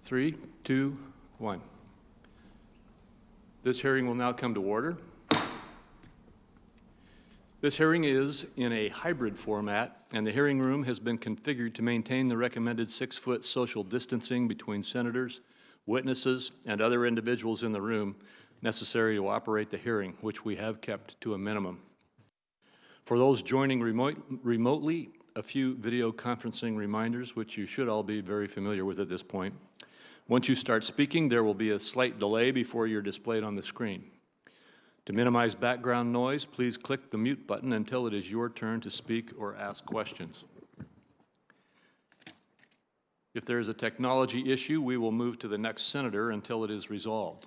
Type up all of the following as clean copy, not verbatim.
3, 2, 1. This hearing will now come to order. This hearing is in a hybrid format, and the hearing room has been configured to maintain the recommended 6-foot social distancing between senators, witnesses, and other individuals in the room necessary to operate the hearing, which we have kept to a minimum. For those joining remotely, a few video conferencing reminders, which you should all be very familiar with at this point. Once you start speaking, there will be a slight delay before you're displayed on the screen. To minimize background noise, please click the mute button until it is your turn to speak or ask questions. If there is a technology issue, we will move to the next senator until it is resolved.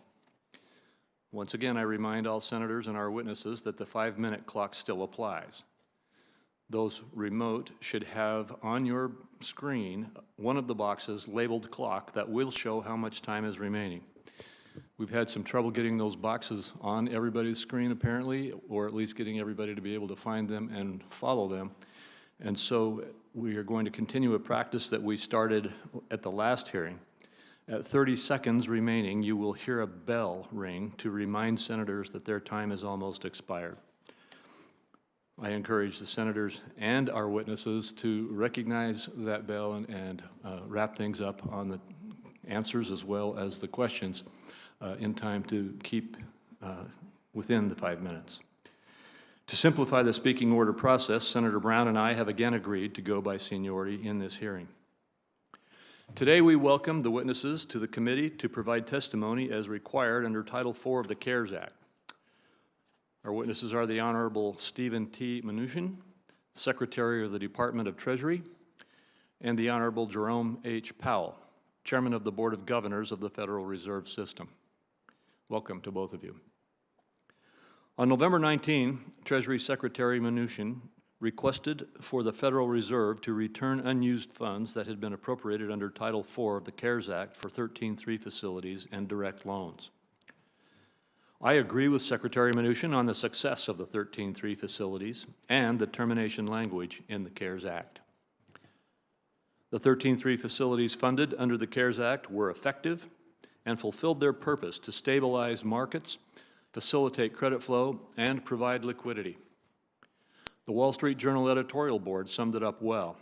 Once again, I remind all senators and our witnesses that the 5-minute clock still applies. Those remote should have on your screen one of the boxes labeled clock that will show how much time is remaining. We've had some trouble getting those boxes on everybody's screen apparently, or at least getting everybody to be able to find them and follow them. And so we are going to continue a practice that we started at the last hearing. At 30 seconds remaining, you will hear a bell ring to remind senators that their time has almost expired. I encourage the senators and our witnesses to recognize that bell and wrap things up on the answers as well as the questions in time to keep within the 5 minutes. To simplify the speaking order process, Senator Brown and I have again agreed to go by seniority in this hearing. Today we welcome the witnesses to the committee to provide testimony as required under Title IV of the CARES Act. Our witnesses are the Honorable Stephen T. Mnuchin, Secretary of the Department of Treasury, and the Honorable Jerome H. Powell, Chairman of the Board of Governors of the Federal Reserve System. Welcome to both of you. On November 19, Treasury Secretary Mnuchin requested for the Federal Reserve to return unused funds that had been appropriated under Title IV of the CARES Act for 13.3 facilities and direct loans. I agree with Secretary Mnuchin on the success of the 13.3 facilities and the termination language in the CARES Act. The 13.3 facilities funded under the CARES Act were effective and fulfilled their purpose to stabilize markets, facilitate credit flow, and provide liquidity. The Wall Street Journal editorial board summed it up well.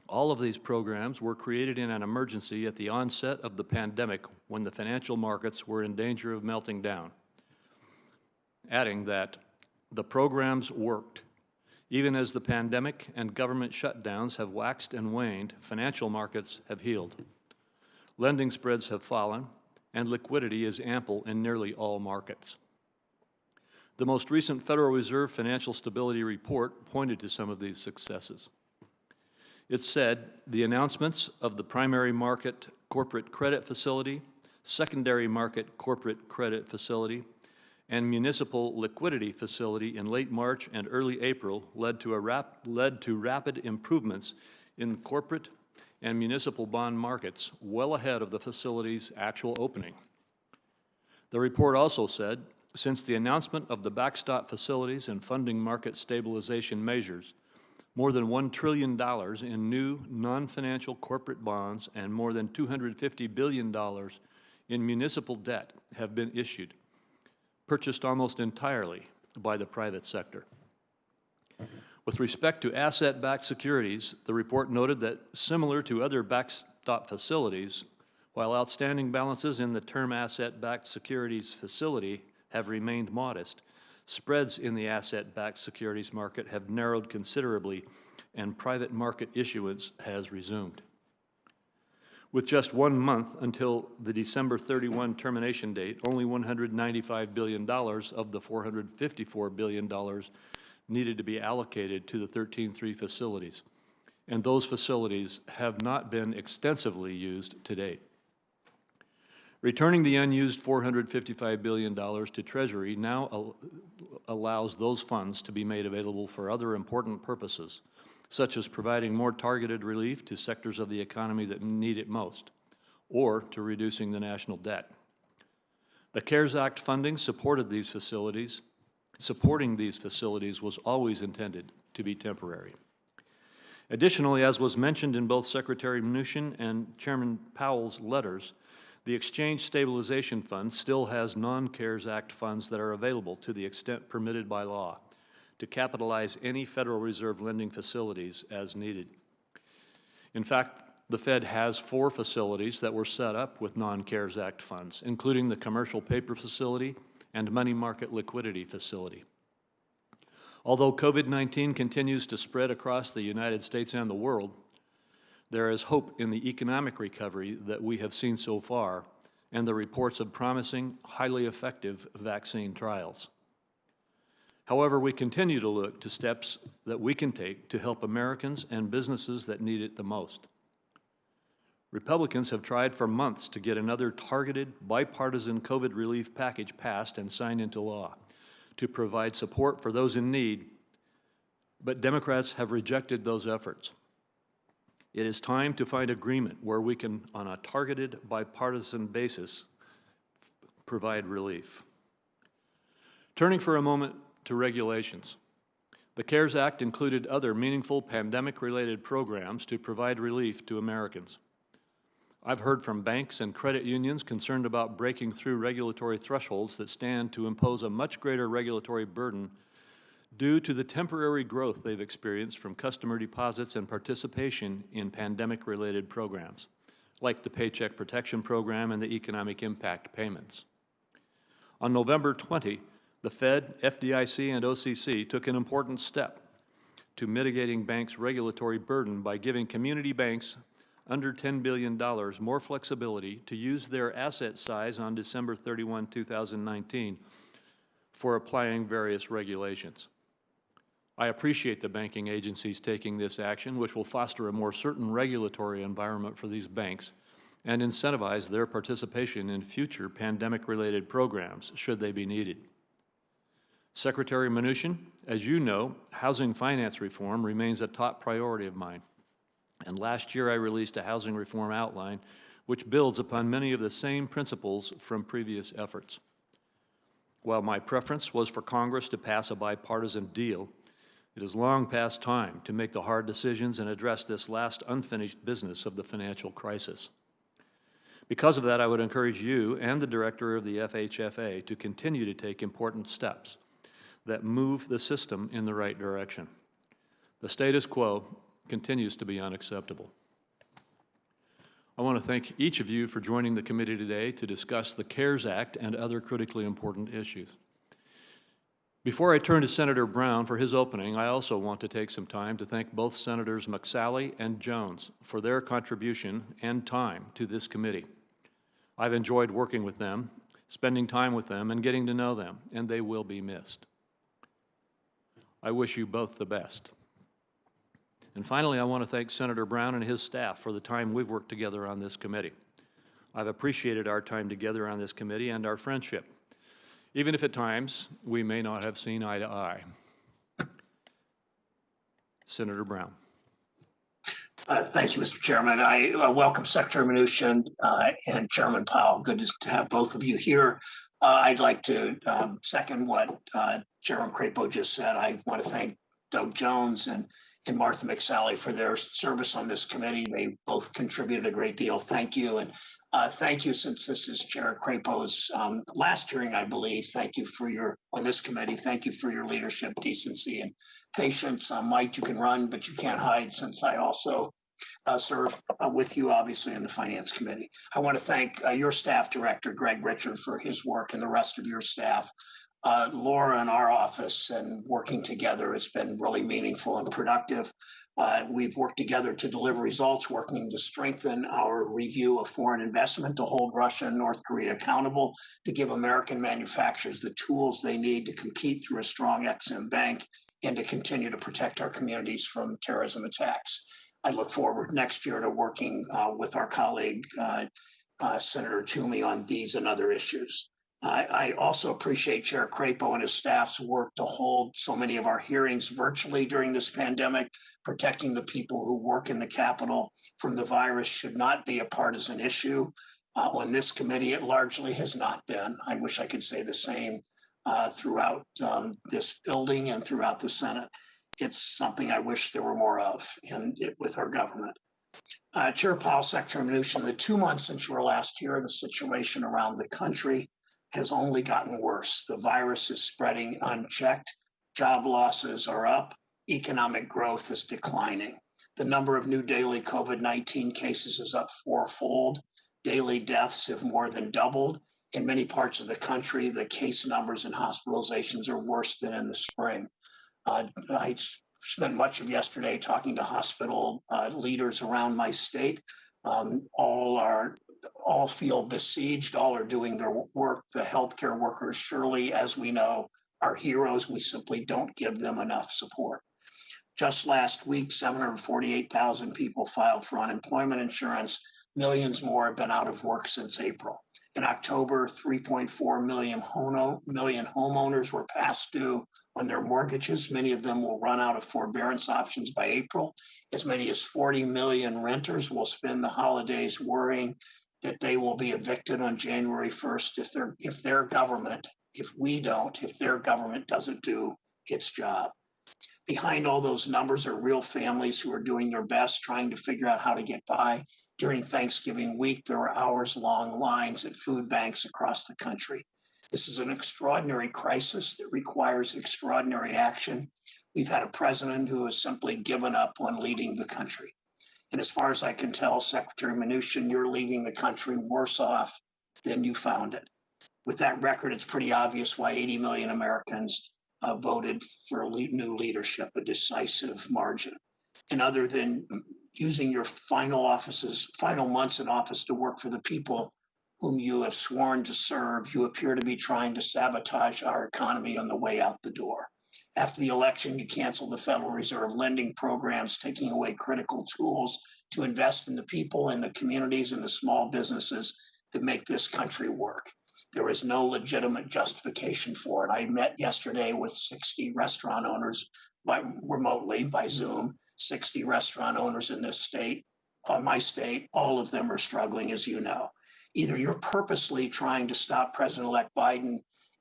All of these programs were created in an emergency at the onset of the pandemic when the financial markets were in danger of melting down, adding that the programs worked. Even as the pandemic and government shutdowns have waxed and waned, financial markets have healed. Lending spreads have fallen, and liquidity is ample in nearly all markets. The most recent Federal Reserve Financial Stability Report pointed to some of these successes. It said the announcements of the primary market corporate credit facility, secondary market corporate credit facility, and municipal liquidity facility in late March and early April led to rapid improvements in corporate and municipal bond markets well ahead of the facility's actual opening. The report also said, since the announcement of the backstop facilities and funding market stabilization measures, more than $1 trillion in new non-financial corporate bonds and more than $250 billion in municipal debt have been issued, purchased almost entirely by the private sector. With respect to asset-backed securities, the report noted that similar to other backstop facilities, while outstanding balances in the term asset-backed securities facility have remained modest, spreads in the asset-backed securities market have narrowed considerably and private market issuance has resumed. With just 1 month until the December 31 termination date, only $195 billion of the $454 billion needed to be allocated to the 13.3 facilities, and those facilities have not been extensively used to date. Returning the unused $455 billion to Treasury now allows those funds to be made available for other important purposes, such as providing more targeted relief to sectors of the economy that need it most, or to reducing the national debt. The CARES Act funding supporting these facilities was always intended to be temporary. Additionally, as was mentioned in both Secretary Mnuchin and Chairman Powell's letters, the Exchange Stabilization Fund still has non-CARES Act funds that are available to the extent permitted by law to capitalize any Federal Reserve lending facilities as needed. In fact, the Fed has 4 facilities that were set up with non-CARES Act funds, including the Commercial Paper Facility and Money Market Liquidity Facility. Although COVID-19 continues to spread across the United States and the world, there is hope in the economic recovery that we have seen so far and the reports of promising, highly effective vaccine trials. However, we continue to look to steps that we can take to help Americans and businesses that need it the most. Republicans have tried for months to get another targeted, bipartisan COVID relief package passed and signed into law to provide support for those in need, but Democrats have rejected those efforts. It is time to find agreement where we can, on a targeted, bipartisan basis, provide relief. Turning for a moment to regulations. The CARES Act included other meaningful pandemic-related programs to provide relief to Americans. I've heard from banks and credit unions concerned about breaking through regulatory thresholds that stand to impose a much greater regulatory burden due to the temporary growth they've experienced from customer deposits and participation in pandemic-related programs, like the Paycheck Protection Program and the Economic Impact Payments. On November 20, the Fed, FDIC, and OCC took an important step to mitigating banks' regulatory burden by giving community banks under $10 billion more flexibility to use their asset size on December 31, 2019 for applying various regulations. I appreciate the banking agencies taking this action, which will foster a more certain regulatory environment for these banks and incentivize their participation in future pandemic-related programs, should they be needed. Secretary Mnuchin, as you know, housing finance reform remains a top priority of mine. And last year I released a housing reform outline which builds upon many of the same principles from previous efforts. While my preference was for Congress to pass a bipartisan deal, it is long past time to make the hard decisions and address this last unfinished business of the financial crisis. Because of that, I would encourage you and the director of the FHFA to continue to take important steps that move the system in the right direction. The status quo continues to be unacceptable. I want to thank each of you for joining the committee today to discuss the CARES Act and other critically important issues. Before I turn to Senator Brown for his opening, I also want to take some time to thank both Senators McSally and Jones for their contribution and time to this committee. I've enjoyed working with them, spending time with them, and getting to know them, and they will be missed. I wish you both the best. And finally, I want to thank Senator Brown and his staff for the time we've worked together on this committee. I've appreciated our time together on this committee and our friendship, even if at times we may not have seen eye to eye. Senator Brown. Thank you, Mr. Chairman. I welcome Secretary Mnuchin and Chairman Powell. Good to have both of you here. I'd like to second what Jerome Crapo just said. I want to thank Doug Jones and Martha McSally for their service on this committee. They both contributed a great deal. Thank you. And thank you, since this is Chair Crapo's last hearing, I believe. Thank you for on this committee. Thank you for your leadership, decency, and patience. Mike, you can run, but you can't hide, since I also serve with you, obviously, in the Finance Committee. I want to thank your staff director, Greg Richard, for his work, and the rest of your staff. Laura and our office, and working together has been really meaningful and productive. We've worked together to deliver results, working to strengthen our review of foreign investment, to hold Russia and North Korea accountable, to give American manufacturers the tools they need to compete through a strong Ex-Im bank, and to continue to protect our communities from terrorism attacks. I look forward next year to working with our colleague, Senator Toomey, on these and other issues. I also appreciate Chair Crapo and his staff's work to hold so many of our hearings virtually during this pandemic. Protecting the people who work in the Capitol from the virus should not be a partisan issue. On this committee, it largely has not been. I wish I could say the same throughout this building and throughout the Senate. It's something I wish there were more of with our government. Chair Powell, Secretary Mnuchin, the 2 months since you were last here, the situation around the country has only gotten worse. The virus is spreading unchecked. Job losses are up. Economic growth is declining. The number of new daily COVID-19 cases is up fourfold. Daily deaths have more than doubled. In many parts of the country, the case numbers and hospitalizations are worse than in the spring. I spent much of yesterday talking to hospital leaders around my state. All feel besieged. All are doing their work. The healthcare workers, surely, as we know, are heroes. We simply don't give them enough support. Just last week, 748,000 people filed for unemployment insurance. Millions more have been out of work since April. In October, 3.4 million homeowners were past due on their mortgages. Many of them will run out of forbearance options by April. As many as 40 million renters will spend the holidays worrying that they will be evicted on January 1st if their government doesn't do its job. Behind all those numbers are real families who are doing their best, trying to figure out how to get by. During Thanksgiving week, there were hours-long lines at food banks across the country. This is an extraordinary crisis that requires extraordinary action. We've had a president who has simply given up on leading the country. And as far as I can tell, Secretary Mnuchin, you're leaving the country worse off than you found it. With that record, it's pretty obvious why 80 million Americans voted for new leadership, a decisive margin. And other than using your final months in office to work for the people whom you have sworn to serve, you appear to be trying to sabotage our economy on the way out the door. After the election, you canceled the Federal Reserve lending programs, taking away critical tools to invest in the people and the communities and the small businesses that make this country work. There is no legitimate justification for it. I met yesterday with 60 restaurant owners remotely by Zoom, 60 restaurant owners in this state, my state. All of them are struggling, as you know. Either you're purposely trying to stop President-elect Biden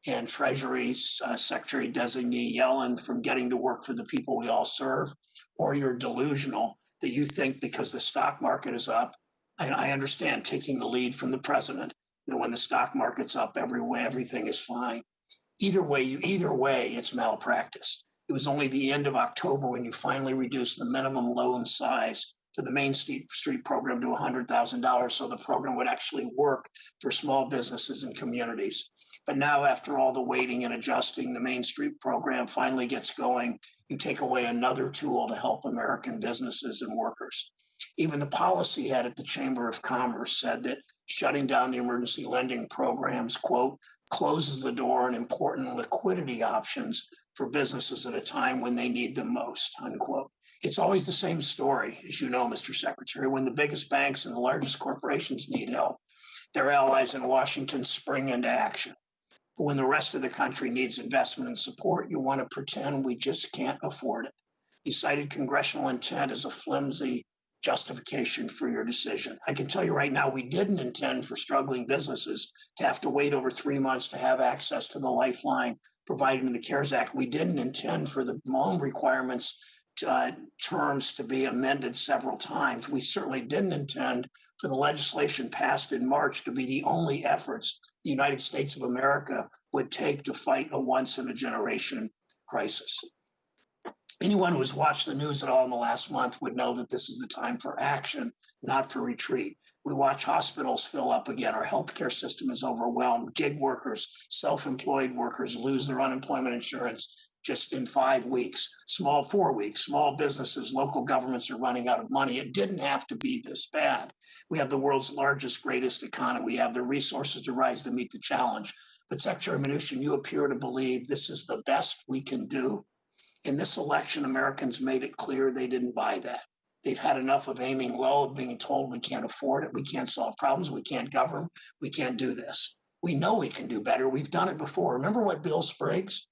and Treasury Secretary Designee Yellen from getting to work for the people we all serve, or you're delusional that you think because the stock market is up, and I understand taking the lead from the president, that when the stock market's up, everything is fine. Either way, it's malpractice. It was only the end of October when you finally reduced the minimum loan size for the Main Street program to $100,000, so the program would actually work for small businesses and communities. But now, after all the waiting and adjusting, the Main Street program finally gets going. You take away another tool to help American businesses and workers. Even the policy head at the Chamber of Commerce said that shutting down the emergency lending programs, quote, closes the door on important liquidity options for businesses at a time when they need them most, unquote. It's always the same story, as you know, Mr. Secretary. When the biggest banks and the largest corporations need help, their allies in Washington spring into action. But when the rest of the country needs investment and support, you want to pretend we just can't afford it. You cited congressional intent as a flimsy justification for your decision. I can tell you right now, we didn't intend for struggling businesses to have to wait over 3 months to have access to the lifeline provided in the CARES Act. We didn't intend for the loan requirements terms to be amended several times. We certainly didn't intend for the legislation passed in March to be the only efforts the United States of America would take to fight a once-in-a-generation crisis. Anyone who has watched the news at all in the last month would know that this is a time for action, not for retreat. We watch hospitals fill up again. Our healthcare system is overwhelmed. Gig workers, self-employed workers lose their unemployment insurance just in 5 weeks, 4 weeks. Small businesses, local governments are running out of money. It didn't have to be this bad. We have the world's largest, greatest economy. We have the resources to rise to meet the challenge. But Secretary Mnuchin, you appear to believe this is the best we can do. In this election, Americans made it clear they didn't buy that. They've had enough of aiming low, of being told we can't afford it, we can't solve problems, we can't govern, we can't do this. We know we can do better. We've done it before. Remember what Bill Spriggs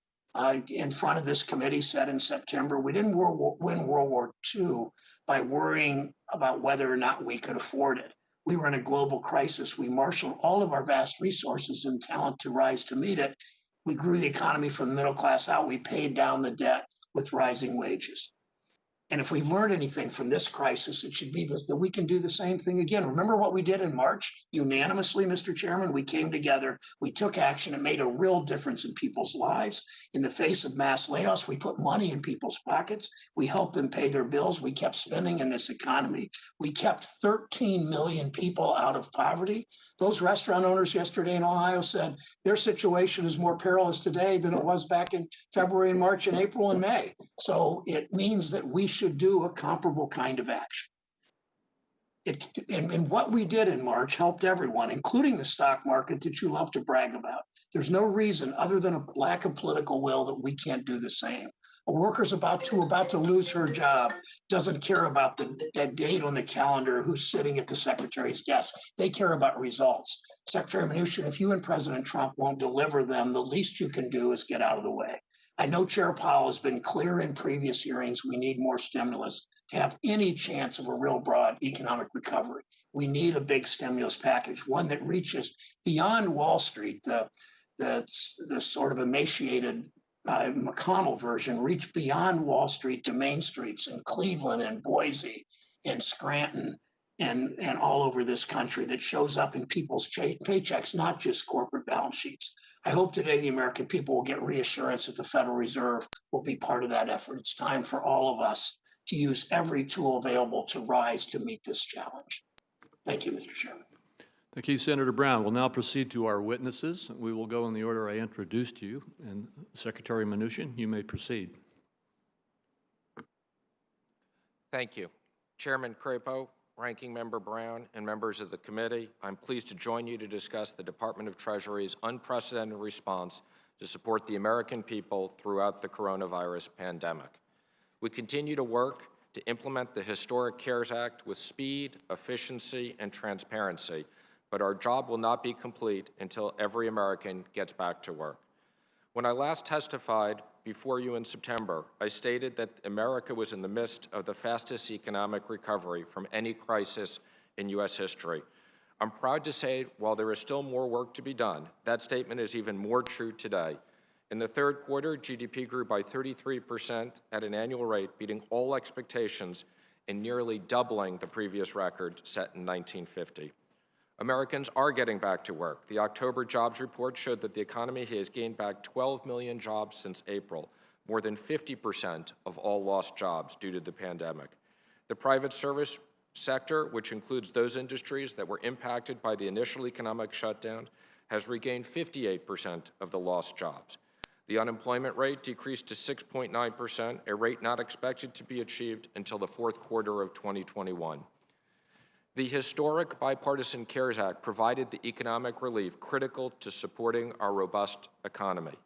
in front of this committee said in September? We didn't win World War II by worrying about whether or not we could afford it. We were in a global crisis. We marshaled all of our vast resources and talent to rise to meet it. We grew the economy from the middle class out. We paid down the debt. with rising wages. And if we've learned anything from this crisis, it should be this, that we can do the same thing again. Remember what we did in March? Unanimously, Mr. Chairman, we came together, we took action, it made a real difference in people's lives. In the face of mass layoffs, we put money in people's pockets. We helped them pay their bills. We kept spending in this economy. We kept 13 million people out of poverty. Those restaurant owners yesterday in Ohio said their situation is more perilous today than it was back in February and March and April and May. So it means that we should do a comparable kind of action. And what we did in March helped everyone, including the stock market that you love to brag about. There's no reason other than a lack of political will that we can't do the same. A worker's about to lose her job, doesn't care about that date on the calendar, who's sitting at the secretary's desk. They care about results. Secretary Mnuchin, if you and President Trump won't deliver them, the least you can do is get out of the way. I know Chair Powell has been clear in previous hearings, we need more stimulus to have any chance of a real broad economic recovery. We need a big stimulus package, one that reaches beyond Wall Street. The sort of emaciated McConnell version reached beyond Wall Street to main streets in Cleveland and Boise and Scranton and all over this country, that shows up in people's paychecks, not just corporate balance sheets. I hope today the American people will get reassurance that the Federal Reserve will be part of that effort. It's time for all of us to use every tool available to rise to meet this challenge. Thank you, Mr. Chairman. Thank you, Senator Brown. We'll now proceed to our witnesses. We will go in the order I introduced you. And Secretary Mnuchin, you may proceed. Thank you. Chairman Crapo, Ranking Member Brown, and members of the committee, I'm pleased to join you to discuss the Department of Treasury's unprecedented response to support the American people throughout the coronavirus pandemic. We continue to work to implement the historic CARES Act with speed, efficiency, and transparency, but our job will not be complete until every American gets back to work. When I last testified before you in September, I stated that America was in the midst of the fastest economic recovery from any crisis in U.S. history. I'm proud to say, while there is still more work to be done, that statement is even more true today. In the third quarter, GDP grew by 33% at an annual rate, beating all expectations and nearly doubling the previous record set in 1950. Americans are getting back to work. The October jobs report showed that the economy has gained back 12 million jobs since April, more than 50% of all lost jobs due to the pandemic. The private service sector, which includes those industries that were impacted by the initial economic shutdown, has regained 58% of the lost jobs. The unemployment rate decreased to 6.9%, a rate not expected to be achieved until the fourth quarter of 2021. The historic bipartisan CARES Act provided the economic relief critical to supporting our robust economy.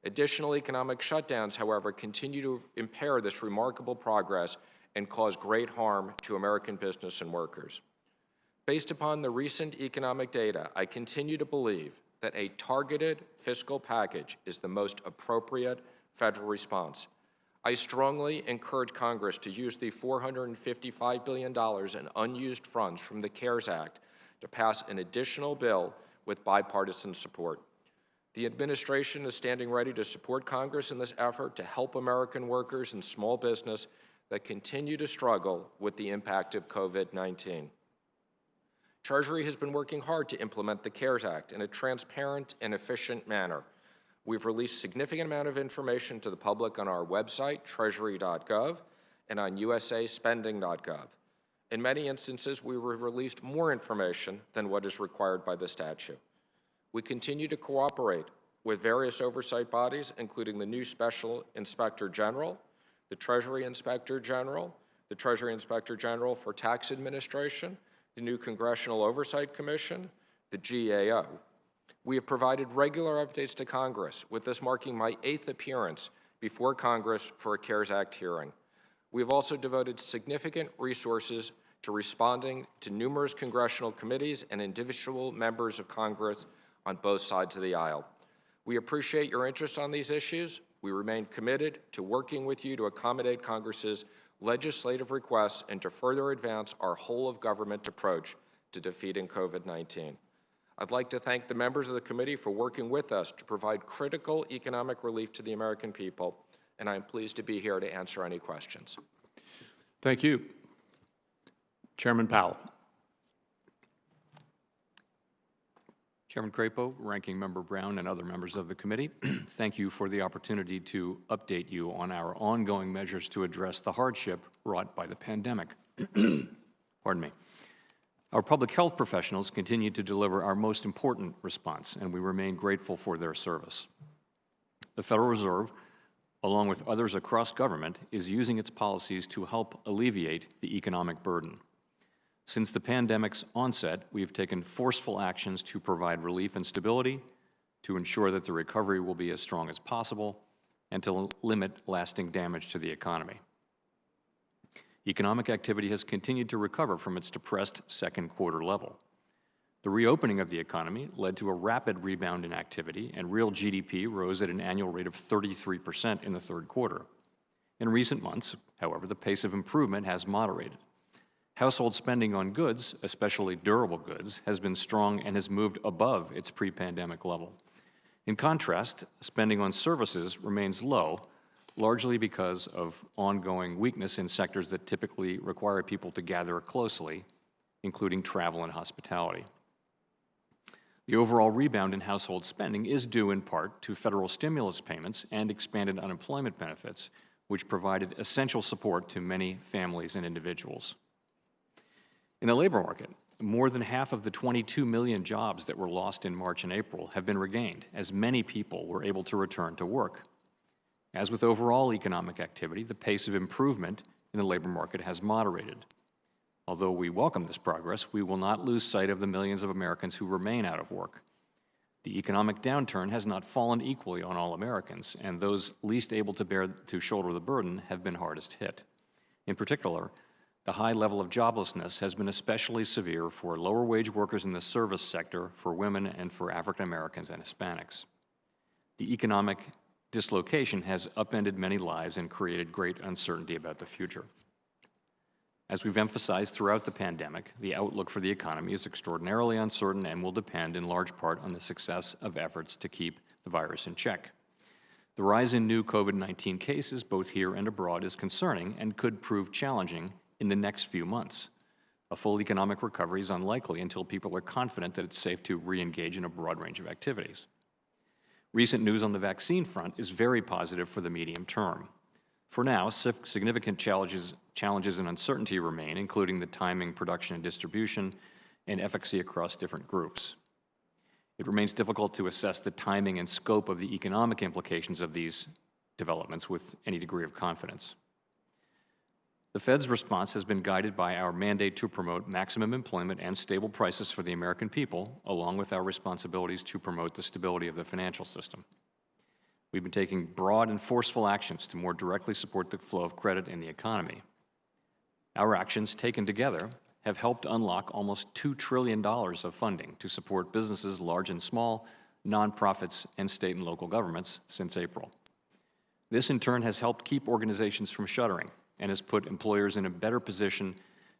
Additional economic shutdowns, however, continue to impair this remarkable progress and cause great harm to American business and workers. Based upon the recent economic data, I continue to believe that a targeted fiscal package is the most appropriate federal response. I strongly encourage Congress to use the $455 billion in unused funds from the CARES Act to pass an additional bill with bipartisan support. The administration is standing ready to support Congress in this effort to help American workers and small business that continue to struggle with the impact of COVID-19. Treasury has been working hard to implement the CARES Act in a transparent and efficient manner. We've released significant amount of information to the public on our website, treasury.gov, and on usaspending.gov. In many instances, we released more information than what is required by the statute. We continue to cooperate with various oversight bodies, including the new Special Inspector General, the Treasury Inspector General, the Treasury Inspector General for Tax Administration, the new Congressional Oversight Commission, the GAO. We have provided regular updates to Congress, with this marking my 8th appearance before Congress for a CARES Act hearing. We have also devoted significant resources to responding to numerous congressional committees and individual members of Congress on both sides of the aisle. We appreciate your interest on these issues. We remain committed to working with you to accommodate Congress's legislative requests and to further advance our whole-of-government approach to defeating COVID-19. I'd like to thank the members of the committee for working with us to provide critical economic relief to the American people, and I am pleased to be here to answer any questions. Thank you. Chairman Powell. Chairman Crapo, Ranking Member Brown, and other members of the committee, thank you for the opportunity to update you on our ongoing measures to address the hardship wrought by the pandemic. Pardon me. Our public health professionals continue to deliver our most important response, and we remain grateful for their service. The Federal Reserve, along with others across government, is using its policies to help alleviate the economic burden. Since the pandemic's onset, we have taken forceful actions to provide relief and stability, to ensure that the recovery will be as strong as possible, and to limit lasting damage to the economy. Economic activity has continued to recover from its depressed second quarter level. The reopening of the economy led to a rapid rebound in activity, and real GDP rose at an annual rate of 33% in the third quarter. In recent months, however, the pace of improvement has moderated. Household spending on goods, especially durable goods, has been strong and has moved above its pre-pandemic level. In contrast, spending on services remains low, largely because of ongoing weakness in sectors that typically require people to gather closely, including travel and hospitality. The overall rebound in household spending is due in part to federal stimulus payments and expanded unemployment benefits, which provided essential support to many families and individuals. In the labor market, more than half of the 22 million jobs that were lost in March and April have been regained, as many people were able to return to work. As with overall economic activity, the pace of improvement in the labor market has moderated. Although we welcome this progress, we will not lose sight of the millions of Americans who remain out of work. The economic downturn has not fallen equally on all Americans, and those least able to shoulder the burden have been hardest hit. In particular, the high level of joblessness has been especially severe for lower-wage workers in the service sector, for women, and for African Americans and Hispanics. The economic dislocation has upended many lives and created great uncertainty about the future. As we've emphasized throughout the pandemic, the outlook for the economy is extraordinarily uncertain and will depend in large part on the success of efforts to keep the virus in check. The rise in new COVID-19 cases, both here and abroad, is concerning and could prove challenging in the next few months. A full economic recovery is unlikely until people are confident that it's safe to re-engage in a broad range of activities. Recent news on the vaccine front is very positive for the medium term. For now, significant challenges and uncertainty remain, including the timing, production, and distribution, and efficacy across different groups. It remains difficult to assess the timing and scope of the economic implications of these developments with any degree of confidence. The Fed's response has been guided by our mandate to promote maximum employment and stable prices for the American people, along with our responsibilities to promote the stability of the financial system. We've been taking broad and forceful actions to more directly support the flow of credit in the economy. Our actions, taken together, have helped unlock almost $2 trillion of funding to support businesses large and small, nonprofits, and state and local governments since April. This, in turn, has helped keep organizations from shuttering and has put employers in a better position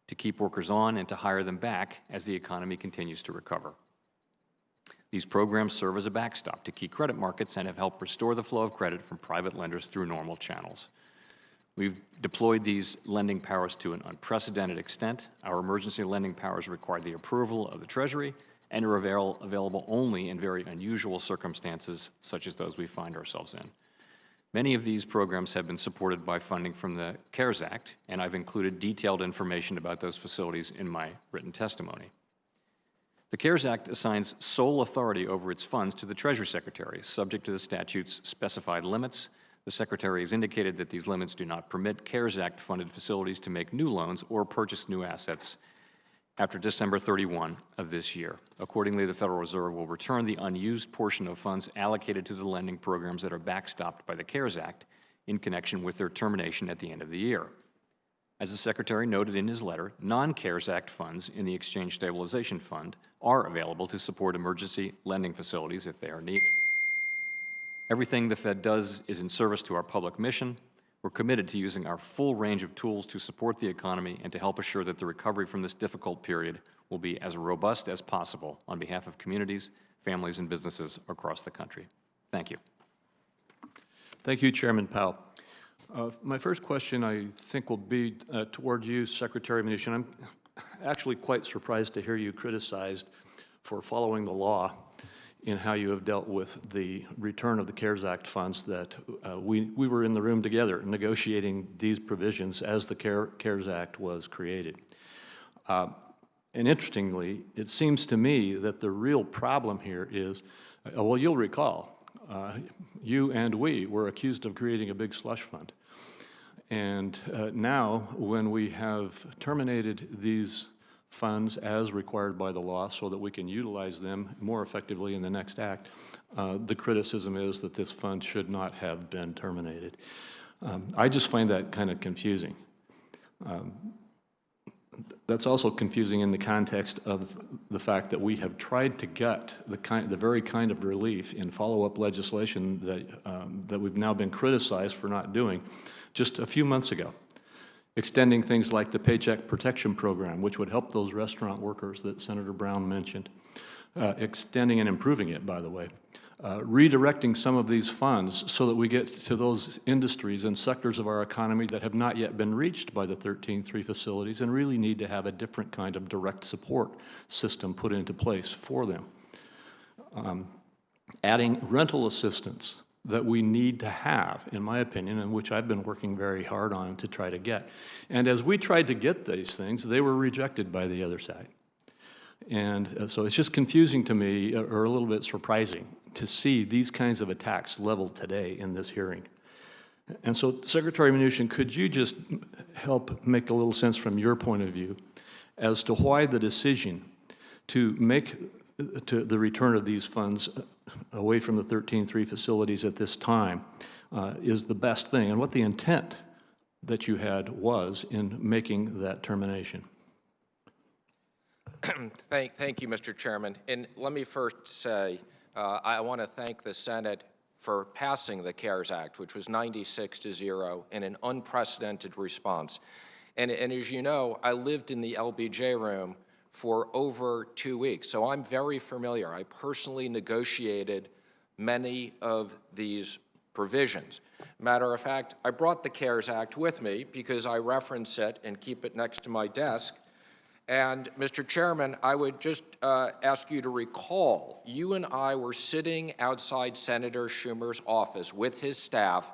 to keep workers on and to hire them back as the economy continues to recover. These programs serve as a backstop to key credit markets and have helped restore the flow of credit from private lenders through normal channels. We've deployed these lending powers to an unprecedented extent. Our emergency lending powers require the approval of the Treasury and are available only in very unusual circumstances such as those we find ourselves in. Many of these programs have been supported by funding from the CARES Act, and I've included detailed information about those facilities in my written testimony. The CARES Act assigns sole authority over its funds to the Treasury Secretary, subject to the statute's specified limits. The Secretary has indicated that these limits do not permit CARES Act-funded facilities to make new loans or purchase new assets after December 31 of this year. Accordingly, the Federal Reserve will return the unused portion of funds allocated to the lending programs that are backstopped by the CARES Act in connection with their termination at the end of the year. As the Secretary noted in his letter, non-CARES Act funds in the Exchange Stabilization Fund are available to support emergency lending facilities if they are needed. Everything the Fed does is in service to our public mission. We're committed to using our full range of tools to support the economy and to help assure that the recovery from this difficult period will be as robust as possible on behalf of communities, families, and businesses across the country. Thank you. Thank you, Chairman Powell. My first question, I think, will be toward you, Secretary Mnuchin. I'm actually quite surprised to hear you criticized for following the law in how you have dealt with the return of the CARES Act funds that we were in the room together negotiating these provisions as the CARES Act was created. And interestingly, it seems to me that the real problem here is, well, you'll recall, you and we were accused of creating a big slush fund. And now, when we have terminated these funds as required by the law so that we can utilize them more effectively in the next act, the criticism is that this fund should not have been terminated. I just find that kind of confusing. That's also confusing in the context of the fact that we have tried to get the very kind of relief in follow-up legislation that we've now been criticized for not doing just a few months ago, extending things like the Paycheck Protection Program, which would help those restaurant workers that Senator Brown mentioned, extending and improving it, by the way, redirecting some of these funds so that we get to those industries and sectors of our economy that have not yet been reached by the 13.3 facilities and really need to have a different kind of direct support system put into place for them. Adding rental assistance that we need to have, in my opinion, and which I've been working very hard on to try to get. And as we tried to get these things, they were rejected by the other side. And so it's just confusing to me, or a little bit surprising, to see these kinds of attacks leveled today in this hearing. And so, Secretary Mnuchin, could you just help make a little sense from your point of view as to why the decision to make the return of these funds away from the 13.3 facilities at this time is the best thing, and what the intent that you had was in making that termination? Thank you, Mr. Chairman. And let me first say, I want to thank the Senate for passing the CARES Act, which was 96-0 in an unprecedented response. And as you know, I lived in the LBJ room for over 2 weeks, so I'm very familiar. I personally negotiated many of these provisions. Matter of fact, I brought the CARES Act with me because I reference it and keep it next to my desk. And, Mr. Chairman, I would just ask you to recall, you and I were sitting outside Senator Schumer's office with his staff.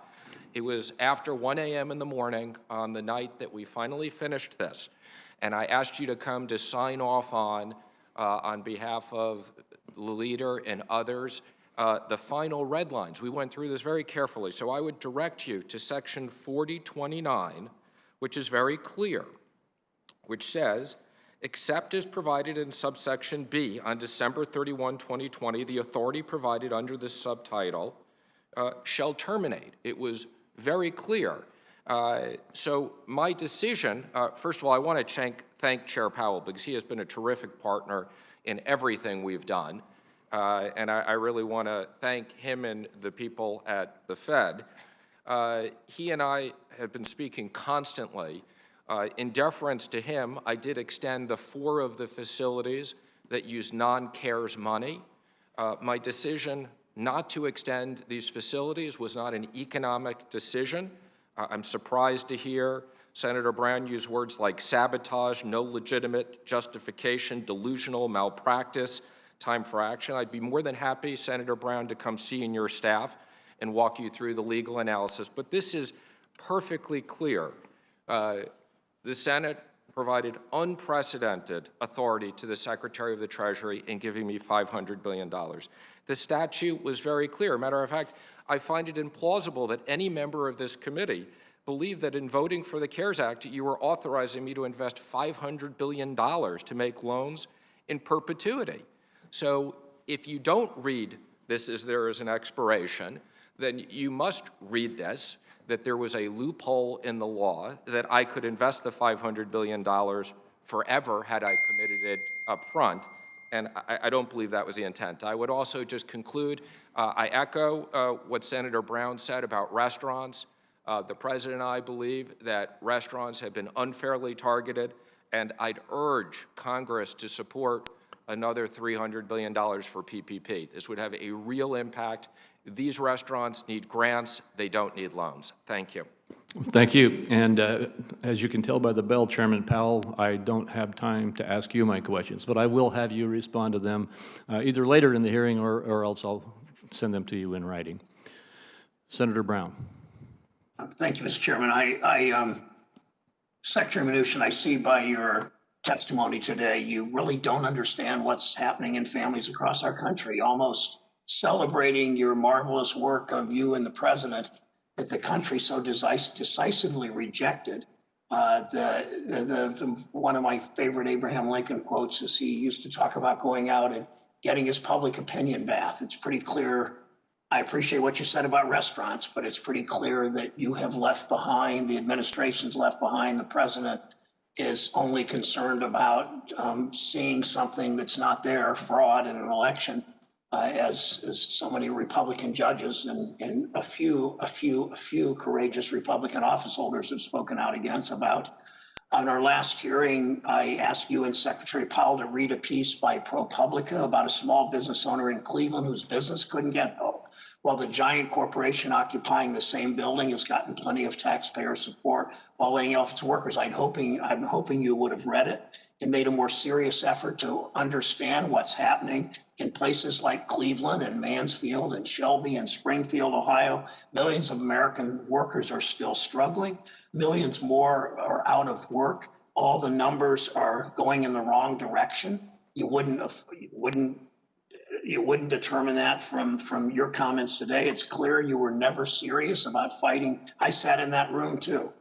It was after 1 a.m. in the morning on the night that we finally finished this. And I asked you to come to sign off on behalf of the leader and others, the final red lines. We went through this very carefully. So I would direct you to Section 4029, which is very clear, which says, except as provided in subsection B on December 31, 2020, the authority provided under this subtitle shall terminate. It was very clear. So my decision, first of all, I want to thank Chair Powell because he has been a terrific partner in everything we've done. And I really want to thank him and the people at the Fed. He and I have been speaking constantly. In deference to him, I did extend the 4 of the facilities that use non-CARES money. My decision not to extend these facilities was not an economic decision. I'm surprised to hear Senator Brown use words like sabotage, no legitimate justification, delusional, malpractice, time for action. I'd be more than happy, Senator Brown, to come see your staff and walk you through the legal analysis. But this is perfectly clear. The Senate provided unprecedented authority to the Secretary of the Treasury in giving me $500 billion. The statute was very clear. Matter of fact, I find it implausible that any member of this committee believed that in voting for the CARES Act, you were authorizing me to invest $500 billion to make loans in perpetuity. So if you don't read this as there is an expiration, then you must read this, that there was a loophole in the law, that I could invest the $500 billion forever had I committed it up front, and I don't believe that was the intent. I would also just conclude, I echo what Senator Brown said about restaurants. The President and I believe that restaurants have been unfairly targeted, and I'd urge Congress to support another $300 billion for PPP. This would have a real impact. These restaurants need grants. They don't need loans. Thank you. Thank you. And as you can tell by the bell, Chairman Powell, I don't have time to ask you my questions, but I will have you respond to them either later in the hearing or else I'll send them to you in writing. Senator Brown. Thank you, Mr. Chairman. Secretary Mnuchin, I see by your testimony today, you really don't understand what's happening in families across our country, almost celebrating your marvelous work of you and the president that the country so decisively rejected. One of my favorite Abraham Lincoln quotes is he used to talk about going out and getting his public opinion bath. It's pretty clear. I appreciate what you said about restaurants, but it's pretty clear that you have left behind, the administration's left behind, the president is only concerned about seeing something that's not there, fraud in an election, as so many Republican judges and a few courageous Republican office holders have spoken out against about. On our last hearing, I asked you and Secretary Powell to read a piece by ProPublica about a small business owner in Cleveland whose business couldn't get help, while the giant corporation occupying the same building has gotten plenty of taxpayer support while laying off its workers. I'm hoping you would have read it and made a more serious effort to understand what's happening in places like Cleveland and Mansfield and Shelby and Springfield, Ohio. Millions of American workers are still struggling. Millions more are out of work. All the numbers are going in the wrong direction. You wouldn't determine that from your comments today. It's clear you were never serious about fighting. I sat in that room too,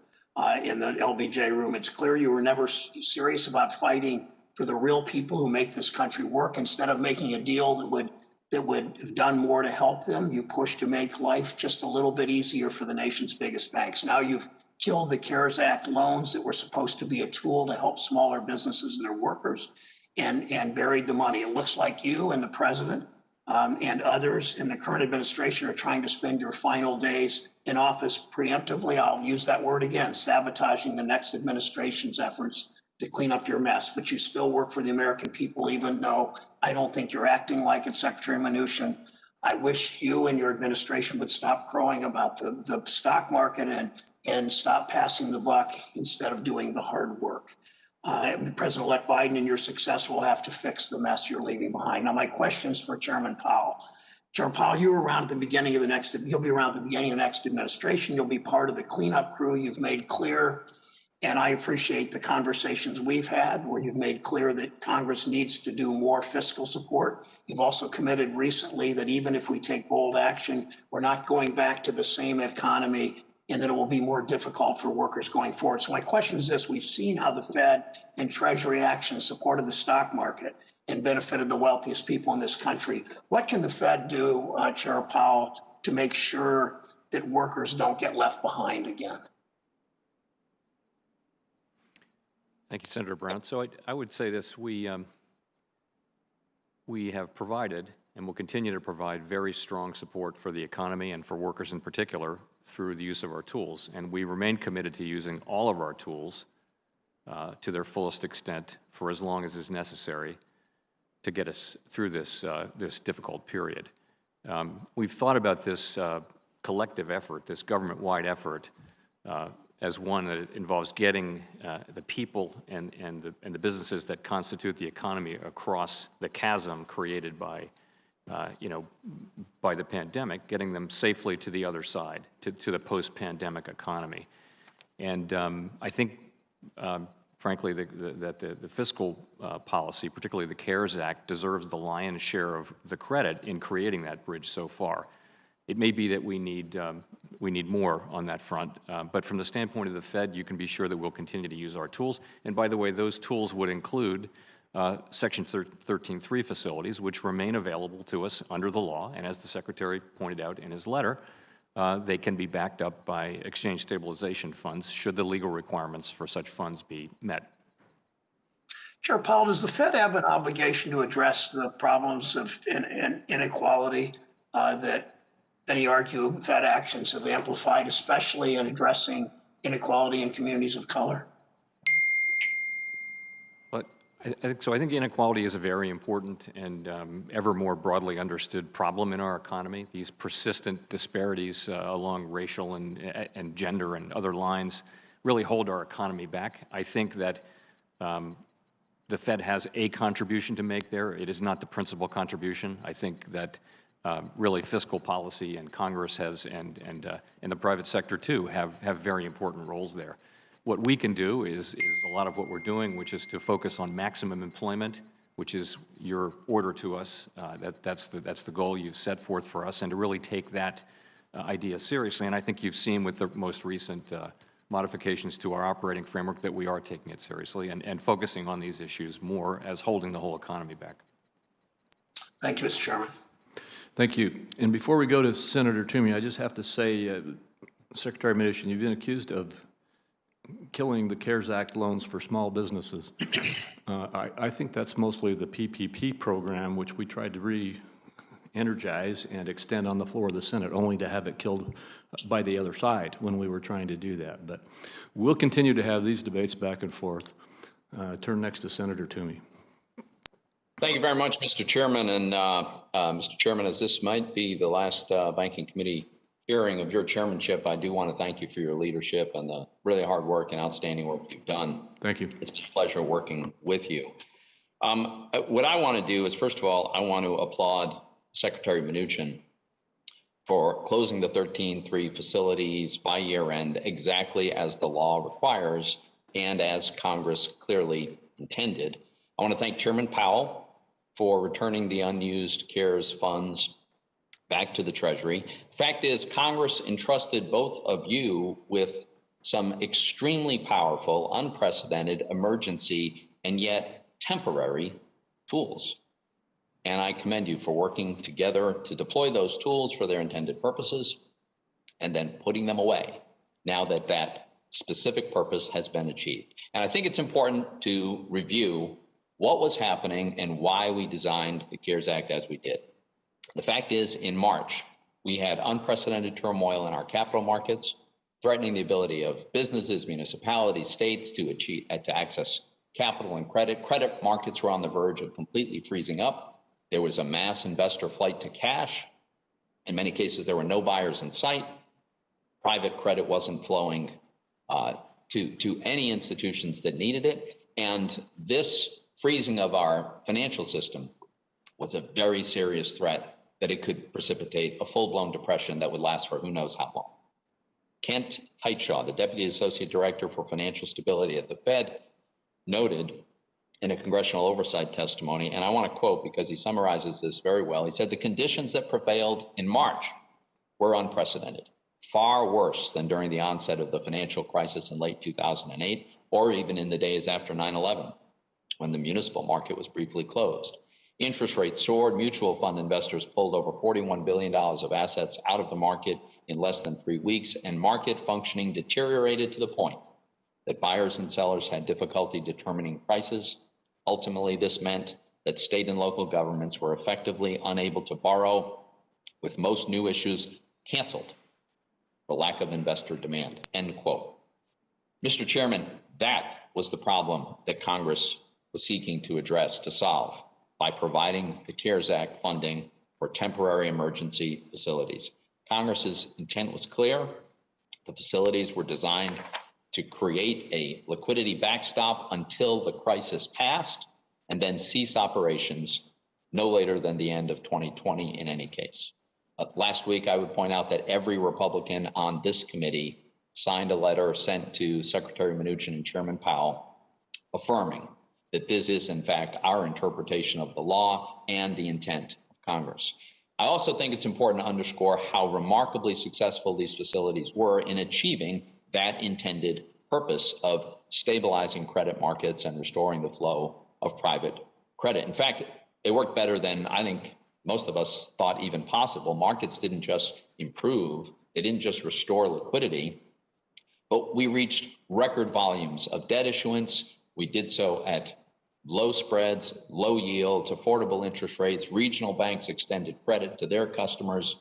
in the LBJ room. It's clear you were never serious about fighting for the real people who make this country work. Instead of making a deal that would have done more to help them, you pushed to make life just a little bit easier for the nation's biggest banks. Now you've killed the CARES Act loans that were supposed to be a tool to help smaller businesses and their workers, and buried the money. It looks like you and the president and others in the current administration are trying to spend your final days in office preemptively. I'll use that word again, sabotaging the next administration's efforts to clean up your mess. But you still work for the American people, even though I don't think you're acting like it, Secretary Mnuchin. I wish you and your administration would stop crowing about the stock market and stop passing the buck instead of doing the hard work. President-elect Biden and your success will have to fix the mess you're leaving behind. Now, my question's for Chairman Powell. Chairman Powell, you were around at the beginning of the next, you'll be around at the beginning of the next administration. You'll be part of the cleanup crew. You've made clear, and I appreciate the conversations we've had where you've made clear that Congress needs to do more fiscal support. You've also committed recently that even if we take bold action, we're not going back to the same economy and that it will be more difficult for workers going forward. So my question is this: we've seen how the Fed and Treasury action supported the stock market and benefited the wealthiest people in this country. What can the Fed do, Chair Powell, to make sure that workers don't get left behind again? Thank you, Senator Brown. So I would say this: we have provided and will continue to provide very strong support for the economy and for workers in particular through the use of our tools. And we remain committed to using all of our tools to their fullest extent for as long as is necessary to get us through this, this difficult period. We've thought about this collective effort, this government-wide effort, as one that involves getting the people and the businesses that constitute the economy across the chasm created by by the pandemic, getting them safely to the other side, to the post-pandemic economy. And I think, frankly, that the fiscal policy, particularly the CARES Act, deserves the lion's share of the credit in creating that bridge so far. It may be that we need more on that front, but from the standpoint of the Fed, you can be sure that we'll continue to use our tools. And by the way, those tools would include Section 13.3 facilities, which remain available to us under the law, and as the Secretary pointed out in his letter, they can be backed up by exchange stabilization funds should the legal requirements for such funds be met. Chair Powell, does the Fed have an obligation to address the problems of inequality that many argue Fed actions have amplified, especially in addressing inequality in communities of color? But I think so. I think inequality is a very important and ever more broadly understood problem in our economy. These persistent disparities along racial and gender and other lines really hold our economy back. I think that the Fed has a contribution to make there. It is not the principal contribution. I think that really fiscal policy and Congress has, and the private sector too, have very important roles there. What we can do is a lot of what we're doing, which is to focus on maximum employment, which is your order to us. That's the goal you've set forth for us, and to really take that idea seriously. And I think you've seen with the most recent modifications to our operating framework that we are taking it seriously and focusing on these issues more as holding the whole economy back. Thank you, Mr. Chairman. Thank you. And before we go to Senator Toomey, I just have to say, Secretary Mnuchin, you've been accused of killing the CARES Act loans for small businesses. I think that's mostly the PPP program, which we tried to re-energize and extend on the floor of the Senate, only to have it killed by the other side when we were trying to do that. But we'll continue to have these debates back and forth. Turn next to Senator Toomey. Thank you very much, Mr. Chairman. And Mr. Chairman, as this might be the last Banking Committee hearing of your chairmanship, I do want to thank you for your leadership and the really hard work and outstanding work you've done. Thank you. It's been a pleasure working with you. What I want to do is, first of all, I want to applaud Secretary Mnuchin for closing the 13-3 facilities by year end exactly as the law requires and as Congress clearly intended. I want to thank Chairman Powell for returning the unused CARES funds back to the Treasury. The fact is, Congress entrusted both of you with some extremely powerful, unprecedented, emergency, and yet temporary tools. And I commend you for working together to deploy those tools for their intended purposes and then putting them away now that that specific purpose has been achieved. And I think it's important to review what was happening and why we designed the CARES Act as we did. The fact is, in March, we had unprecedented turmoil in our capital markets, threatening the ability of businesses, municipalities, states to access capital and credit. Credit markets were on the verge of completely freezing up. There was a mass investor flight to cash. In many cases, there were no buyers in sight. Private credit wasn't flowing to any institutions that needed it. And this freezing of our financial system was a very serious threat that it could precipitate a full-blown depression that would last for who knows how long. Kent Heitshaw, the Deputy Associate Director for Financial Stability at the Fed, noted in a Congressional Oversight testimony, and I want to quote because he summarizes this very well. He said, "The conditions that prevailed in March were unprecedented, far worse than during the onset of the financial crisis in late 2008, or even in the days after 9/11, when the municipal market was briefly closed. Interest rates soared, mutual fund investors pulled over $41 billion of assets out of the market in less than 3 weeks, and market functioning deteriorated to the point that buyers and sellers had difficulty determining prices. Ultimately, this meant that state and local governments were effectively unable to borrow, with most new issues canceled for lack of investor demand," end quote. Mr. Chairman, that was the problem that Congress was seeking to address, to solve, by providing the CARES Act funding for temporary emergency facilities. Congress's intent was clear. The facilities were designed to create a liquidity backstop until the crisis passed and then cease operations no later than the end of 2020 in any case. Last week, I would point out that every Republican on this committee signed a letter sent to Secretary Mnuchin and Chairman Powell affirming that this is, in fact, our interpretation of the law and the intent of Congress. I also think it's important to underscore how remarkably successful these facilities were in achieving that intended purpose of stabilizing credit markets and restoring the flow of private credit. In fact, it worked better than I think most of us thought even possible. Markets didn't just improve, they didn't just restore liquidity, but we reached record volumes of debt issuance. We did so at low spreads, low yields, affordable interest rates. Regional banks extended credit to their customers.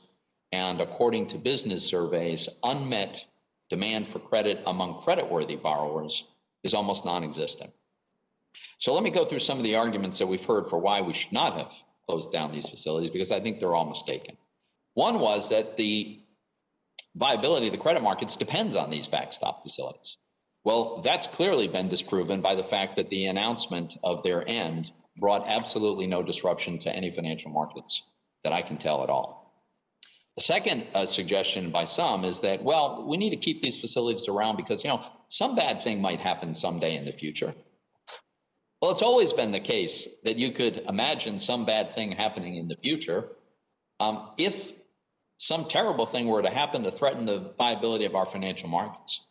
And according to business surveys, unmet demand for credit among creditworthy borrowers is almost non-existent. So let me go through some of the arguments that we've heard for why we should not have closed down these facilities, because I think they're all mistaken. One was that the viability of the credit markets depends on these backstop facilities. Well, that's clearly been disproven by the fact that the announcement of their end brought absolutely no disruption to any financial markets that I can tell at all. The second suggestion by some is that, well, we need to keep these facilities around because, some bad thing might happen someday in the future. Well, it's always been the case that you could imagine some bad thing happening in the future. If some terrible thing were to happen to threaten the viability of our financial markets,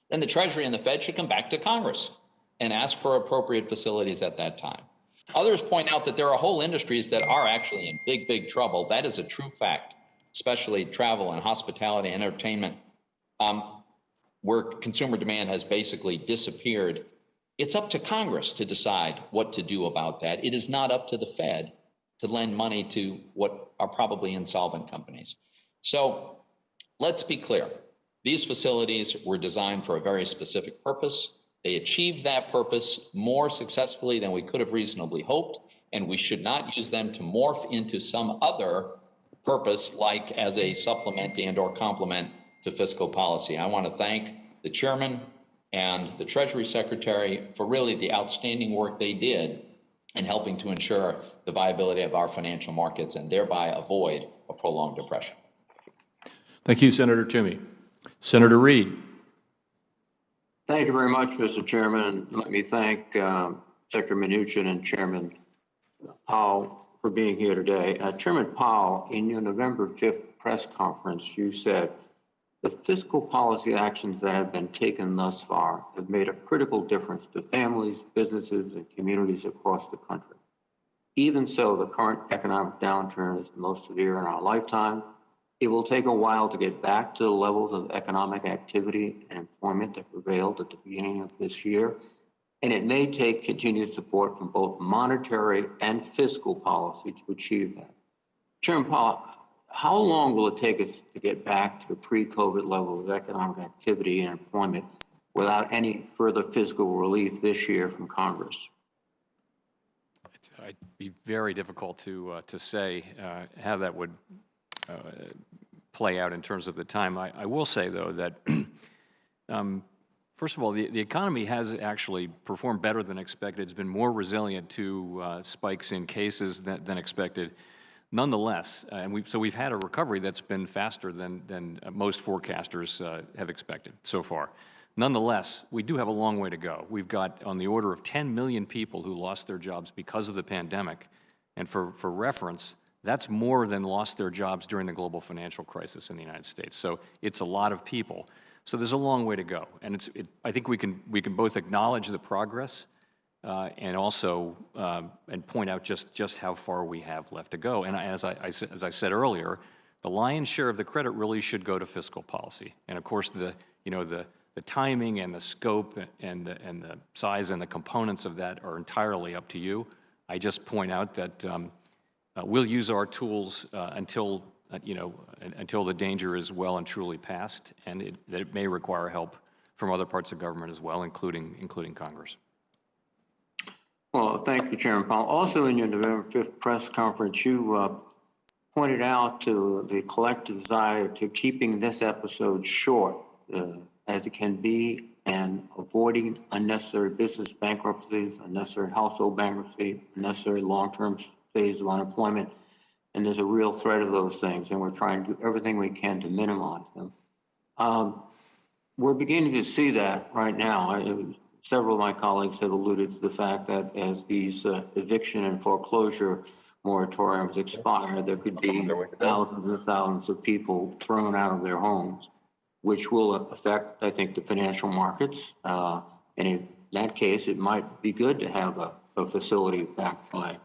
then the Treasury and the Fed should come back to Congress and ask for appropriate facilities at that time. Others point out that there are whole industries that are actually in big, big trouble. That is a true fact, especially travel and hospitality and entertainment, where consumer demand has basically disappeared. It's up to Congress to decide what to do about that. It is not up to the Fed to lend money to what are probably insolvent companies. So let's be clear. These facilities were designed for a very specific purpose. They achieved that purpose more successfully than we could have reasonably hoped, and we should not use them to morph into some other purpose, like as a supplement and/or complement to fiscal policy. I want to thank the chairman and the Treasury Secretary for really the outstanding work they did in helping to ensure the viability of our financial markets and thereby avoid a prolonged depression. Thank you, Senator Toomey. Senator Reed. Thank you very much, Mr. Chairman. Let me thank Secretary Mnuchin and Chairman Powell for being here today. Chairman Powell, in your November 5th press conference, you said, the fiscal policy actions that have been taken thus far have made a critical difference to families, businesses, and communities across the country. Even so, the current economic downturn is the most severe in our lifetime. It will take a while to get back to the levels of economic activity and employment that prevailed at the beginning of this year, and it may take continued support from both monetary and fiscal policy to achieve that. Chairman Powell, how long will it take us to get back to the pre-COVID level of economic activity and employment without any further fiscal relief this year from Congress? It'd be very difficult to say how that would play out in terms of the time. I will say, though, that first of all, the economy has actually performed better than expected. It's been more resilient to spikes in cases than expected. Nonetheless, and we've had a recovery that's been faster than most forecasters have expected so far. Nonetheless, we do have a long way to go. We've got on the order of 10 million people who lost their jobs because of the pandemic. And for reference, that's more than lost their jobs during the global financial crisis in the United States. So it's a lot of people. So there's a long way to go. And I think we can both acknowledge the progress and also and point out just how far we have left to go. And as I said earlier, the lion's share of the credit really should go to fiscal policy. And of course, the timing and the scope and the size and the components of that are entirely up to you. I just point out that we'll use our tools until the danger is well and truly past, and that it may require help from other parts of government as well, including Congress. Well, thank you, Chairman Powell. Also, in your November 5th press conference, you pointed out to the collective desire to keeping this episode short as it can be, and avoiding unnecessary business bankruptcies, unnecessary household bankruptcy, unnecessary long-term stays of unemployment. And there's a real threat of those things, and we're trying to do everything we can to minimize them. We're beginning to see that right now. Several of my colleagues have alluded to the fact that as these eviction and foreclosure moratoriums expire, there could be thousands and thousands of people thrown out of their homes, which will affect, I think, the financial markets. And in that case, it might be good to have a facility backed by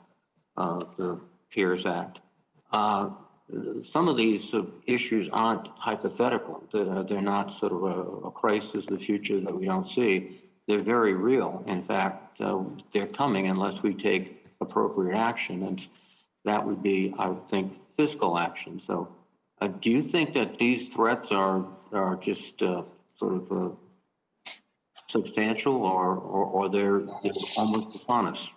the CARES Act. Some of these issues aren't hypothetical. They're not sort of a crisis of the future that we don't see. They're very real. In fact, they're coming unless we take appropriate action. And that would be, I would think, fiscal action. So do you think that these threats are just sort of substantial or they're almost upon us?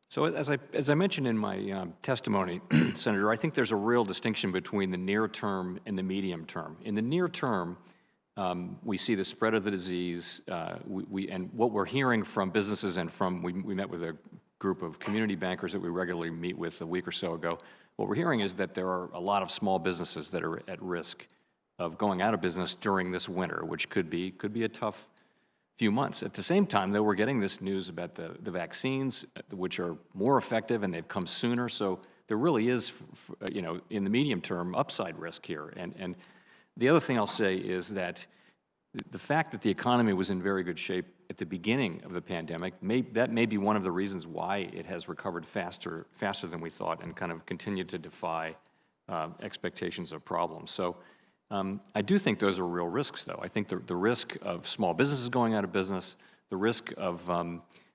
So as I mentioned in my testimony, Senator, I think there's a real distinction between the near term and the medium term. In the near term, we see the spread of the disease, and what we're hearing from businesses and from, we met with a group of community bankers that we regularly meet with a week or so ago. What we're hearing is that there are a lot of small businesses that are at risk of going out of business during this winter, which could be a tough few months. At the same time, though, we're getting this news about the vaccines, which are more effective and they've come sooner. So there really is, you know, in the medium term, upside risk here. And the other thing I'll say is that the fact that the economy was in very good shape at the beginning of the pandemic, that may be one of the reasons why it has recovered faster than we thought and kind of continued to defy expectations of problems. So I do think those are real risks, though. I think the risk of small businesses going out of business, the risk of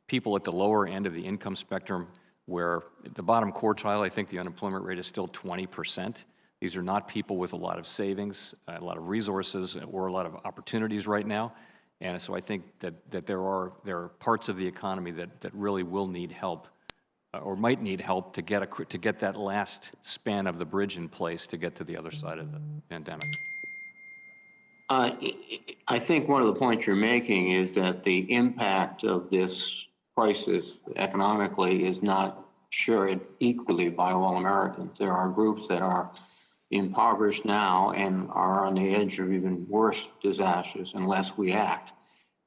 people at the lower end of the income spectrum, where at the bottom quartile, I think the unemployment rate is still 20%. These are not people with a lot of savings, a lot of resources, or a lot of opportunities right now. And so I think that there are parts of the economy that really will need help, or might need help to get that last span of the bridge in place to get to the other side of the pandemic. I think one of the points you're making is that the impact of this crisis economically is not shared equally by all Americans. There are groups that are impoverished now and are on the edge of even worse disasters unless we act.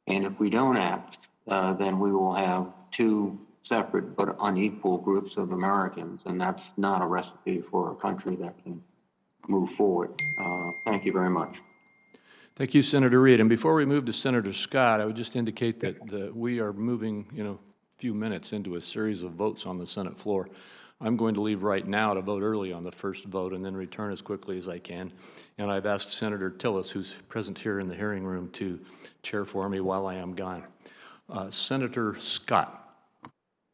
And if we don't act, then we will have two separate but unequal groups of Americans, and that's not a recipe for a country that can move forward. Thank you very much. Thank you, Senator Reed. And before we move to Senator Scott, I would just indicate that we are moving, a few minutes into a series of votes on the Senate floor. I'm going to leave right now to vote early on the first vote and then return as quickly as I can. And I've asked Senator Tillis, who's present here in the hearing room, to chair for me while I am gone. Senator Scott.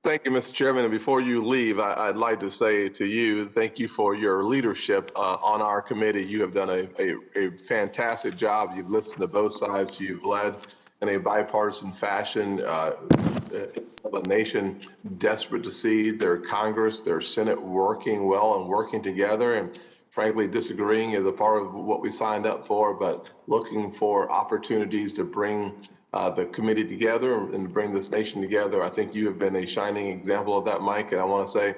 Thank you, Mr. Chairman. And before you leave, I'd like to say to you, thank you for your leadership on our committee. You have done a fantastic job. You've listened to both sides. You've led in a bipartisan fashion of a nation desperate to see their Congress, their Senate working well and working together. And frankly, disagreeing is a part of what we signed up for, but looking for opportunities to bring the committee together and bring this nation together. I think you have been a shining example of that, Mike, and I want to say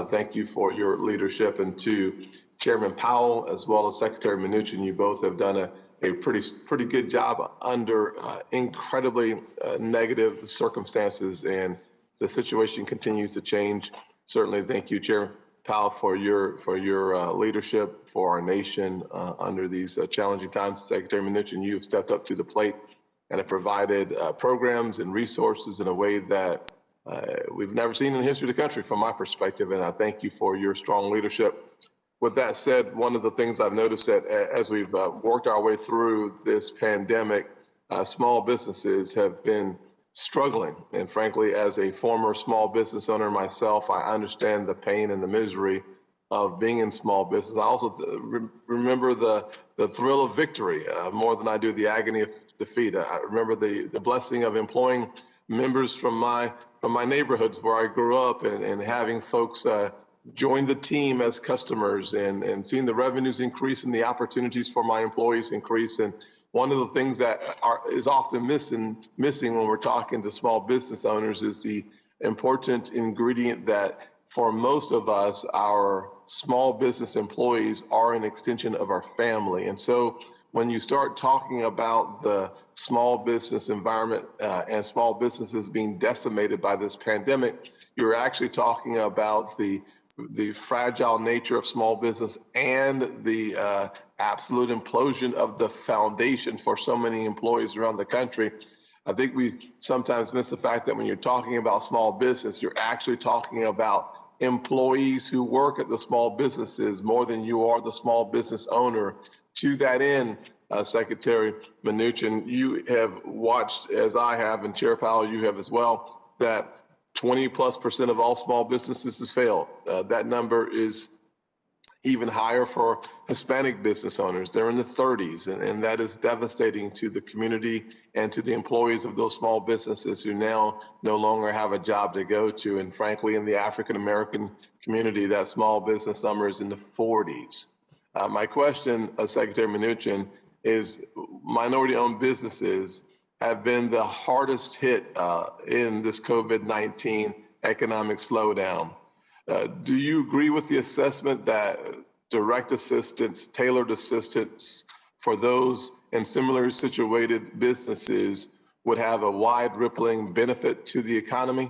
thank you for your leadership. And to Chairman Powell, as well as Secretary Mnuchin, you both have done a pretty good job under incredibly negative circumstances, and the situation continues to change. Certainly, thank you, Chair Powell, for your leadership for our nation under these challenging times. Secretary Mnuchin, you have stepped up to the plate and have provided programs and resources in a way that we've never seen in the history of the country from my perspective, and I thank you for your strong leadership. With that said, one of the things I've noticed that as we've worked our way through this pandemic, small businesses have been struggling. And frankly, as a former small business owner myself, I understand the pain and the misery of being in small business. I also remember the thrill of victory more than I do the agony of defeat. I remember the blessing of employing members from my neighborhoods where I grew up and having folks join the team as customers and seeing the revenues increase and the opportunities for my employees increase. And one of the things that is often missing when we're talking to small business owners is the important ingredient that for most of us, our small business employees are an extension of our family. And so when you start talking about the small business environment and small businesses being decimated by this pandemic, you're actually talking about the fragile nature of small business and the absolute implosion of the foundation for so many employees around the country. I think we sometimes miss the fact that when you're talking about small business, you're actually talking about employees who work at the small businesses more than you are the small business owner. To that end, Secretary Mnuchin, you have watched, as I have, and Chair Powell, you have as well, that 20+% of all small businesses has failed. That number is even higher for Hispanic business owners. They're in the 30s, and that is devastating to the community and to the employees of those small businesses who now no longer have a job to go to. And frankly, in the African American community, that small business number is in the 40s. My question, Secretary Mnuchin, is minority-owned businesses have been the hardest hit in this COVID-19 economic slowdown. Do you agree with the assessment that direct assistance, tailored assistance for those in similarly situated businesses would have a wide rippling benefit to the economy?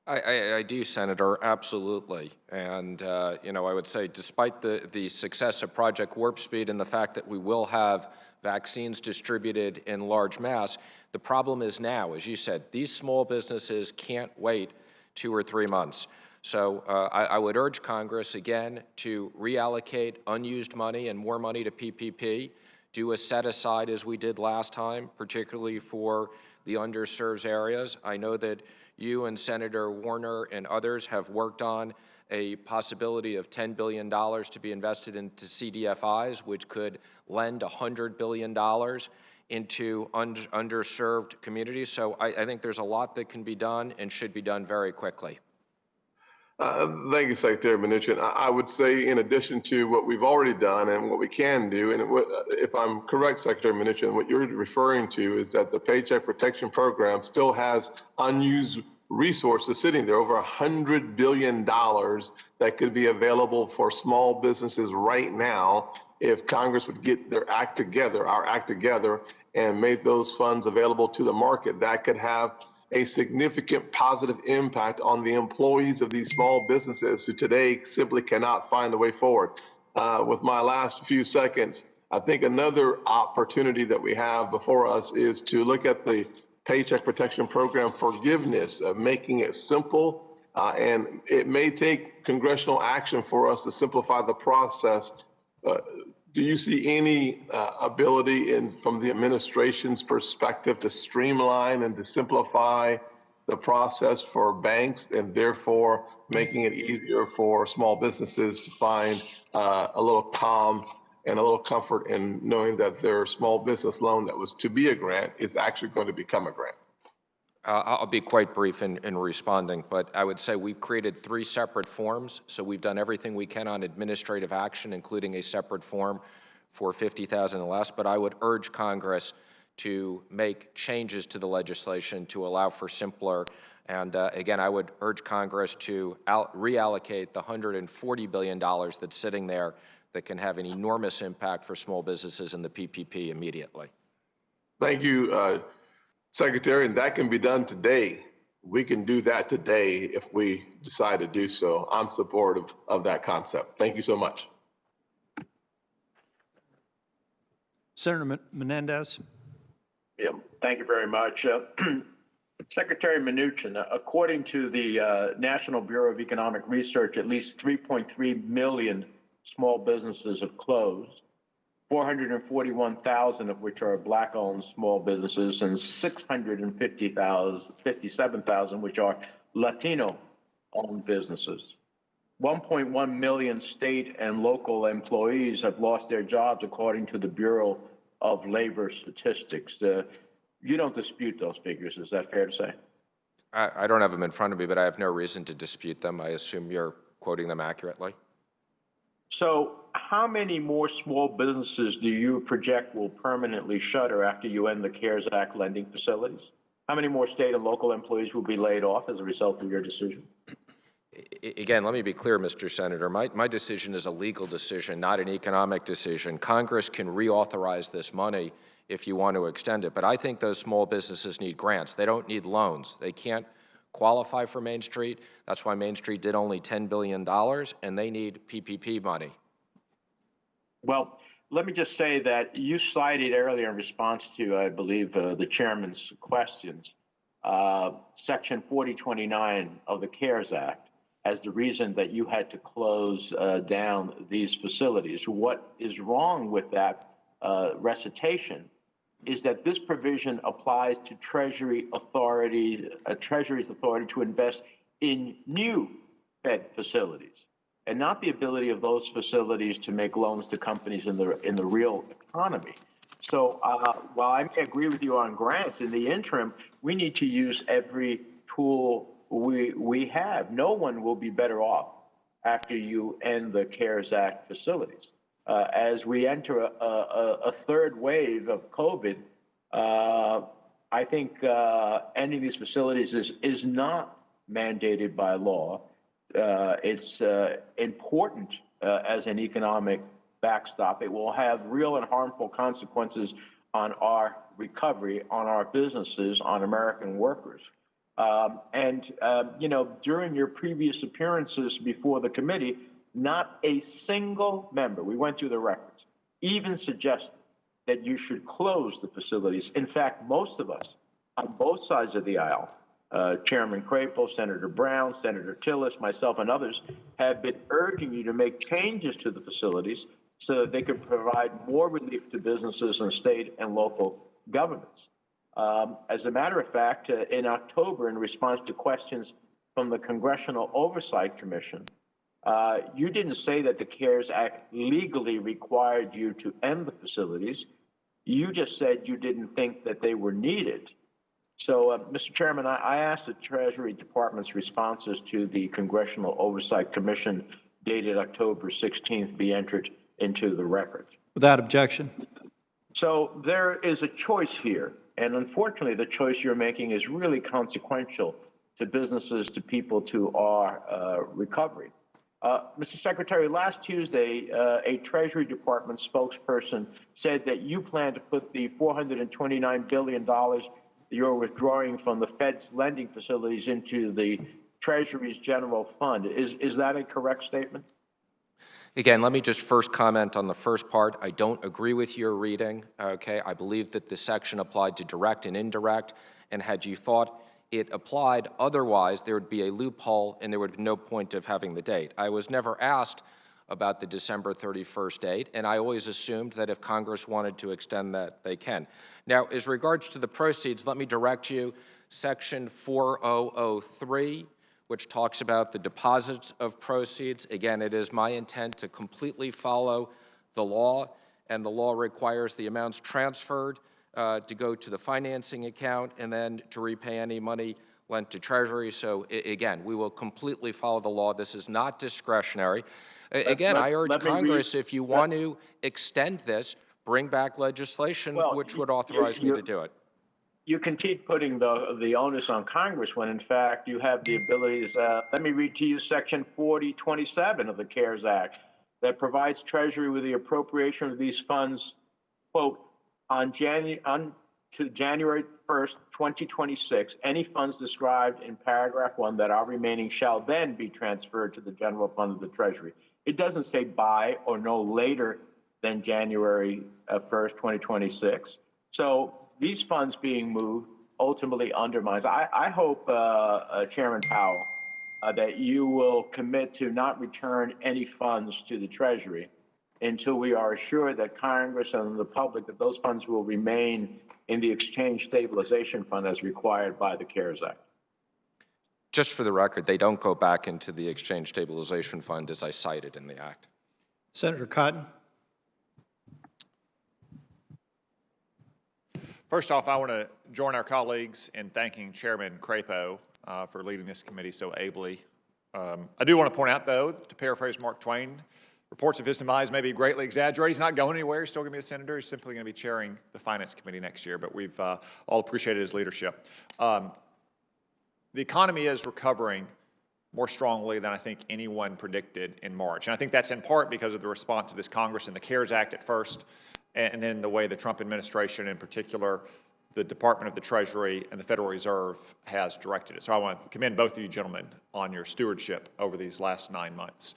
I do, Senator, absolutely. And, you know, I would say despite the success of Project Warp Speed and the fact that we will have vaccines distributed in large mass, the problem is now, as you said, these small businesses can't wait 2 or 3 months. So I would urge Congress, again, to reallocate unused money and more money to PPP, do a set-aside as we did last time, particularly for the underserved areas. I know that you and Senator Warner and others have worked on a possibility of $10 billion to be invested into CDFIs, which could lend $100 billion into underserved communities. So I think there's a lot that can be done and should be done very quickly. Thank you, Secretary Mnuchin. I would say, in addition to what we've already done and what we can do, and if I'm correct, Secretary Mnuchin, what you're referring to is that the Paycheck Protection Program still has unused resources sitting there, over $100 billion that could be available for small businesses right now if Congress would get their act together, our act together, and make those funds available to the market. That could have a significant positive impact on the employees of these small businesses who today simply cannot find a way forward. With my last few seconds, I think another opportunity that we have before us is to look at the Paycheck Protection Program forgiveness, making it simple, and it may take congressional action for us to simplify the process. Do you see any ability from the administration's perspective to streamline and to simplify the process for banks and therefore making it easier for small businesses to find a little calm and a little comfort in knowing that their small business loan that was to be a grant is actually going to become a grant? I'll be quite brief in responding, but I would say we've created 3 separate forms. So we've done everything we can on administrative action, including a separate form for $50,000 and less. But I would urge Congress to make changes to the legislation to allow for simpler. And again, I would urge Congress to reallocate the $140 billion that's sitting there that can have an enormous impact for small businesses in the PPP immediately. Thank you, Secretary, and that can be done today. We can do that today if we decide to do so. I'm supportive of that concept. Thank you so much. Senator Menendez. Yeah, thank you very much. Secretary Mnuchin, according to the National Bureau of Economic Research, at least 3.3 million small businesses have closed, 441,000 of which are Black-owned small businesses, and 657,000 which are Latino-owned businesses. 1.1 million state and local employees have lost their jobs, according to the Bureau of Labor Statistics. You don't dispute those figures, is that fair to say? I don't have them in front of me, but I have no reason to dispute them. I assume you're quoting them accurately. So how many more small businesses do you project will permanently shutter after you end the CARES Act lending facilities? How many more state and local employees will be laid off as a result of your decision? Again, let me be clear, Mr. Senator. My decision is a legal decision, not an economic decision. Congress can reauthorize this money if you want to extend it. But I think those small businesses need grants. They don't need loans. They can't qualify for Main Street. That's why Main Street did only $10 billion, and they need PPP money. Well, let me just say that you cited earlier in response to, I believe, the chairman's questions, Section 4029 of the CARES Act as the reason that you had to close down these facilities. What is wrong with that recitation is that this provision applies to Treasury's authority to invest in new Fed facilities. and not the ability of those facilities to make loans to companies in the real economy. So while I may agree with you on grants, in the interim, we need to use every tool we have. No one will be better off after you end the CARES Act facilities. As we enter a third wave of COVID, I think ending these facilities is not mandated by law. It's important as an economic backstop. It will have real and harmful consequences on our recovery, on our businesses, on American workers. You know, during your previous appearances before the committee, not a single member, we went through the records, even suggested that you should close the facilities. In fact, most of us on both sides of the aisle, Chairman Crapo, Senator Brown, Senator Tillis, myself, and others have been urging you to make changes to the facilities so that they could provide more relief to businesses and state and local governments. As a matter of fact, in October, in response to questions from the Congressional Oversight Commission, you didn't say that the CARES Act legally required you to end the facilities. You just said you didn't think that they were needed. So, Mr. Chairman, I asked the Treasury Department's responses to the Congressional Oversight Commission dated October 16th be entered into the record. Without objection. So there is a choice here. And unfortunately, the choice you're making is really consequential to businesses, to people, to our recovery. Mr. Secretary, last Tuesday, a Treasury Department spokesperson said that you plan to put the $429 billion you're withdrawing from the Fed's lending facilities into the Treasury's general fund. Is that a correct statement? Again, let me just first comment on the first part. I don't agree with your reading, okay? I believe that the section applied to direct and indirect, and had you thought it applied otherwise, there would be a loophole and there would be no point of having the date. I was never asked about the December 31st date, and I always assumed that if Congress wanted to extend that, they can. Now, as regards to the proceeds, let me direct you, Section 4003, which talks about the deposits of proceeds. Again, it is my intent to completely follow the law, and the law requires the amounts transferred to go to the financing account and then to repay any money lent to Treasury. So again, we will completely follow the law. This is not discretionary. Again, I urge Congress, if you want to extend this, bring back legislation which would authorize me to do it. You can keep putting the onus on Congress when, in fact, you have the abilities. Let me read to you Section 4027 of the CARES Act that provides Treasury with the appropriation of these funds, quote, to January 1st, 2026, any funds described in paragraph 1 that are remaining shall then be transferred to the general fund of the Treasury. It doesn't say by or no later than January 1st, 2026. So these funds being moved ultimately undermines. I hope, Chairman Powell, that you will commit to not return any funds to the Treasury until we are assured that Congress and the public that those funds will remain in the Exchange Stabilization Fund as required by the CARES Act. Just for the record, they don't go back into the Exchange Stabilization Fund as I cited in the Act. Senator Cotton. First off, I want to join our colleagues in thanking Chairman Crapo for leading this committee so ably. I do want to point out, though, to paraphrase Mark Twain, reports of his demise may be greatly exaggerated. He's not going anywhere. He's still going to be a senator. He's simply going to be chairing the Finance Committee next year, but we've all appreciated his leadership. The economy is recovering more strongly than I think anyone predicted in March. And I think that's in part because of the response of this Congress and the CARES Act at first, and then the way the Trump administration, in particular, the Department of the Treasury and the Federal Reserve has directed it. So I want to commend both of you gentlemen on your stewardship over these last 9 months.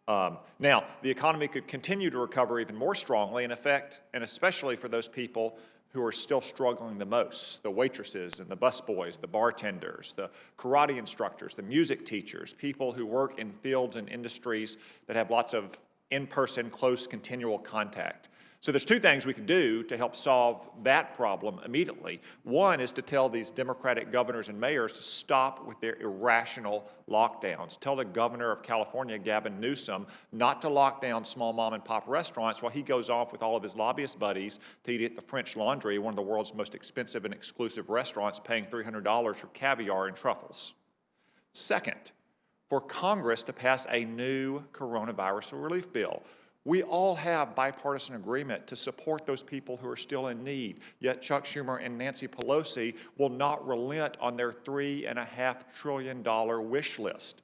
Now, the economy could continue to recover even more strongly, in effect, and especially for those people who are still struggling the most, the waitresses and the busboys, the bartenders, the karate instructors, the music teachers, people who work in fields and industries that have lots of in-person, close, continual contact. So there's two things we could do to help solve that problem immediately. One is to tell these Democratic governors and mayors to stop with their irrational lockdowns. Tell the governor of California, Gavin Newsom, not to lock down small mom and pop restaurants while he goes off with all of his lobbyist buddies to eat at the French Laundry, one of the world's most expensive and exclusive restaurants, paying $300 for caviar and truffles. Second, for Congress to pass a new coronavirus relief bill. We all have bipartisan agreement to support those people who are still in need, yet Chuck Schumer and Nancy Pelosi will not relent on their $3.5 trillion wish list.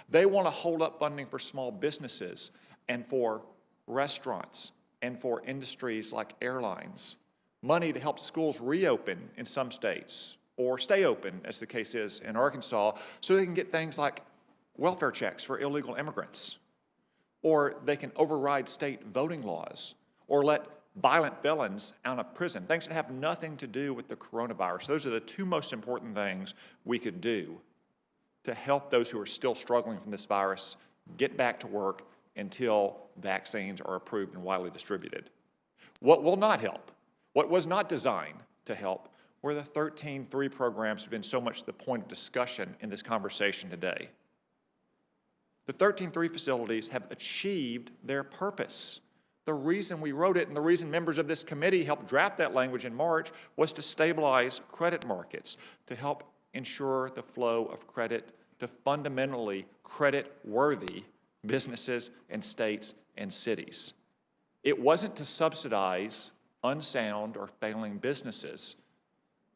They want to hold up funding for small businesses and for restaurants and for industries like airlines, money to help schools reopen in some states or stay open, as the case is in Arkansas, so they can get things like welfare checks for illegal immigrants, or they can override state voting laws, or let violent felons out of prison, things that have nothing to do with the coronavirus. Those are the two most important things we could do to help those who are still struggling from this virus get back to work until vaccines are approved and widely distributed. What will not help, what was not designed to help, were the 13-3 programs that have been so much the point of discussion in this conversation today. The 13-3 facilities have achieved their purpose. The reason we wrote it and the reason members of this committee helped draft that language in March was to stabilize credit markets, to help ensure the flow of credit to fundamentally credit-worthy businesses and states and cities. It wasn't to subsidize unsound or failing businesses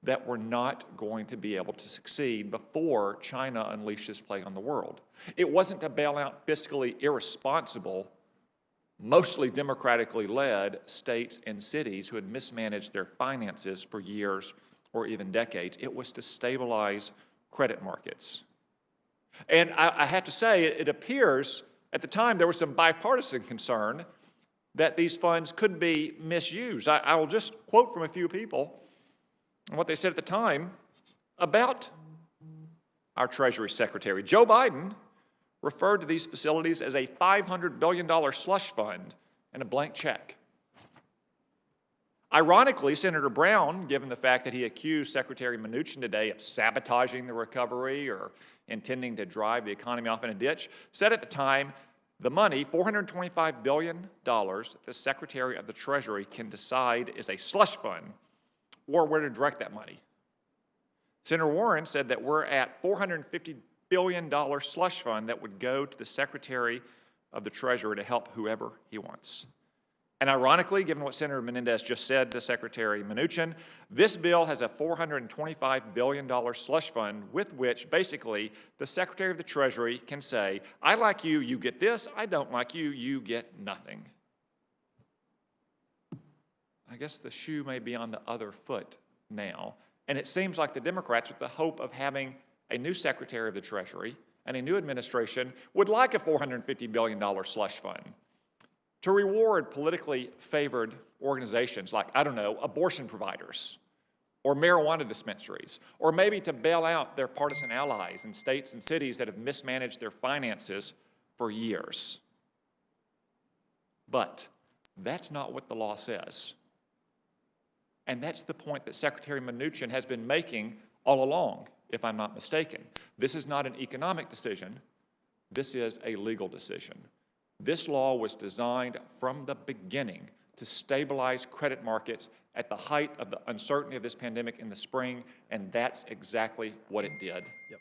that were not going to be able to succeed before China unleashed this plague on the world. It wasn't to bail out fiscally irresponsible, mostly democratically led states and cities who had mismanaged their finances for years or even decades. It was to stabilize credit markets. And I have to say, it appears at the time there was some bipartisan concern that these funds could be misused. I will just quote from a few people and what they said at the time about our Treasury Secretary. Joe Biden referred to these facilities as a $500 billion slush fund and a blank check. Ironically, Senator Brown, given the fact that he accused Secretary Mnuchin today of sabotaging the recovery or intending to drive the economy off in a ditch, said at the time, the money, $425 billion, that the Secretary of the Treasury can decide is a slush fund or where to direct that money. Senator Warren said that we're at $450 billion slush fund that would go to the Secretary of the Treasury to help whoever he wants. And ironically, given what Senator Menendez just said to Secretary Mnuchin, this bill has a $425 billion slush fund with which basically the Secretary of the Treasury can say, I like you, you get this. I don't like you, you get nothing. I guess the shoe may be on the other foot now. And it seems like the Democrats, with the hope of having a new Secretary of the Treasury and a new administration, would like a $450 billion slush fund to reward politically favored organizations like, I don't know, abortion providers or marijuana dispensaries, or maybe to bail out their partisan allies in states and cities that have mismanaged their finances for years. But that's not what the law says. And that's the point that Secretary Mnuchin has been making all along, if I'm not mistaken. This is not an economic decision. This is a legal decision. This law was designed from the beginning to stabilize credit markets at the height of the uncertainty of this pandemic in the spring, and that's exactly what it did. Yep.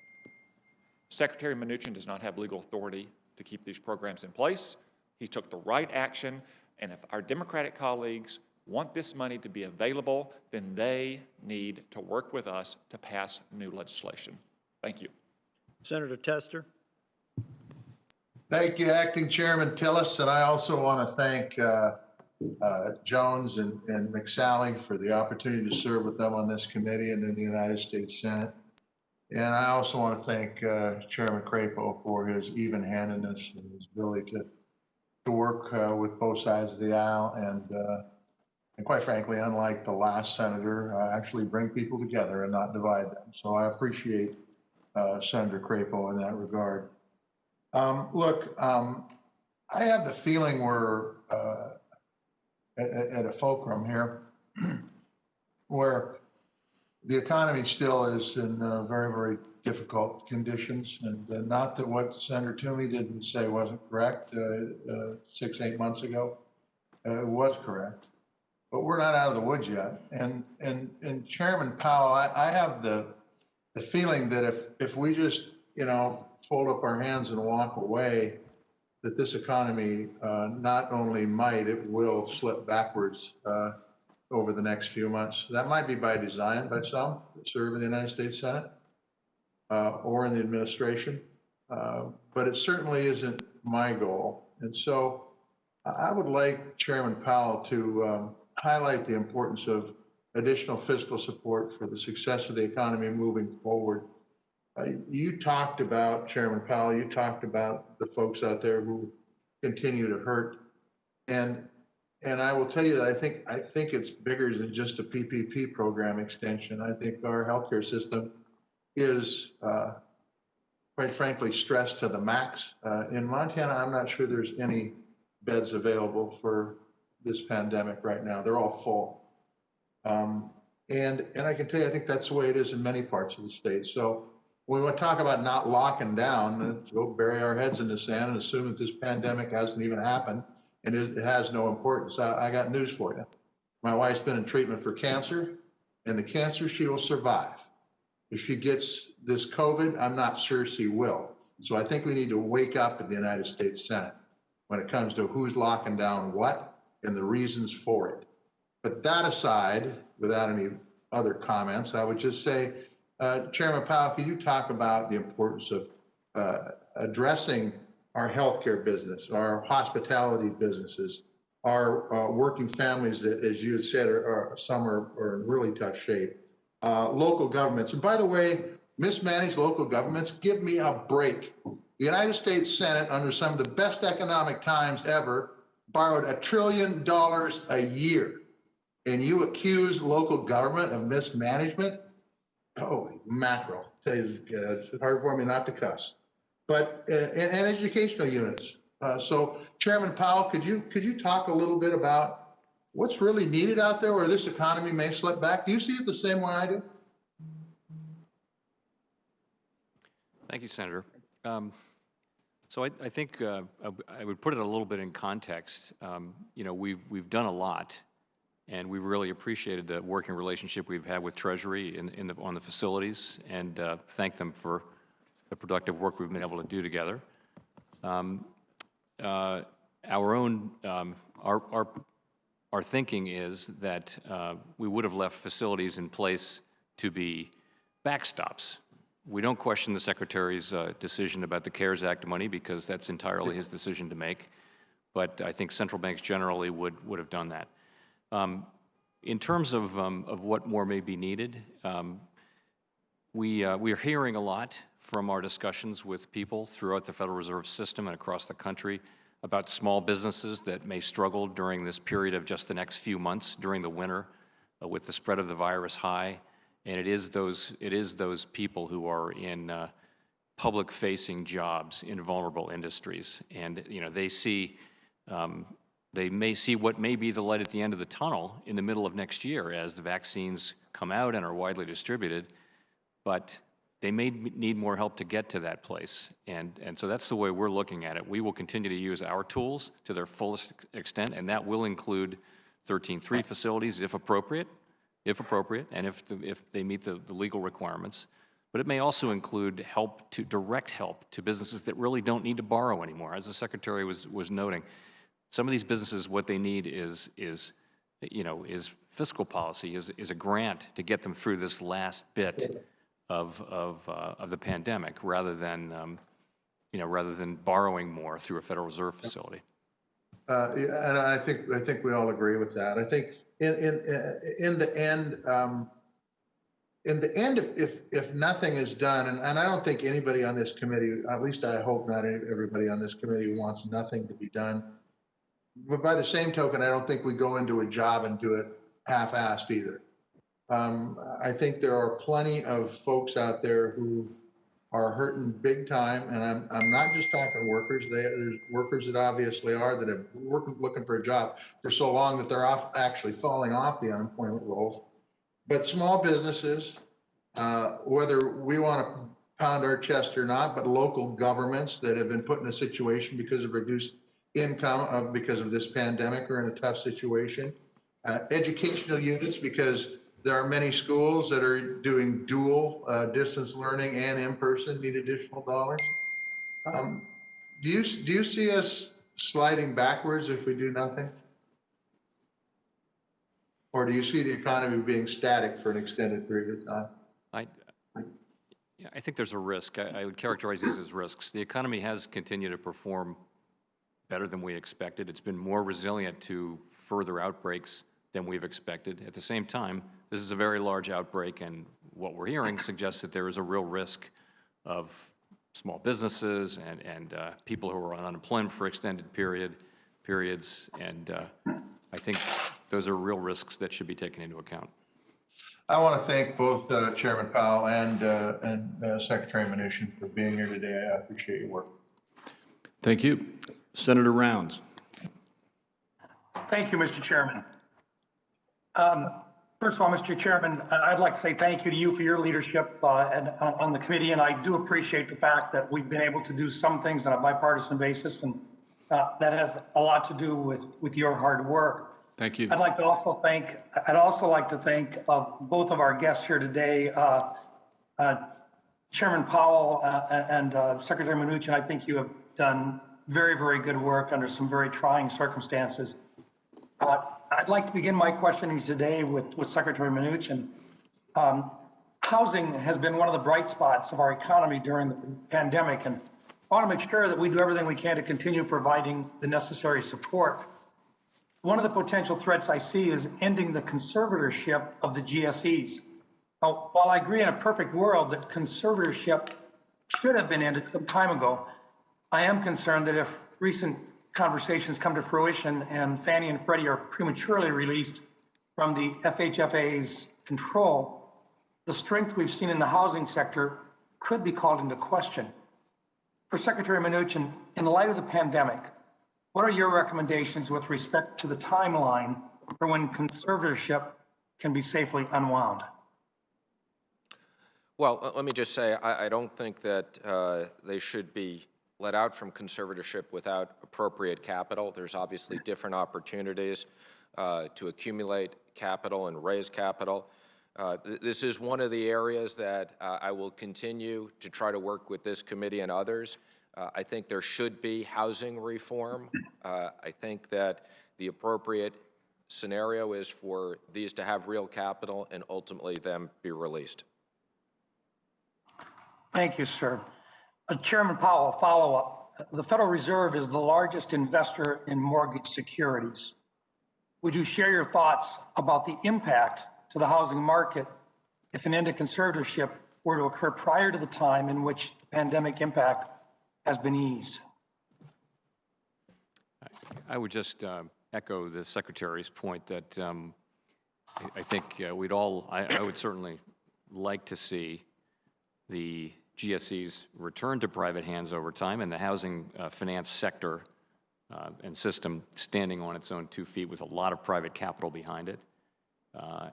Secretary Mnuchin does not have legal authority to keep these programs in place. He took the right action, and if our Democratic colleagues want this money to be available, then they need to work with us to pass new legislation. Thank you. Senator Tester. Thank you, Acting Chairman Tillis, and I also want to thank Jones and McSally for the opportunity to serve with them on this committee and in the United States Senate. And I also want to thank Chairman Crapo for his even-handedness and his ability to work with both sides of the aisle and quite frankly, unlike the last senator, actually bring people together and not divide them. So I appreciate Senator Crapo in that regard. Look, I have the feeling we're at a fulcrum here where the economy still is in very, very difficult conditions. And not that what Senator Toomey didn't say wasn't correct 6, 8 months ago. It was correct. But we're not out of the woods yet. And Chairman Powell, I have the feeling that if we just, fold up our hands and walk away, that this economy not only might, it will slip backwards over the next few months. That might be by design by some that serve in the United States Senate or in the administration, but it certainly isn't my goal. And so I would like Chairman Powell to highlight the importance of additional fiscal support for the success of the economy moving forward. You talked about, Chairman Powell, you talked about the folks out there who continue to hurt. And I will tell you that I think it's bigger than just a PPP program extension. I think our healthcare system is, quite frankly, stressed to the max. In Montana, I'm not sure there's any beds available for this pandemic right now. They're all full. And I can tell you, I think that's the way it is in many parts of the state. So when we talk about not locking down, let's go bury our heads in the sand and assume that this pandemic hasn't even happened and it has no importance. I got news for you. My wife's been in treatment for cancer, and the cancer, she will survive. If she gets this COVID, I'm not sure she will. So I think we need to wake up in the United States Senate when it comes to who's locking down what and the reasons for it. But that aside, without any other comments, I would just say, Chairman Powell, can you talk about the importance of addressing our healthcare business, our hospitality businesses, our working families that, as you had said, some are in really tough shape, local governments. And by the way, mismanaged local governments, give me a break. The United States Senate, under some of the best economic times ever, borrowed $1 trillion a year. And you accuse local government of mismanagement? Holy mackerel. It's hard for me not to cuss. But, and educational units. So Chairman Powell, could you talk a little bit about what's really needed out there where this economy may slip back? Do you see it the same way I do? Thank you, Senator. So I think I would put it a little bit in context. We've done a lot, and we've really appreciated the working relationship we've had with Treasury on the facilities, and thank them for the productive work we've been able to do together. Our thinking is that we would have left facilities in place to be backstops. We don't question the Secretary's decision about the CARES Act money because that's entirely his decision to make, but I think central banks generally would have done that. In terms of what more may be needed, we are hearing a lot from our discussions with people throughout the Federal Reserve System and across the country about small businesses that may struggle during this period of just the next few months during the winter with the spread of the virus high. And it is those people who are in public-facing jobs in vulnerable industries, and they may see what may be the light at the end of the tunnel in the middle of next year as the vaccines come out and are widely distributed, but they may need more help to get to that place. And so that's the way we're looking at it. We will continue to use our tools to their fullest extent, and that will include 13(3) facilities if appropriate, and if they meet the legal requirements. But it may also include direct help to businesses that really don't need to borrow anymore. As the Secretary was noting, some of these businesses, what they need is fiscal policy, is a grant to get them through this last bit of the pandemic, rather than borrowing more through a Federal Reserve facility. And I think we all agree with that. I think in the end, if nothing is done, and I don't think anybody on this committee, at least I hope not everybody on this committee, wants nothing to be done. But by the same token, I don't think we go into a job and do it half-assed either. I think there are plenty of folks out there who are hurting big time, and I'm not just talking workers. There's workers that obviously are that have looking for a job for so long that they're actually falling off the unemployment rolls. But small businesses, whether we want to pound our chest or not, but local governments that have been put in a situation because of reduced income because of this pandemic are in a tough situation. Educational units, because there are many schools that are doing dual distance learning and in-person, need additional dollars. Do you see us sliding backwards if we do nothing? Or do you see the economy being static for an extended period of time? I think there's a risk. I would characterize these as risks. The economy has continued to perform better than we expected. It's been more resilient to further outbreaks than we've expected. At the same time, this is a very large outbreak, and what we're hearing suggests that there is a real risk of small businesses and people who are on unemployment for extended periods, and I think those are real risks that should be taken into account. I want to thank both Chairman Powell and Secretary Mnuchin for being here today. I appreciate your work. Thank you. Senator Rounds. Thank you, Mr. Chairman. First of all, Mr. Chairman, I'd like to say thank you to you for your leadership on the committee, and I do appreciate the fact that we've been able to do some things on a bipartisan basis, and that has a lot to do with your hard work. Thank you. I'd also like to thank both of our guests here today, Chairman Powell and Secretary Mnuchin. I think you have done very, very good work under some very trying circumstances. I'd like to begin my questioning today with Secretary Mnuchin. Housing has been one of the bright spots of our economy during the pandemic, and I want to make sure that we do everything we can to continue providing the necessary support. One of the potential threats I see is ending the conservatorship of the GSEs. Now, while I agree in a perfect world that conservatorship should have been ended some time ago, I am concerned that if recent conversations come to fruition and Fannie and Freddie are prematurely released from the FHFA's control, the strength we've seen in the housing sector could be called into question. For Secretary Mnuchin, in light of the pandemic, what are your recommendations with respect to the timeline for when conservatorship can be safely unwound? Well, let me just say, I don't think that they should be let out from conservatorship without appropriate capital. There's obviously different opportunities to accumulate capital and raise capital. This is one of the areas that I will continue to try to work with this committee and others. I think there should be housing reform. I think that the appropriate scenario is for these to have real capital and ultimately them be released. Thank you, sir. Chairman Powell, a follow-up. The Federal Reserve is the largest investor in mortgage securities. Would you share your thoughts about the impact to the housing market if an end to conservatorship were to occur prior to the time in which the pandemic impact has been eased? I would just echo the Secretary's point that I think I would certainly like to see the GSEs return to private hands over time and the housing finance sector and system standing on its own 2 feet with a lot of private capital behind it. I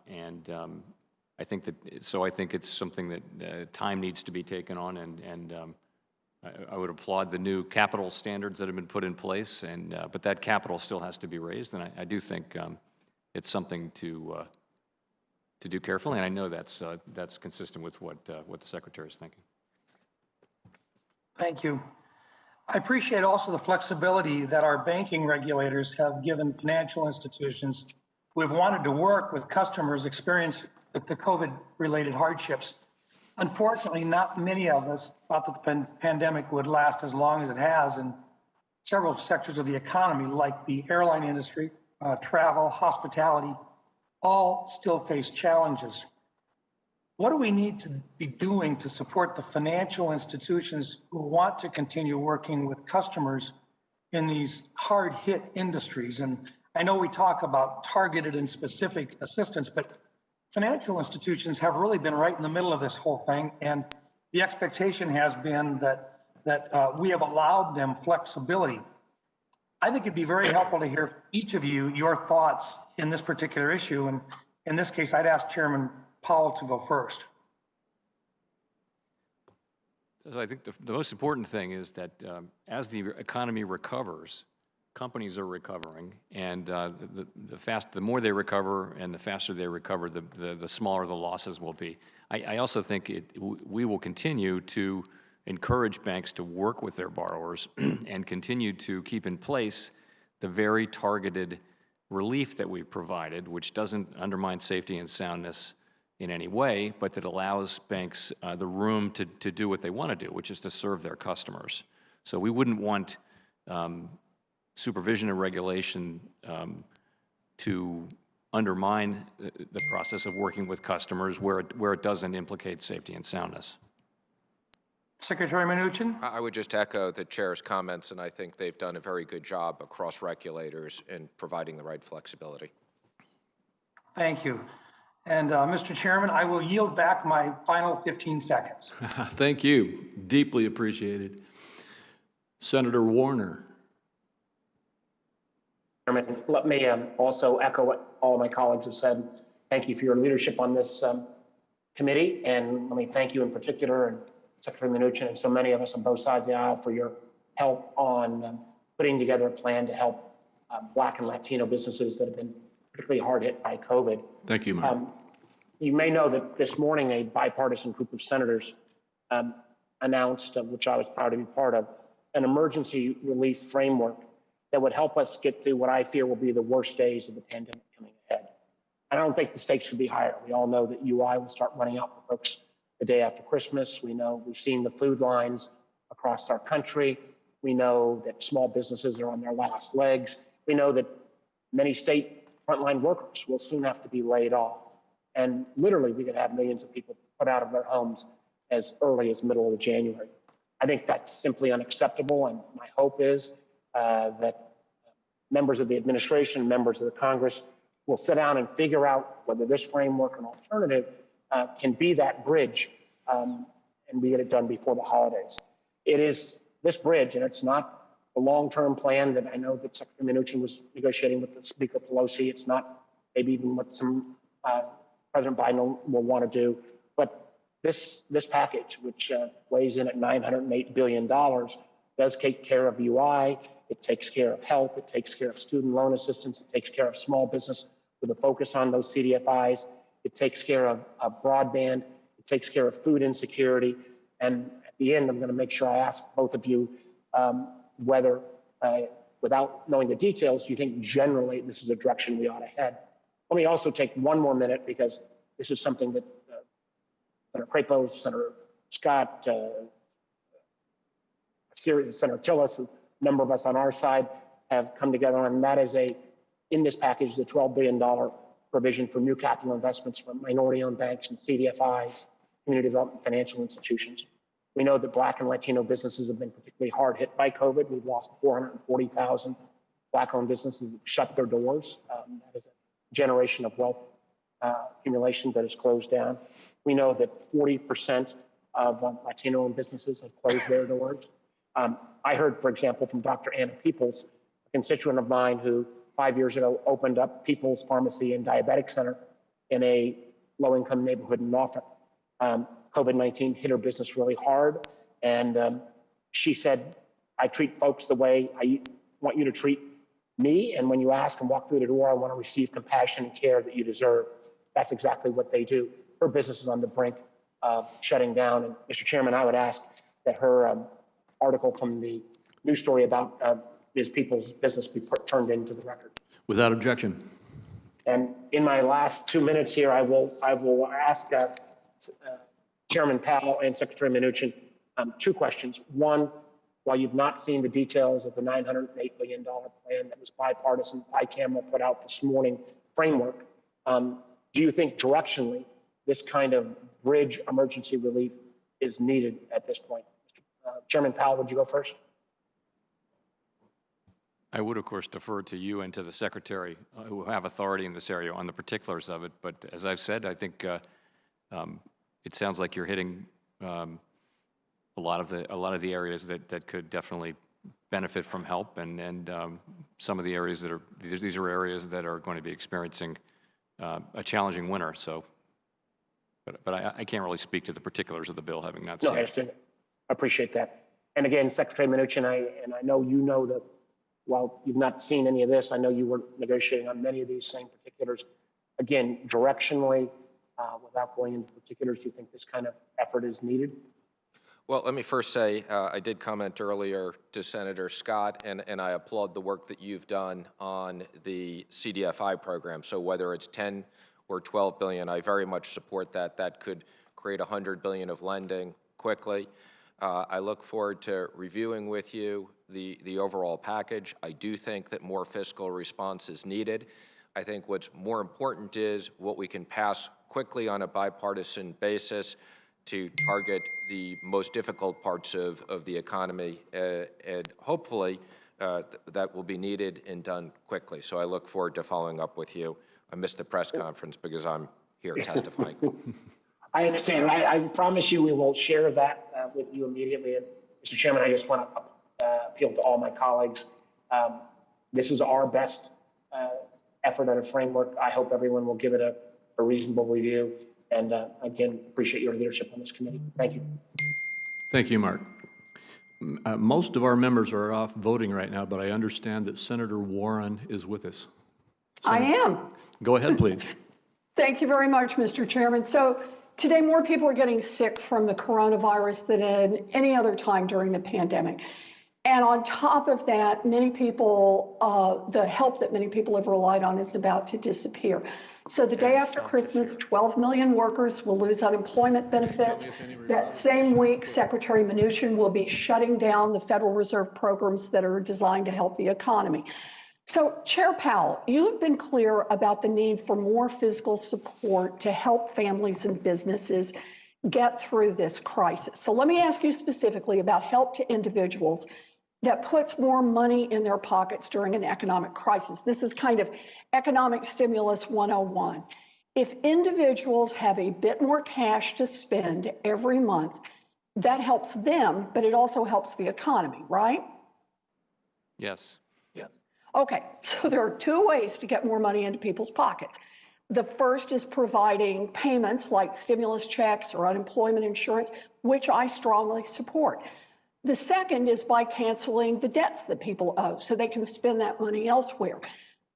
think it's something that time needs to be taken on, and I would applaud the new capital standards that have been put in place, but that capital still has to be raised, and I do think it's something to do carefully, and I know that's consistent with what the Secretary is thinking. Thank you. I appreciate also the flexibility that our banking regulators have given financial institutions who have wanted to work with customers experiencing the COVID-related hardships. Unfortunately, not many of us thought that the pandemic would last as long as it has in several sectors of the economy, like the airline industry, travel, hospitality, all still face challenges. What do we need to be doing to support the financial institutions who want to continue working with customers in these hard-hit industries? And I know we talk about targeted and specific assistance, but financial institutions have really been right in the middle of this whole thing. And the expectation has been that we have allowed them flexibility. I think it'd be very helpful to hear from each of you your thoughts in this particular issue. And in this case, I'd ask Chairman Powell to go first. So I think the most important thing is that as the economy recovers, companies are recovering, and the more they recover and the faster they recover, the smaller the losses will be. I also think we will continue to encourage banks to work with their borrowers and continue to keep in place the very targeted relief that we've provided, which doesn't undermine safety and soundness in any way, but that allows banks the room to do what they want to do, which is to serve their customers. So we wouldn't want supervision and regulation to undermine the process of working with customers where it doesn't implicate safety and soundness. Secretary Mnuchin? I would just echo the chair's comments, and I think they've done a very good job across regulators in providing the right flexibility. Thank you. And Mr. Chairman, I will yield back my final 15 seconds. Thank you. Deeply appreciated. Senator Warner. Chairman, let me also echo what all my colleagues have said. Thank you for your leadership on this committee, and let me thank you in particular, and Secretary Mnuchin and so many of us on both sides of the aisle for your help on putting together a plan to help Black and Latino businesses that have been particularly hard hit by COVID. Thank you, Mark. You may know that this morning a bipartisan group of senators announced, which I was proud to be part of, an emergency relief framework that would help us get through what I fear will be the worst days of the pandemic coming ahead. I don't think the stakes should be higher. We all know that UI will start running out for folks the day after Christmas. We know we've seen the food lines across our country. We know that small businesses are on their last legs. We know that many state frontline workers will soon have to be laid off. And literally, we could have millions of people put out of their homes as early as middle of January. I think that's simply unacceptable. And my hope is that members of the administration, members of the Congress will sit down and figure out whether this framework and alternative can be that bridge, and we get it done before the holidays. It is this bridge, and it's not the long-term plan that I know that Secretary Mnuchin was negotiating with the Speaker Pelosi. It's not maybe even what some President Biden will want to do, but this package, which weighs in at $908 billion, does take care of UI, it takes care of health, it takes care of student loan assistance, it takes care of small business with a focus on those CDFIs, it takes care of broadband, it takes care of food insecurity, and at the end, I'm going to make sure I ask both of you whether, without knowing the details, you think generally this is a direction we ought to head. Let me also take one more minute, because this is something that Senator Crapo, Senator Scott, Senator Tillis, a number of us on our side have come together on, and that is in this package, the $12 billion provision for new capital investments for minority-owned banks and CDFIs, community development financial institutions. We know that Black and Latino businesses have been particularly hard hit by COVID. We've lost 440,000 Black-owned businesses have shut their doors. That is a generation of wealth accumulation that has closed down. We know that 40% of Latino-owned businesses have closed their doors. I heard, for example, from Dr. Anna Peoples, a constituent of mine who 5 years ago opened up People's Pharmacy and Diabetic Center in a low-income neighborhood in Norfolk. COVID-19 hit her business really hard, and she said, I treat folks the way I want you to treat me, and when you ask and walk through the door, I want to receive compassion and care that you deserve. That's exactly what they do. Her business is on the brink of shutting down, and Mr. Chairman, I would ask that her article from the news story about Ms. People's business be turned into the record. Without objection. And in my last 2 minutes here, I will ask Chairman Powell and Secretary Mnuchin 2 questions. One, while you've not seen the details of the $908 billion plan that was bipartisan, bicameral put out this morning framework, do you think directionally this kind of bridge emergency relief is needed at this point? Chairman Powell, would you go first? I would, of course, defer to you and to the Secretary who have authority in this area on the particulars of it. But as I've said, I think it sounds like you're hitting a lot of the areas that could definitely benefit from help, and some of the areas that are, these are areas that are going to be experiencing a challenging winter. So, but I can't really speak to the particulars of the bill, having not No, seen I it. understand. I appreciate that. And again, Secretary Mnuchin, I know you know that while you've not seen any of this, I know you were negotiating on many of these same particulars. Again, directionally, without going into particulars, do you think this kind of effort is needed? Well, let me first say, I did comment earlier to Senator Scott, and I applaud the work that you've done on the CDFI program. So whether it's 10 or 12 billion, I very much support that. That could create 100 billion of lending quickly. I look forward to reviewing with you the overall package. I do think that more fiscal response is needed. I think what's more important is what we can pass quickly on a bipartisan basis to target the most difficult parts of the economy, and hopefully that will be needed and done quickly. So I look forward to following up with you. I missed the press conference because I'm here testifying. I understand. I promise you we will share that with you immediately. And Mr. Chairman, I just want to appeal to all my colleagues. This is our best effort at a framework. I hope everyone will give it a reasonable review. And again, appreciate your leadership on this committee. Thank you. Thank you, Mark. Most of our members are off voting right now, but I understand that Senator Warren is with us. I am. Go ahead, please. Thank you very much, Mr. Chairman. So today, more people are getting sick from the coronavirus than at any other time during the pandemic. And on top of that, many people, the help that many people have relied on is about to disappear. So the day after Christmas, 12 million workers will lose unemployment benefits. That same week, Secretary Mnuchin will be shutting down the Federal Reserve programs that are designed to help the economy. So, Chair Powell, you have been clear about the need for more fiscal support to help families and businesses get through this crisis. So let me ask you specifically about help to individuals that puts more money in their pockets during an economic crisis. This is kind of economic stimulus 101. If individuals have a bit more cash to spend every month, that helps them, but it also helps the economy, right? Yes. Yeah. Okay, so there are two ways to get more money into people's pockets. The first is providing payments like stimulus checks or unemployment insurance, which I strongly support. The second is by canceling the debts that people owe so they can spend that money elsewhere.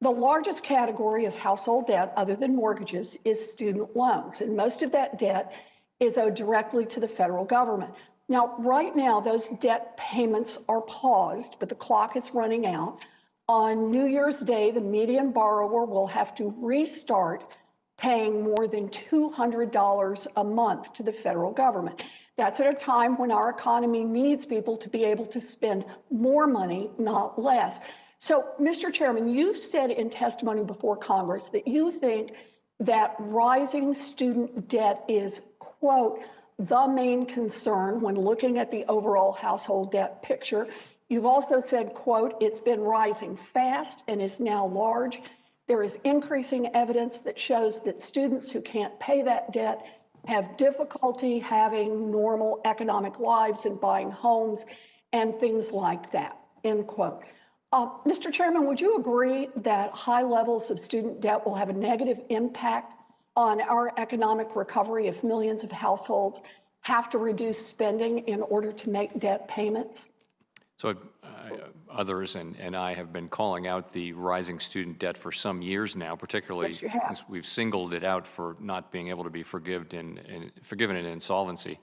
The largest category of household debt, other than mortgages, is student loans, and most of that debt is owed directly to the federal government. Now, right now, those debt payments are paused, but the clock is running out. On New Year's Day, the median borrower will have to restart paying more than $200 a month to the federal government. That's at a time when our economy needs people to be able to spend more money, not less. So, Mr. Chairman, you've said in testimony before Congress that you think that rising student debt is, quote, the main concern when looking at the overall household debt picture. You've also said, quote, it's been rising fast and is now large. There is increasing evidence that shows that students who can't pay that debt have difficulty having normal economic lives and buying homes and things like that, end quote. Mr. Chairman, would you agree that high levels of student debt will have a negative impact on our economic recovery if millions of households have to reduce spending in order to make debt payments? So others and I have been calling out the rising student debt for some years now, particularly since we've singled it out for not being able to be forgiven in insolvency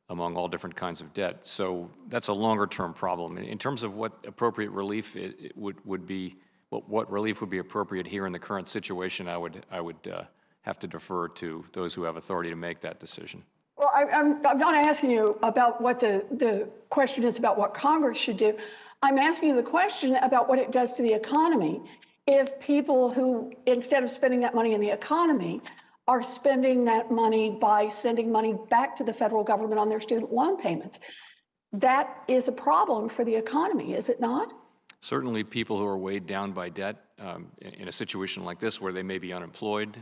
among all different kinds of debt. So that's a longer term problem. In terms of what appropriate relief would be, what relief would be appropriate here in the current situation, I would have to defer to those who have authority to make that decision. Well, I'm not asking you about what the question is about what Congress should do. I'm asking you the question about what it does to the economy if people who, instead of spending that money in the economy, are spending that money by sending money back to the federal government on their student loan payments. That is a problem for the economy, is it not? Certainly people who are weighed down by debt in a situation like this where they may be unemployed,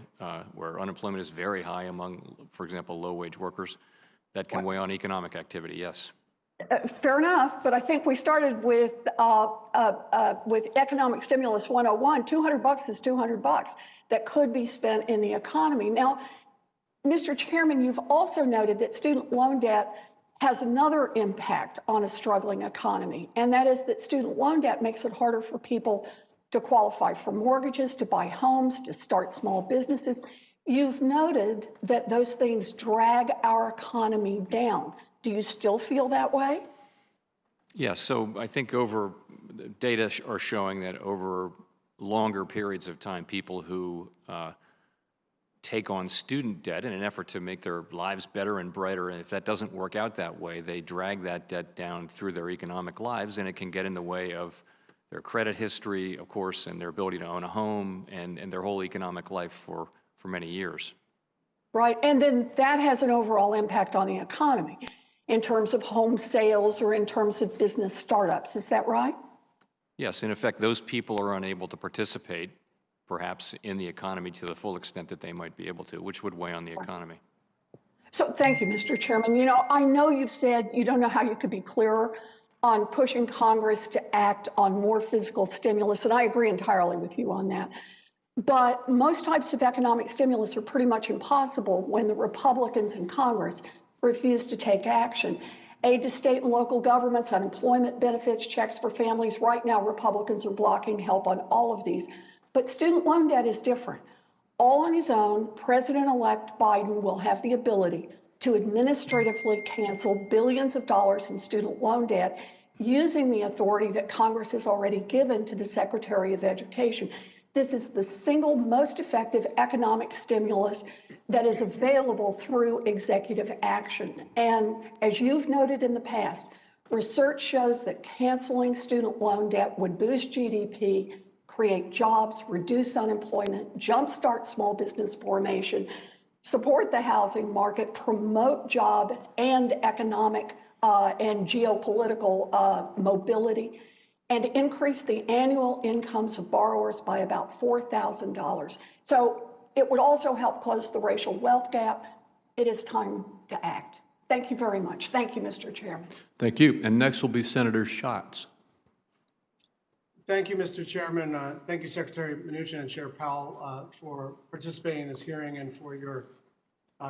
where unemployment is very high among, for example, low-wage workers, that can weigh on economic activity, yes. Fair enough, but I think we started with economic stimulus 101. $200 is $200 that could be spent in the economy. Now, Mr. Chairman, you've also noted that student loan debt has another impact on a struggling economy, and that is that student loan debt makes it harder for people to qualify for mortgages, to buy homes, to start small businesses. You've noted that those things drag our economy down. Do you still feel that way? Yeah, so I think data are showing that over longer periods of time, people who take on student debt in an effort to make their lives better and brighter, and if that doesn't work out that way, they drag that debt down through their economic lives, and it can get in the way of their credit history, of course, and their ability to own a home and their whole economic life for many years. Right, and then that has an overall impact on the economy in terms of home sales or in terms of business startups. Is that right? Yes, in effect, those people are unable to participate, perhaps, in the economy to the full extent that they might be able to, which would weigh on the economy. So thank you, Mr. Chairman. You know, I know you've said you don't know how you could be clearer on pushing Congress to act on more fiscal stimulus, and I agree entirely with you on that. But most types of economic stimulus are pretty much impossible when the Republicans in Congress refuse to take action. Aid to state and local governments, unemployment benefits, checks for families. Right now, Republicans are blocking help on all of these. But student loan debt is different. All on his own, President-elect Biden will have the ability to administratively cancel billions of dollars in student loan debt using the authority that Congress has already given to the Secretary of Education. This is the single most effective economic stimulus that is available through executive action. And as you've noted in the past, research shows that canceling student loan debt would boost GDP, create jobs, reduce unemployment, jumpstart small business formation, support the housing market, promote job and economic and geopolitical mobility, and increase the annual incomes of borrowers by about $4,000. So it would also help close the racial wealth gap. It is time to act. Thank you very much. Thank you, Mr. Chairman. Thank you. And next will be Senator Schatz. Thank you, Mr. Chairman. Thank you, Secretary Mnuchin and Chair Powell, for participating in this hearing and for your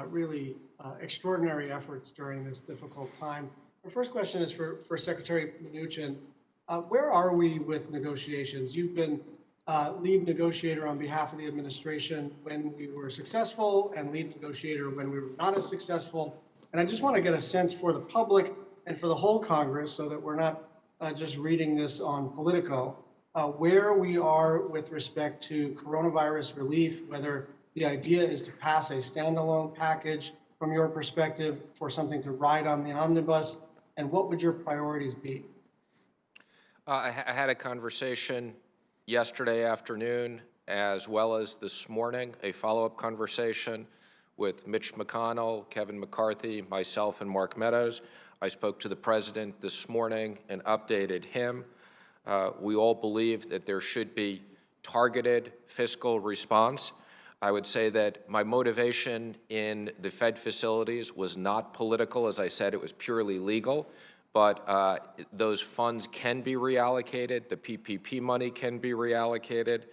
really extraordinary efforts during this difficult time. Our first question is for Secretary Mnuchin. Where are we with negotiations? You've been lead negotiator on behalf of the administration when we were successful and lead negotiator when we were not as successful. And I just want to get a sense for the public and for the whole Congress so that we're not just reading this on Politico, where we are with respect to coronavirus relief, whether the idea is to pass a standalone package from your perspective for something to ride on the omnibus, and what would your priorities be? I had a conversation yesterday afternoon, as well as this morning, a follow-up conversation with Mitch McConnell, Kevin McCarthy, myself, and Mark Meadows. I spoke to the president this morning and updated him. We all believe that there should be targeted fiscal response. I would say that my motivation in the Fed facilities was not political. As I said, it was purely legal. But those funds can be reallocated. The PPP money can be reallocated.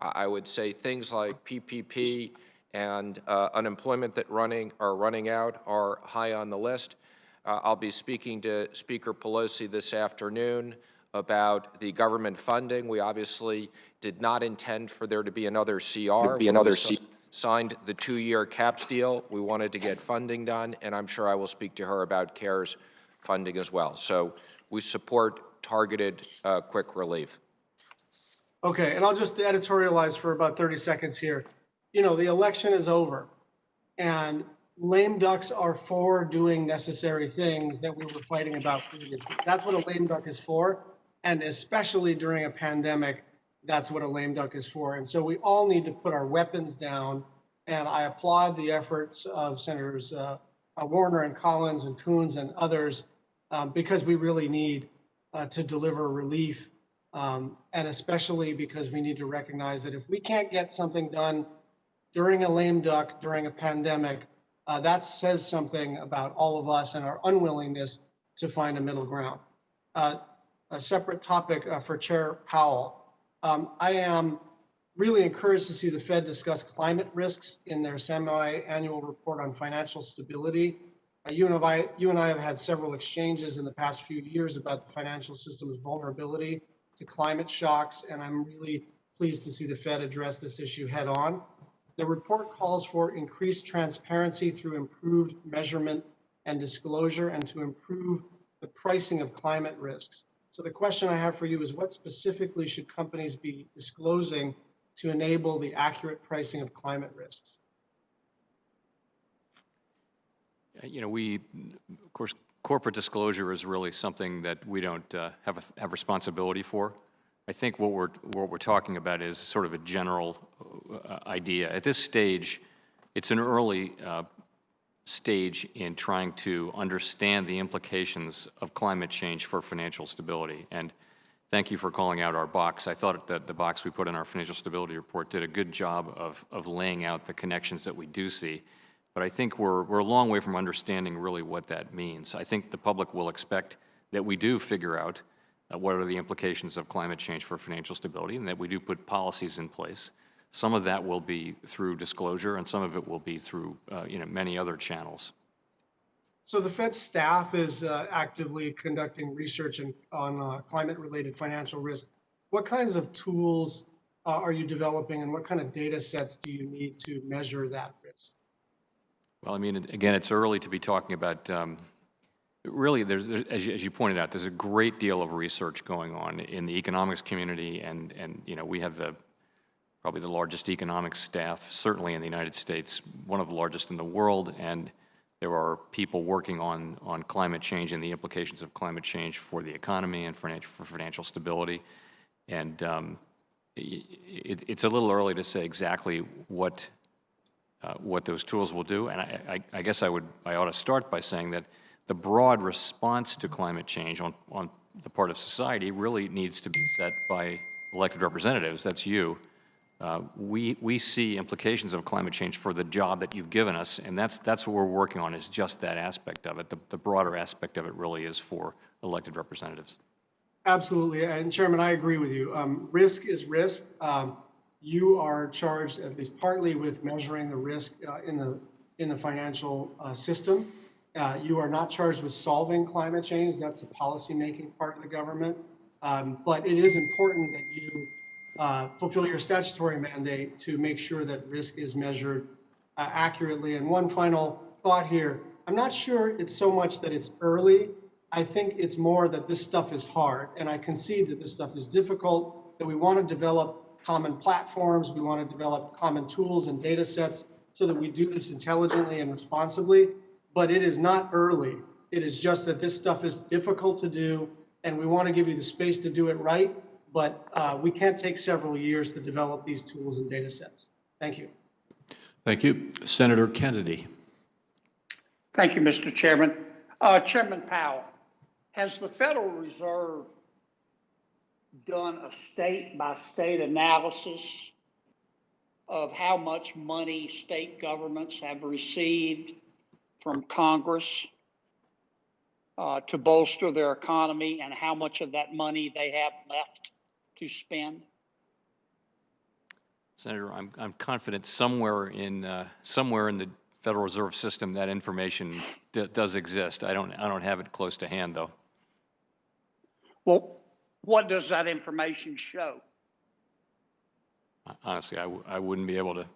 I would say things like PPP and unemployment that are running out are high on the list. I'll be speaking to Speaker Pelosi this afternoon about the government funding. We obviously did not intend for there to be another CR. Signed the 2-year CAPS deal. We wanted to get funding done, and I'm sure I will speak to her about CARES funding as well. So we support targeted quick relief. Okay, and I'll just editorialize for about 30 seconds here. You know, the election is over, and lame ducks are for doing necessary things that we were fighting about previously. That's what a lame duck is for, and especially during a pandemic, that's what a lame duck is for. And so we all need to put our weapons down, and I applaud the efforts of Senators Warner and Collins and Coons and others because we really need to deliver relief, and especially because we need to recognize that if we can't get something done during a lame duck, during a pandemic, that says something about all of us and our unwillingness to find a middle ground. A separate topic for Chair Powell. I am really encouraged to see the Fed discuss climate risks in their semi-annual report on financial stability. You and I have had several exchanges in the past few years about the financial system's vulnerability to climate shocks, and I'm really pleased to see the Fed address this issue head on. The report calls for increased transparency through improved measurement and disclosure, and to improve the pricing of climate risks. So the question I have for you is, what specifically should companies be disclosing to enable the accurate pricing of climate risks? You know, of course, corporate disclosure is really something that we don't have responsibility for. I think what we're talking about is sort of a general idea. At this stage, it's an early stage in trying to understand the implications of climate change for financial stability. And thank you for calling out our box. I thought that the box we put in our financial stability report did a good job of laying out the connections that we do see. But I think we're a long way from understanding really what that means. I think the public will expect that we do figure out what are the implications of climate change for financial stability, and that we do put policies in place. Some of that will be through disclosure, and some of it will be through many other channels. So the Fed staff is actively conducting research on climate-related financial risk. What kinds of tools are you developing, and what kind of data sets do you need to measure that risk? Well, I mean, again, it's early to be talking about. Really, as you pointed out, there's a great deal of research going on in the economics community, and we have probably the largest economics staff, certainly in the United States, one of the largest in the world, and there are people working on climate change and the implications of climate change for the economy and for financial stability. And it's a little early to say exactly what those tools will do. And I guess I ought to start by saying that the broad response to climate change on the part of society really needs to be set by elected representatives. That's you. We see implications of climate change for the job that you've given us, and that's what we're working on, is just that aspect of it. The broader aspect of it really is for elected representatives. Absolutely, and Chairman, I agree with you. Risk is risk. You are charged, at least partly, with measuring the risk in the financial system. You are not charged with solving climate change. That's the policymaking part of the government. But it is important that you fulfill your statutory mandate to make sure that risk is measured accurately. And one final thought here. I'm not sure it's so much that it's early. I think it's more that this stuff is hard. And I concede that this stuff is difficult, that we want to develop common platforms. We want to develop common tools and data sets so that we do this intelligently and responsibly. But it is not early. It is just that this stuff is difficult to do, and we want to give you the space to do it right. But we can't take several years to develop these tools and data sets. Thank you. Thank you. Senator Kennedy. Thank you, Mr. Chairman. Chairman Powell, has the Federal Reserve done a state-by-state analysis of how much money state governments have received from Congress to bolster their economy, and how much of that money they have left to spend? Senator, I'm confident somewhere in the Federal Reserve System that information does exist. I don't have it close to hand, though. Well, what does that information show? Honestly, I wouldn't be able to.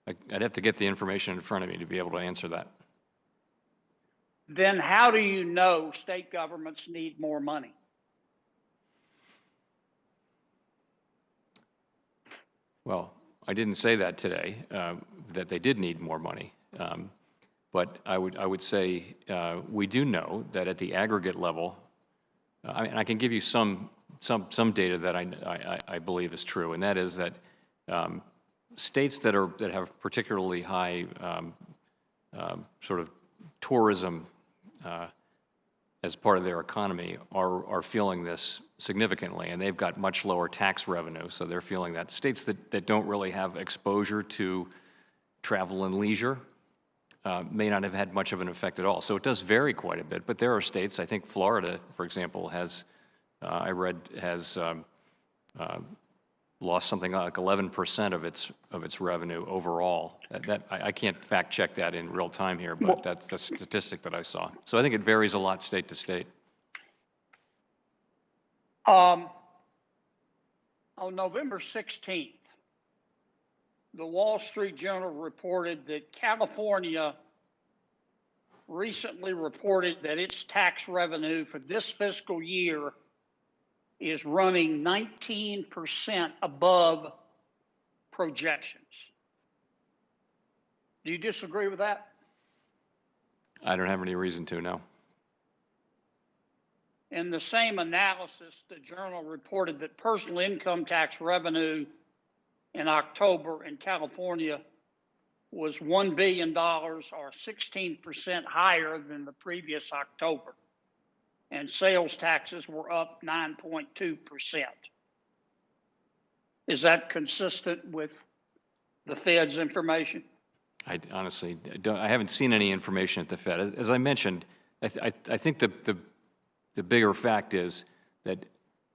I'd have to get the information in front of me to be able to answer that. Then how do you know state governments need more money? Well, I didn't say that today, that they did need more money. But I would say we do know that at the aggregate level, I can give you some data that I believe is true, and that is that states that have particularly high sort of tourism as part of their economy are feeling this significantly, and they've got much lower tax revenue, so they're feeling that. States that don't really have exposure to travel and leisure may not have had much of an effect at all. So it does vary quite a bit, but there are states, I think Florida, for example, has, I read, has lost something like 11% of its revenue overall. I can't fact check that in real time here, but that's the statistic that I saw. So I think it varies a lot state to state. On November 16th, the Wall Street Journal reported that California recently reported that its tax revenue for this fiscal year is running 19% above projections. Do you disagree with that? I don't have any reason to, no. In the same analysis, the journal reported that personal income tax revenue in October in California was $1 billion, or 16% higher than the previous October, and sales taxes were up 9.2%. Is that consistent with the Fed's information? I honestly don't, I haven't seen any information at the Fed. As I mentioned, I think the bigger fact is that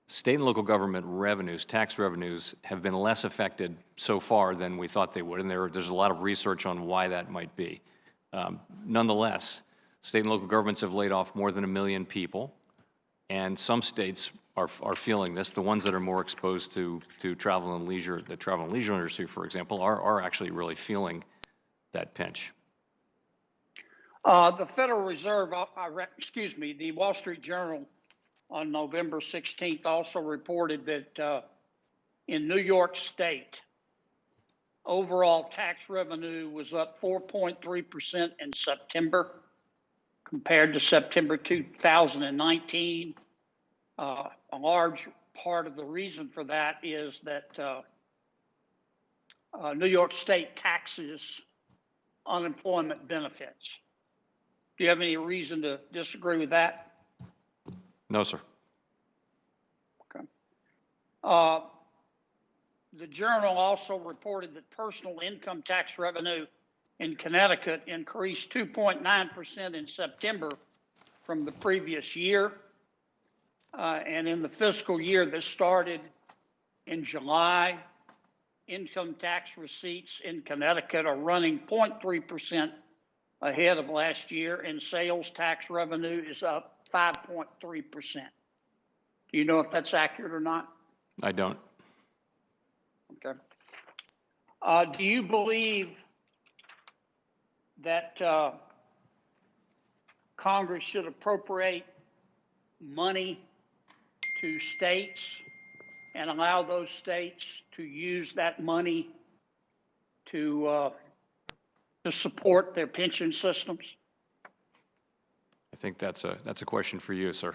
state and local government revenues, tax revenues, have been less affected so far than we thought they would, and there's a lot of research on why that might be. Nonetheless, state and local governments have laid off more than 1 million people, and some states are feeling this. The ones that are more exposed to travel and leisure, the travel and leisure industry, for example, are actually really feeling that pinch. The Federal Reserve, the Wall Street Journal on November 16th also reported that in New York State, overall tax revenue was up 4.3% in September compared to September 2019. A large part of the reason for that is that New York State taxes unemployment benefits. Do you have any reason to disagree with that? No, sir. Okay. The journal also reported that personal income tax revenue in Connecticut increased 2.9% in September from the previous year. And in the fiscal year that started in July, income tax receipts in Connecticut are running 0.3% ahead of last year, and sales tax revenue is up 5.3%. Do you know if that's accurate or not? I don't. Okay. Do you believe that Congress should appropriate money to states and allow those states to use that money to support their pension systems? I think that's a question for you, sir.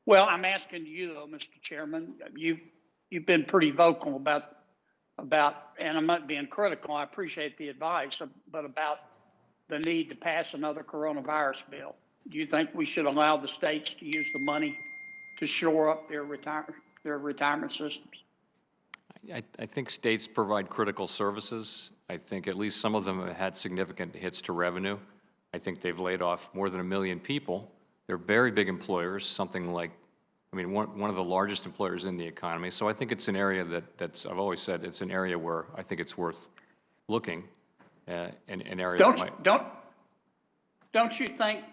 Well, I'm asking you though, Mr. Chairman. You've been pretty vocal about, and I'm not being critical, I appreciate the advice, but about the need to pass another coronavirus bill. Do you think we should allow the states to use the money to shore up their retirement systems? I think states provide critical services. I think at least some of them have had significant hits to revenue. I think they've laid off more than 1 million people. They're very big employers, something like, I mean, one of the largest employers in the economy. So I think it's an area that's, I've always said, it's an area where I think it's worth looking, an area Don't you think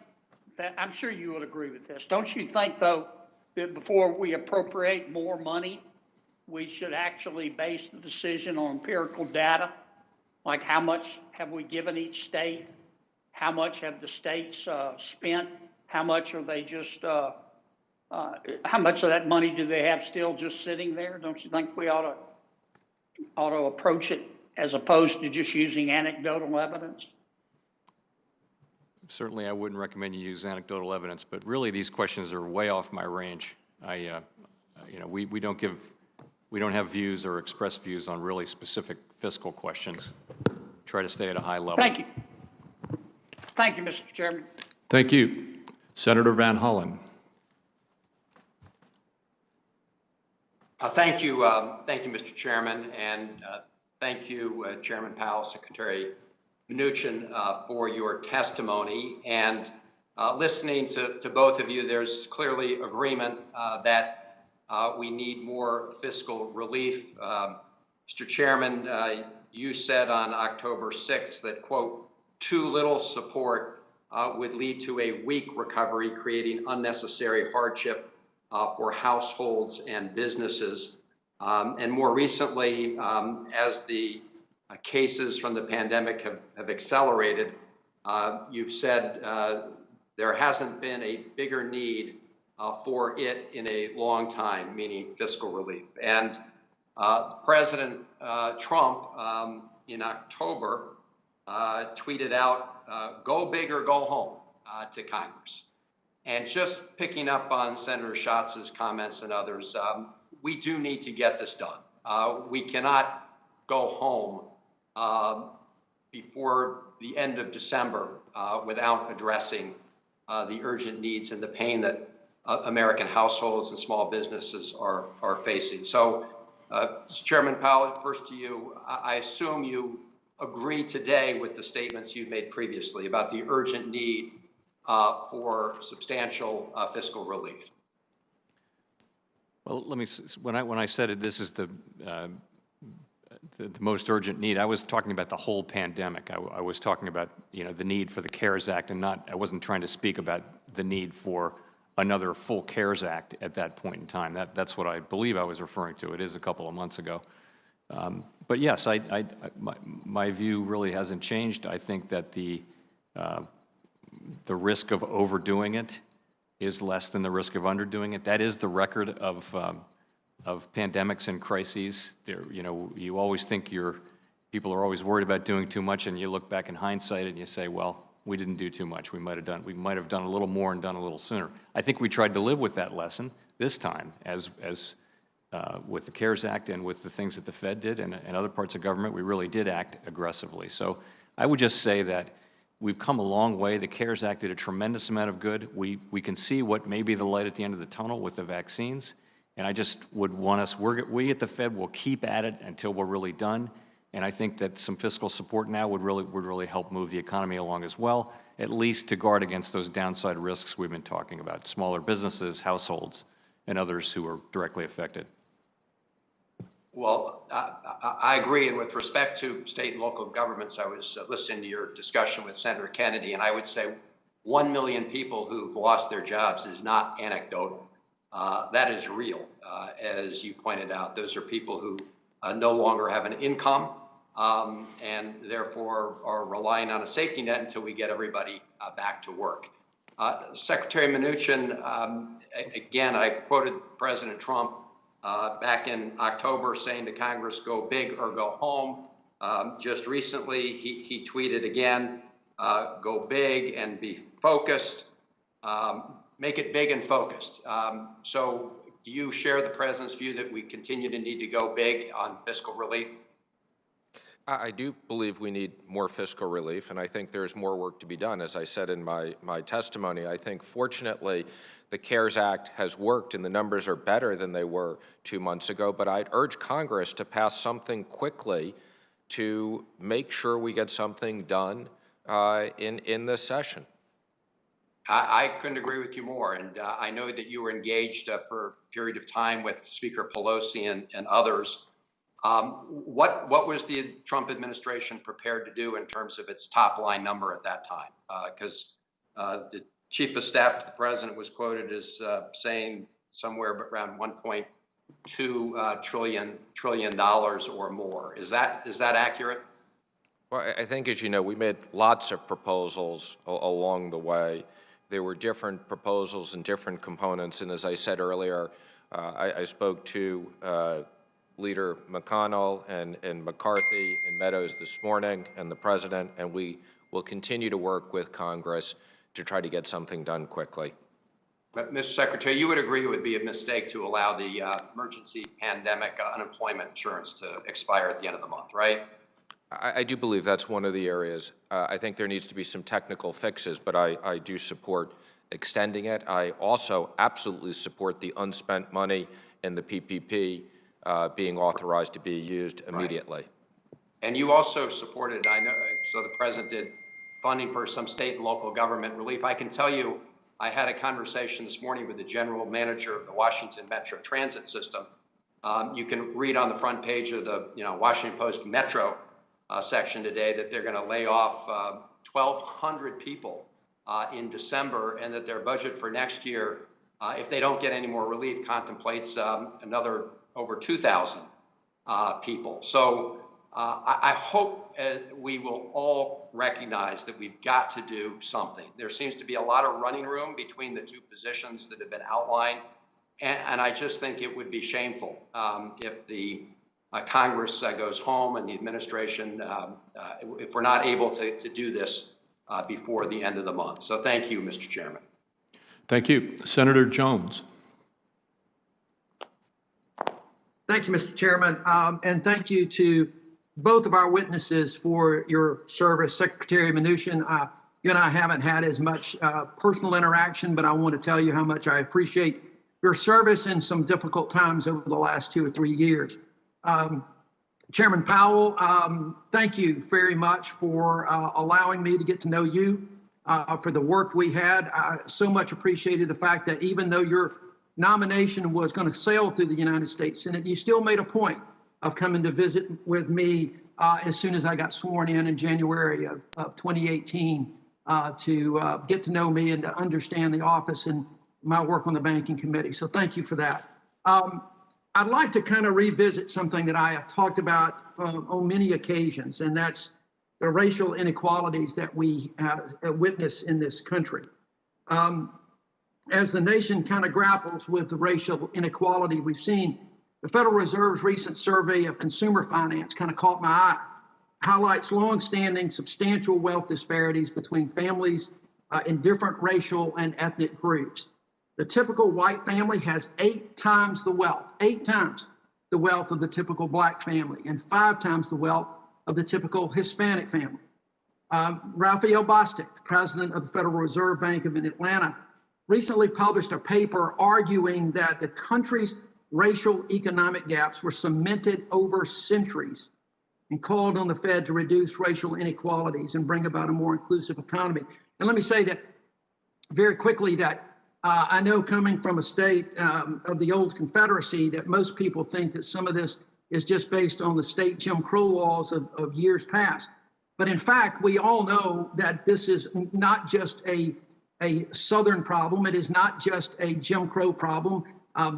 that, I'm sure you would agree with this, don't you think though that before we appropriate more money, we should actually base the decision on empirical data? Like how much have we given each state? How much have the states spent? How much are they just, how much of that money do they have still just sitting there? Don't you think we ought to approach it as opposed to just using anecdotal evidence? Certainly, I wouldn't recommend you use anecdotal evidence, but really these questions are way off my range. We don't have views or express views on really specific fiscal questions. Try to stay at a high level. Thank you. Thank you, Mr. Chairman. Thank you. Senator Van Hollen. Thank you, Mr. Chairman, and thank you, Chairman Powell, Secretary Mnuchin for your testimony. And listening to both of you, there's clearly agreement that we need more fiscal relief. Mr. Chairman, you said on October 6th that, quote, too little support would lead to a weak recovery, creating unnecessary hardship for households and businesses. And more recently, as the cases from the pandemic have accelerated, you've said there hasn't been a bigger need for it in a long time, meaning fiscal relief. And President Trump in October tweeted out, go big or go home to Congress. And just picking up on Senator Schatz's comments and others, we do need to get this done. We cannot go home before the end of December without addressing the urgent needs and the pain that American households and small businesses are facing. So, Chairman Powell, first to you, I assume you agree today with the statements you've made previously about the urgent need for substantial fiscal relief. Well, let me, when I said it, this is the most urgent need, I was talking about the whole pandemic. I was talking about, the need for the CARES Act, and I wasn't trying to speak about the need for another full CARES Act at that point in time. That's what I believe I was referring to. It is a couple of months ago. But yes, my view really hasn't changed. I think that the risk of overdoing it is less than the risk of underdoing it. That is the record of pandemics and crises. You always think people are always worried about doing too much, and you look back in hindsight and you say, well, we didn't do too much. We might have done a little more and done a little sooner. I think we tried to live with that lesson this time, as with the CARES Act and with the things that the Fed did and other parts of government. We really did act aggressively. So I would just say that we've come a long way. The CARES Act did a tremendous amount of good. We can see what may be the light at the end of the tunnel with the vaccines. And I just would want us, we at the Fed will keep at it until we're really done. And I think that some fiscal support now would really help move the economy along as well, at least to guard against those downside risks we've been talking about, smaller businesses, households, and others who are directly affected. Well, I agree. And with respect to state and local governments, I was listening to your discussion with Senator Kennedy, and I would say 1 million people who've lost their jobs is not anecdotal. That is real. As you pointed out, those are people who no longer have an income and therefore are relying on a safety net until we get everybody back to work. Secretary Mnuchin, again, I quoted President Trump back in October saying to Congress, go big or go home. Just recently, he tweeted again, go big and be focused. Make it big and focused. So do you share the President's view that we continue to need to go big on fiscal relief? I do believe we need more fiscal relief, and I think there's more work to be done. As I said in my testimony, I think fortunately the CARES Act has worked and the numbers are better than they were 2 months ago, but I'd urge Congress to pass something quickly to make sure we get something done in this session. I couldn't agree with you more, and I know that you were engaged for a period of time with Speaker Pelosi and others. What was the Trump administration prepared to do in terms of its top line number at that time? Because the chief of staff to the president was quoted as saying somewhere around $1.2 trillion or more. Is that accurate? Well, I think, as you know, we made lots of proposals along the way. There were different proposals and different components, and as I said earlier, I spoke to Leader McConnell and McCarthy and Meadows this morning and the President, and we will continue to work with Congress to try to get something done quickly. But, Mr. Secretary, you would agree it would be a mistake to allow the emergency pandemic unemployment insurance to expire at the end of the month, right? I do believe that's one of the areas. I think there needs to be some technical fixes, but I do support extending it. I also absolutely support the unspent money in the PPP being authorized to be used immediately. Right. And you also supported, I know, so the president did, funding for some state and local government relief. I can tell you, I had a conversation this morning with the general manager of the Washington Metro Transit System. You can read on the front page of the Washington Post Metro section today that they're going to lay off 1,200 people in December, and that their budget for next year, if they don't get any more relief, contemplates another over 2,000 people. So I hope we will all recognize that we've got to do something. There seems to be a lot of running room between the two positions that have been outlined, and I just think it would be shameful if the Congress goes home and the administration, if we're not able to do this before the end of the month. So thank you, Mr. Chairman. Thank you. Senator Jones. Thank you, Mr. Chairman, and thank you to both of our witnesses for your service. Secretary Mnuchin, you and I haven't had as much personal interaction, but I want to tell you how much I appreciate your service in some difficult times over the last 2 or 3 years. Chairman Powell, thank you very much for allowing me to get to know you, for the work we had. I so much appreciated the fact that even though your nomination was going to sail through the United States Senate, you still made a point of coming to visit with me as soon as I got sworn in January of 2018 to get to know me and to understand the office and my work on the Banking Committee. So thank you for that. I'd like to kind of revisit something that I have talked about on many occasions, and that's the racial inequalities that we witness in this country. As the nation kind of grapples with the racial inequality we've seen, the Federal Reserve's recent survey of consumer finance kind of caught my eye, highlights longstanding substantial wealth disparities between families in different racial and ethnic groups. The typical white family has 8 times the wealth of the typical black family, and 5 times the wealth of the typical Hispanic family. Raphael Bostic, the president of the Federal Reserve Bank of Atlanta, recently published a paper arguing that the country's racial economic gaps were cemented over centuries, and called on the Fed to reduce racial inequalities and bring about a more inclusive economy. And let me say that very quickly that I know, coming from a state of the old Confederacy, that most people think that some of this is just based on the state Jim Crow laws of years past. But in fact, we all know that this is not just a Southern problem. It is not just a Jim Crow problem.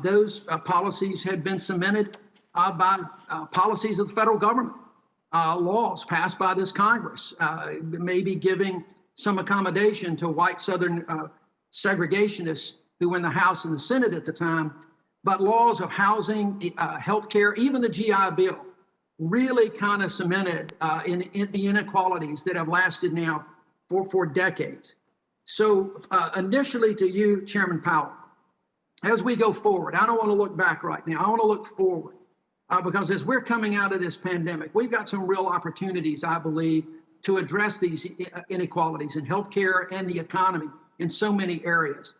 Those policies had been cemented by policies of the federal government, laws passed by this Congress, maybe giving some accommodation to white Southern segregationists who were in the House and the Senate at the time. But laws of housing, healthcare, even the GI Bill really kind of cemented in the inequalities that have lasted now for decades. So initially to you, Chairman Powell, as we go forward, I don't want to look back right now. I want to look forward because as we're coming out of this pandemic, we've got some real opportunities, I believe, to address these inequalities in healthcare and the economy in so many areas.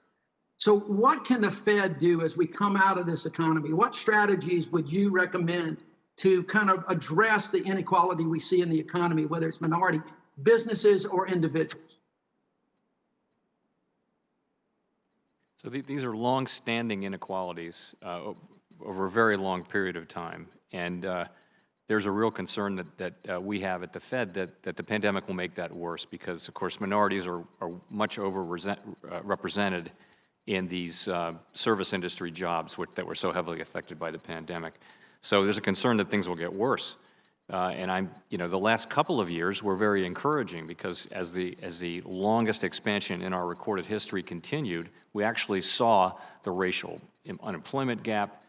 So what can the Fed do as we come out of this economy? What strategies would you recommend to kind of address the inequality we see in the economy, whether it's minority businesses or individuals? So these are long-standing inequalities over a very long period of time. And there's a real concern that we have at the Fed that the pandemic will make that worse because, of course, minorities are much represented in these service industry jobs that were so heavily affected by the pandemic. So there's a concern that things will get worse. And the last couple of years were very encouraging because as the longest expansion in our recorded history continued, we actually saw the racial unemployment gap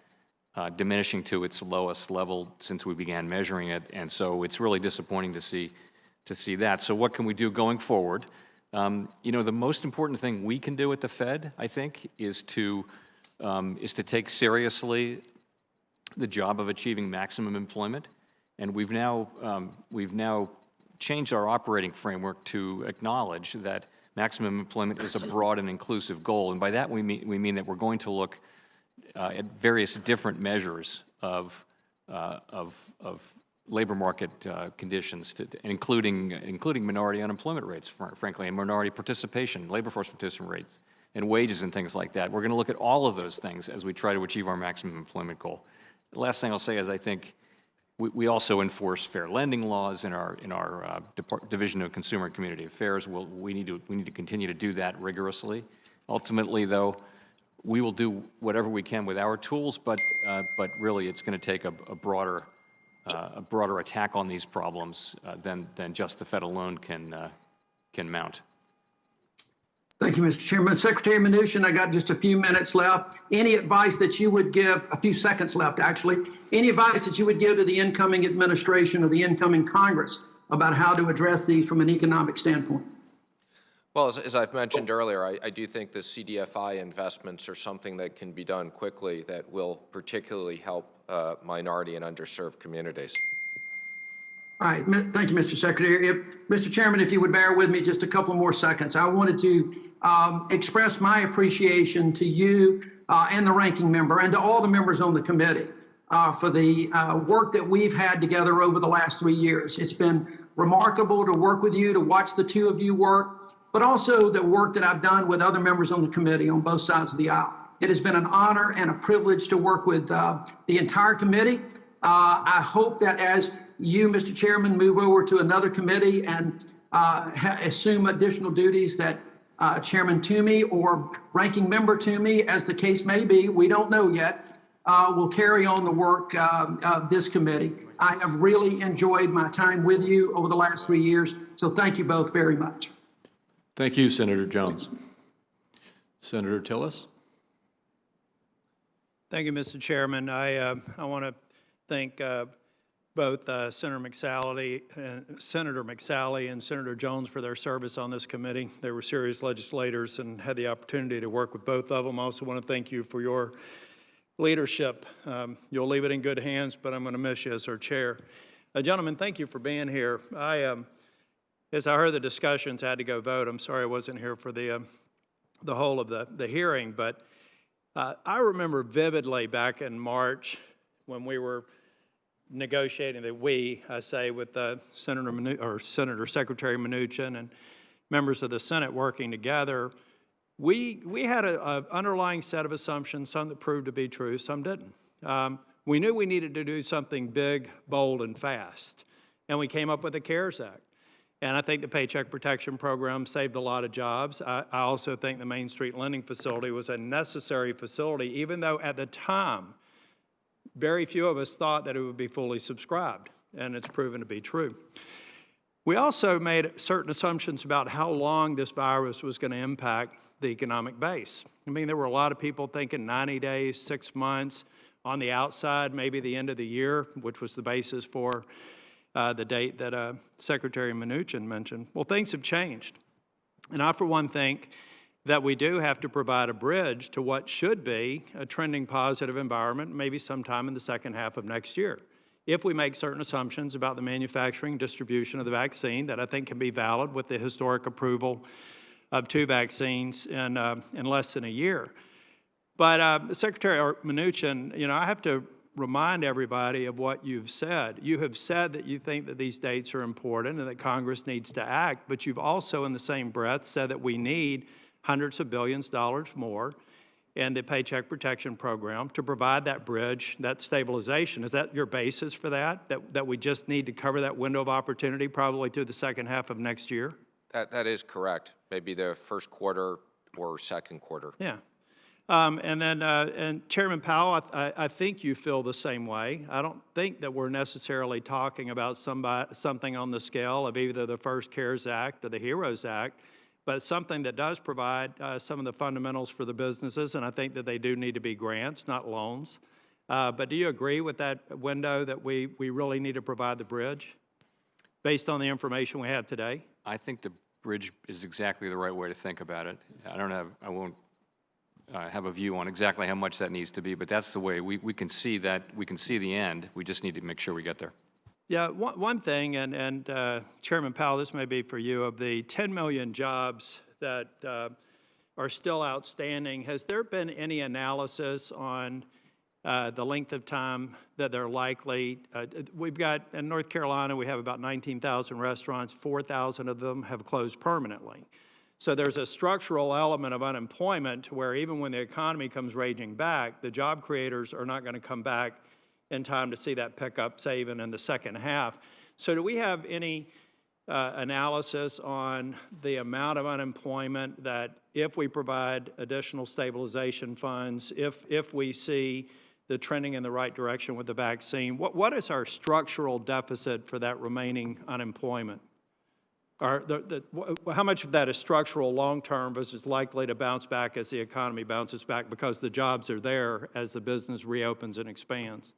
diminishing to its lowest level since we began measuring it, and so it's really disappointing to see that. So what can we do going forward? The most important thing we can do at the Fed, I think, is to take seriously the job of achieving maximum employment, and we've now changed our operating framework to acknowledge that maximum employment is a broad and inclusive goal, and by that we mean that we're going to look at various different measures of labor market conditions, including minority unemployment rates, frankly, and minority participation, labor force participation rates, and wages and things like that. We're going to look at all of those things as we try to achieve our maximum employment goal. The last thing I'll say is I think we also enforce fair lending laws in our Division of Consumer and Community Affairs. We need to continue to do that rigorously. Ultimately, though, we will do whatever we can with our tools, but really it's going to take a broader attack on these problems than just the Fed alone can mount. Thank you, Mr. Chairman. Secretary Mnuchin, I got just a few minutes left. Any advice that you would give, a few seconds left actually, any advice that you would give to the incoming administration or the incoming Congress about how to address these from an economic standpoint? Well, as I've mentioned earlier, I do think the CDFI investments are something that can be done quickly that will particularly help minority and underserved communities. All right, thank you, Mr. Secretary. Mr. Chairman, if you would bear with me just a couple more seconds, I wanted to express my appreciation to you and the ranking member and to all the members on the committee for the work that we've had together over the last 3 years. It's been remarkable to work with you, to watch the two of you work, but also the work that I've done with other members on the committee on both sides of the aisle. It has been an honor and a privilege to work with the entire committee. I hope that as you, Mr. Chairman, move over to another committee and assume additional duties that Chairman Toomey or Ranking Member Toomey, as the case may be, we don't know yet, will carry on the work of this committee. I have really enjoyed my time with you over the last 3 years, so thank you both very much. Thank you, Senator Jones. Senator Tillis. Thank you, Mr. Chairman. I want to thank both Senator McSally and Senator Jones for their service on this committee. They were serious legislators and had the opportunity to work with both of them. I also want to thank you for your leadership. You'll leave it in good hands, but I'm going to miss you as our chair. Gentlemen, thank you for being here. As I heard the discussions, I had to go vote. I'm sorry I wasn't here for the whole of the hearing, but I remember vividly back in March when we were negotiating with Senator Secretary Mnuchin and members of the Senate working together. We had an underlying set of assumptions, some that proved to be true, some didn't. We knew we needed to do something big, bold, and fast, and we came up with the CARES Act. And I think the Paycheck Protection Program saved a lot of jobs. I also think the Main Street Lending Facility was a necessary facility, even though at the time, very few of us thought that it would be fully subscribed, and it's proven to be true. We also made certain assumptions about how long this virus was going to impact the economic base. I mean, there were a lot of people thinking 90 days, 6 months, on the outside, maybe the end of the year, which was the basis for the date that Secretary Mnuchin mentioned. Well, things have changed. And I, for one, think that we do have to provide a bridge to what should be a trending positive environment, maybe sometime in the second half of next year, if we make certain assumptions about the manufacturing and distribution of the vaccine that I think can be valid with the historic approval of 2 vaccines in less than a year. But Secretary Mnuchin, I have to remind everybody of what you've said. You have said that you think that these dates are important and that Congress needs to act, but you've also in the same breath said that we need hundreds of billions of dollars more in the Paycheck Protection Program to provide that bridge, that stabilization. Is that your basis for that we just need to cover that window of opportunity probably through the second half of next year? That is correct. Maybe the first quarter or second quarter. Yeah. And Chairman Powell, I think you feel the same way. I don't think that we're necessarily talking about something on the scale of either the first CARES Act or the HEROES Act, but something that does provide some of the fundamentals for the businesses, and I think that they do need to be grants, not loans. But do you agree with that window that we really need to provide the bridge based on the information we have today? I think the bridge is exactly the right way to think about it. I won't have a view on exactly how much that needs to be, but that's the way we can see that. We can see the end. We just need to make sure we get there. Yeah, one thing, and Chairman Powell, this may be for you, of the 10 million jobs that are still outstanding, has there been any analysis on the length of time that they're likely. We've got, in North Carolina, we have about 19,000 restaurants. 4,000 of them have closed permanently. So there's a structural element of unemployment where even when the economy comes raging back, the job creators are not going to come back in time to see that pickup, say, even in the second half. So do we have any analysis on the amount of unemployment that if we provide additional stabilization funds, if we see the trending in the right direction with the vaccine, what is our structural deficit for that remaining unemployment? Or how much of that is structural long-term versus likely to bounce back as the economy bounces back because the jobs are there as the business reopens and expands?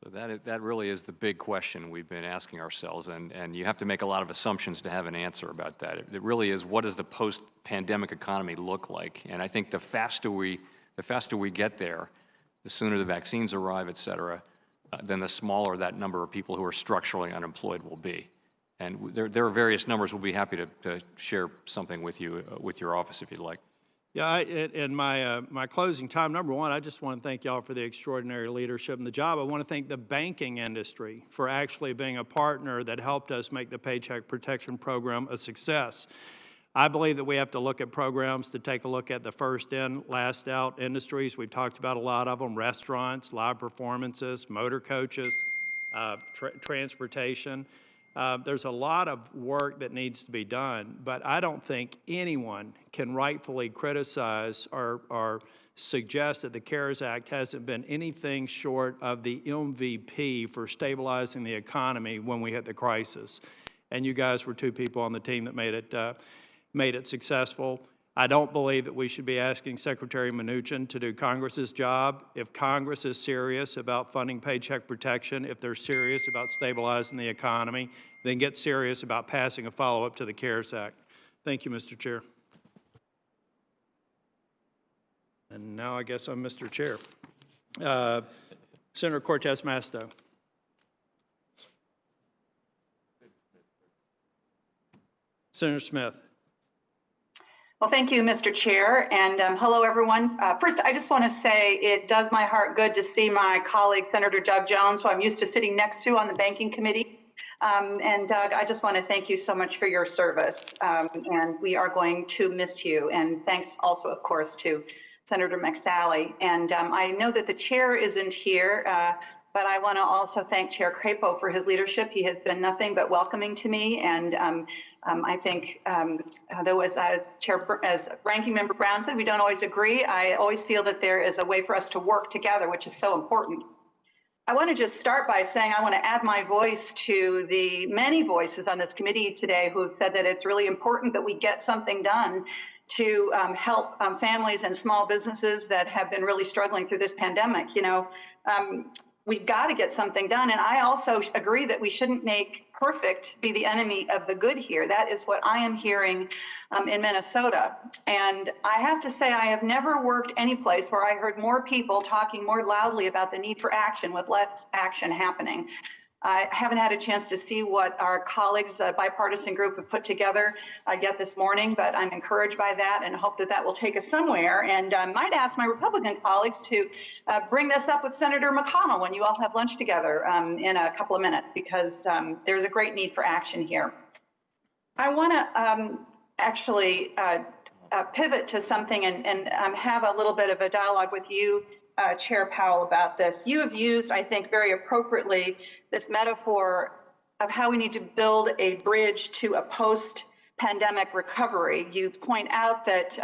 So that really is the big question we've been asking ourselves, and you have to make a lot of assumptions to have an answer about that. It really is, what does the post-pandemic economy look like? And I think the faster we get there, the sooner the vaccines arrive, et cetera, then the smaller that number of people who are structurally unemployed will be. And there are various numbers. We'll be happy to share something with you, with your office if you'd like. Yeah, in my closing time, number one, I just want to thank y'all for the extraordinary leadership and the job. I want to thank the banking industry for actually being a partner that helped us make the Paycheck Protection Program a success. I believe that we have to look at programs to take a look at the first in, last out industries. We've talked about a lot of them: restaurants, live performances, motor coaches, transportation. There's a lot of work that needs to be done, but I don't think anyone can rightfully criticize or suggest that the CARES Act hasn't been anything short of the MVP for stabilizing the economy when we hit the crisis. And you guys were two people on the team that made it successful. I don't believe that we should be asking Secretary Mnuchin to do Congress's job. If Congress is serious about funding paycheck protection, if they're serious about stabilizing the economy, then get serious about passing a follow-up to the CARES Act. Thank you, Mr. Chair. And now I guess I'm Mr. Chair. Senator Cortez Masto. Senator Smith. Well, thank you, Mr. Chair, and hello, everyone. First, I just want to say it does my heart good to see my colleague, Senator Doug Jones, who I'm used to sitting next to on the Banking Committee. And Doug, I just want to thank you so much for your service, and we are going to miss you. And thanks also, of course, to Senator McSally. And I know that the chair isn't here, but I want to also thank Chair Crapo for his leadership. He has been nothing but welcoming to me, and I think, though as Ranking Member Brown said, we don't always agree. I always feel that there is a way for us to work together, which is so important. I want to just start by saying I want to add my voice to the many voices on this committee today who have said that it's really important that we get something done to help families and small businesses that have been really struggling through this pandemic. You know, we've got to get something done. And I also agree that we shouldn't make perfect be the enemy of the good here. That is what I am hearing in Minnesota. And I have to say, I have never worked any place where I heard more people talking more loudly about the need for action with less action happening. I haven't had a chance to see what our colleagues, bipartisan group, have put together yet this morning, but I'm encouraged by that and hope that that will take us somewhere. And I might ask my Republican colleagues to bring this up with Senator McConnell when you all have lunch together in a couple of minutes, because there's a great need for action here. I want to actually pivot to something and have a little bit of a dialogue with you, Chair Powell, about this. You have used, I think, very appropriately this metaphor of how we need to build a bridge to a post-pandemic recovery. You point out that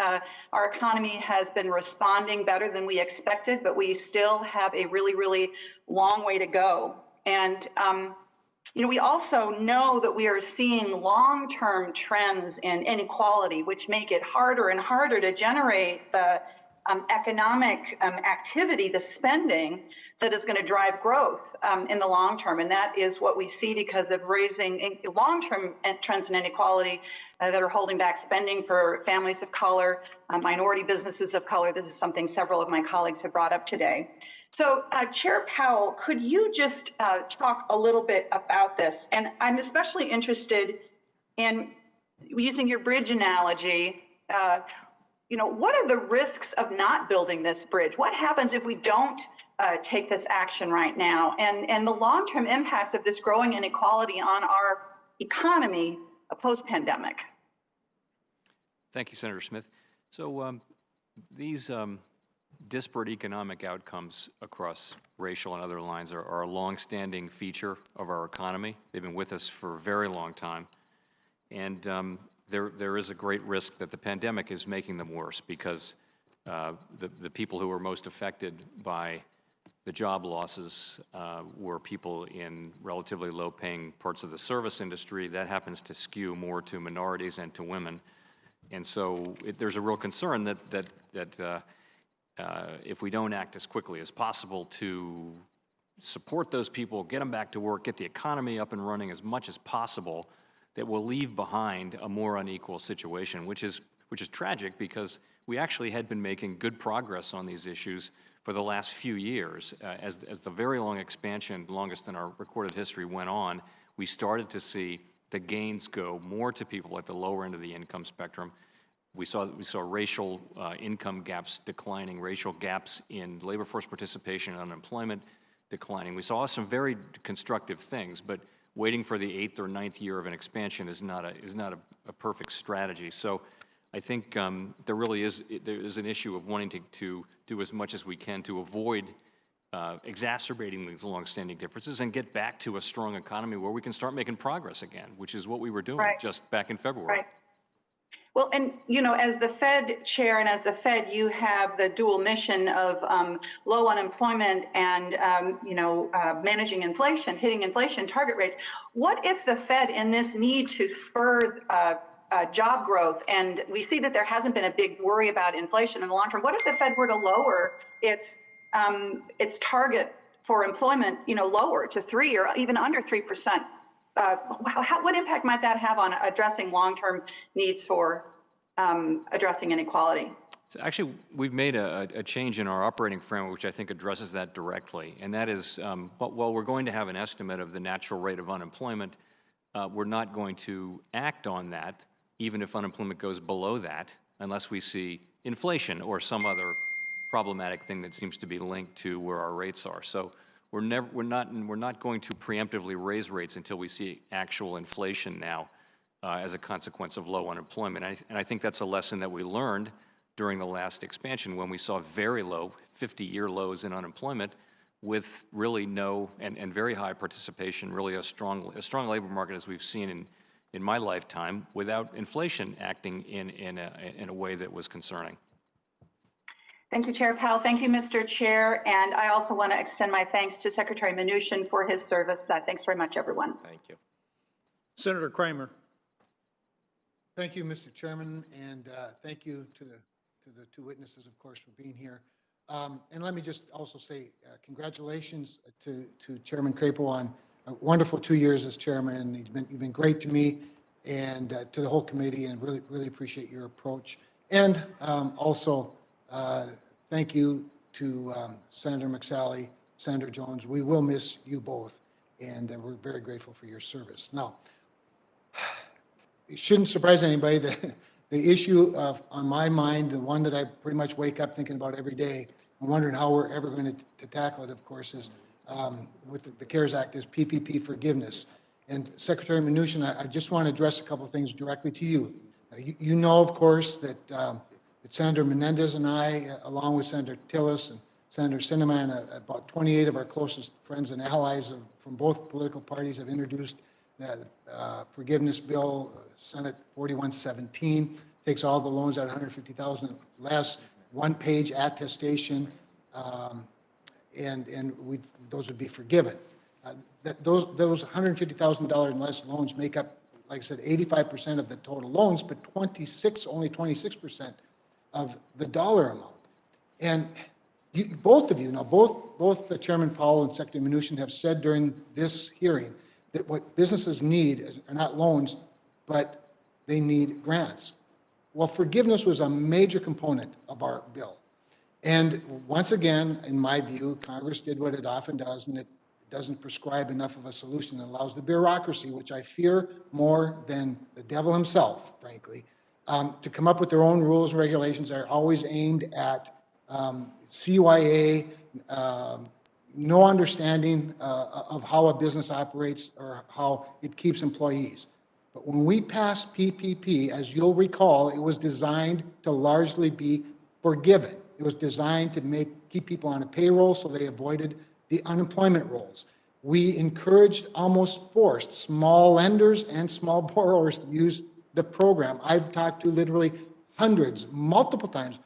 our economy has been responding better than we expected, but we still have a really, really long way to go. And you know, we also know that we are seeing long-term trends in inequality, which make it harder and harder to generate the economic activity, the spending that is going to drive growth in the long term. And that is what we see because of raising long-term trends in inequality that are holding back spending for families of color, minority businesses of color. This is something several of my colleagues have brought up today. So Chair Powell, could you just talk a little bit about this? And I'm especially interested in using your bridge analogy. what are the risks of not building this bridge? What happens if we don't take this action right now? And the long-term impacts of this growing inequality on our economy post-pandemic. Thank you, Senator Smith. So these disparate economic outcomes across racial and other lines are a long-standing feature of our economy. They've been with us for a very long time. And there is a great risk that the pandemic is making them worse because the people who were most affected by the job losses were people in relatively low-paying parts of the service industry. That happens to skew more to minorities and to women. And so there's a real concern that if we don't act as quickly as possible to support those people, get them back to work, get the economy up and running as much as possible, that we'll leave behind a more unequal situation, which is tragic because we actually had been making good progress on these issues for the last few years. As the very long expansion, longest in our recorded history, went on, we started to see the gains go more to people at the lower end of the income spectrum. We saw racial income gaps declining, racial gaps in labor force participation and unemployment declining. We saw some very constructive things, but waiting for the 8th or 9th year of an expansion is not a perfect strategy. So I think there is an issue of wanting to do as much as we can to avoid exacerbating these longstanding differences and get back to a strong economy where we can start making progress again, which is what we were doing just back in February. Right. Well, and as the Fed chair and as the Fed, you have the dual mission of low unemployment and managing inflation, hitting inflation target rates. What if the Fed, in this need to spur job growth, and we see that there hasn't been a big worry about inflation in the long term, what if the Fed were to lower its target for employment, lower to 3 or even under 3%? What impact might that have on addressing long-term needs for addressing inequality? So actually, we've made a change in our operating framework, which I think addresses that directly. And that is, while we're going to have an estimate of the natural rate of unemployment, we're not going to act on that, even if unemployment goes below that, unless we see inflation or some other problematic thing that seems to be linked to where our rates are. So we're not going to preemptively raise rates until we see actual inflation now as a consequence of low unemployment. And I think that's a lesson that we learned during the last expansion when we saw very low, 50-year lows in unemployment with really no and very high participation, really a strong labor market as we've seen in my lifetime, without inflation acting in a way that was concerning. Thank you, Chair Powell. Thank you, Mr. Chair. And I also want to extend my thanks to Secretary Mnuchin for his service. Thanks very much, everyone. Thank you. Senator Kramer. Thank you, Mr. Chairman, and thank you to the two witnesses, of course, for being here. And let me just also say congratulations to Chairman Crapo on a wonderful 2 years as chairman, and you've been great to me and to the whole committee, and really appreciate your approach. And also thank you to Senator McSally, Senator Jones. We will miss you both, and we're very grateful for your service. Now, it shouldn't surprise anybody that the issue on my mind, the one that I pretty much wake up thinking about every day, and wondering how we're ever going to tackle it, of course, is with the CARES Act, is PPP forgiveness. And Secretary Mnuchin, I just want to address a couple of things directly to you. You know, of course, that Senator Menendez and I, along with Senator Tillis and Senator Sinema, and about 28 of our closest friends and allies from both political parties, have introduced the forgiveness bill, Senate 4117, takes all the loans at $150,000 less, one-page attestation, and those would be forgiven. Those $150,000 and less loans make up, like I said, 85% of the total loans, but only 26% of the dollar amount. And both of you, now both the Chairman Powell and Secretary Mnuchin have said during this hearing that what businesses need are not loans, but they need grants. Well, forgiveness was a major component of our bill. And once again, in my view, Congress did what it often does, and it doesn't prescribe enough of a solution that allows the bureaucracy, which I fear more than the devil himself, frankly, to come up with their own rules and regulations that are always aimed at CYA, no understanding of how a business operates or how it keeps employees. But when we passed PPP, as you'll recall, it was designed to largely be forgiven. It was designed to keep people on a payroll so they avoided the unemployment rolls. We encouraged, almost forced, small lenders and small borrowers to use the program. I've talked to literally hundreds, multiple times,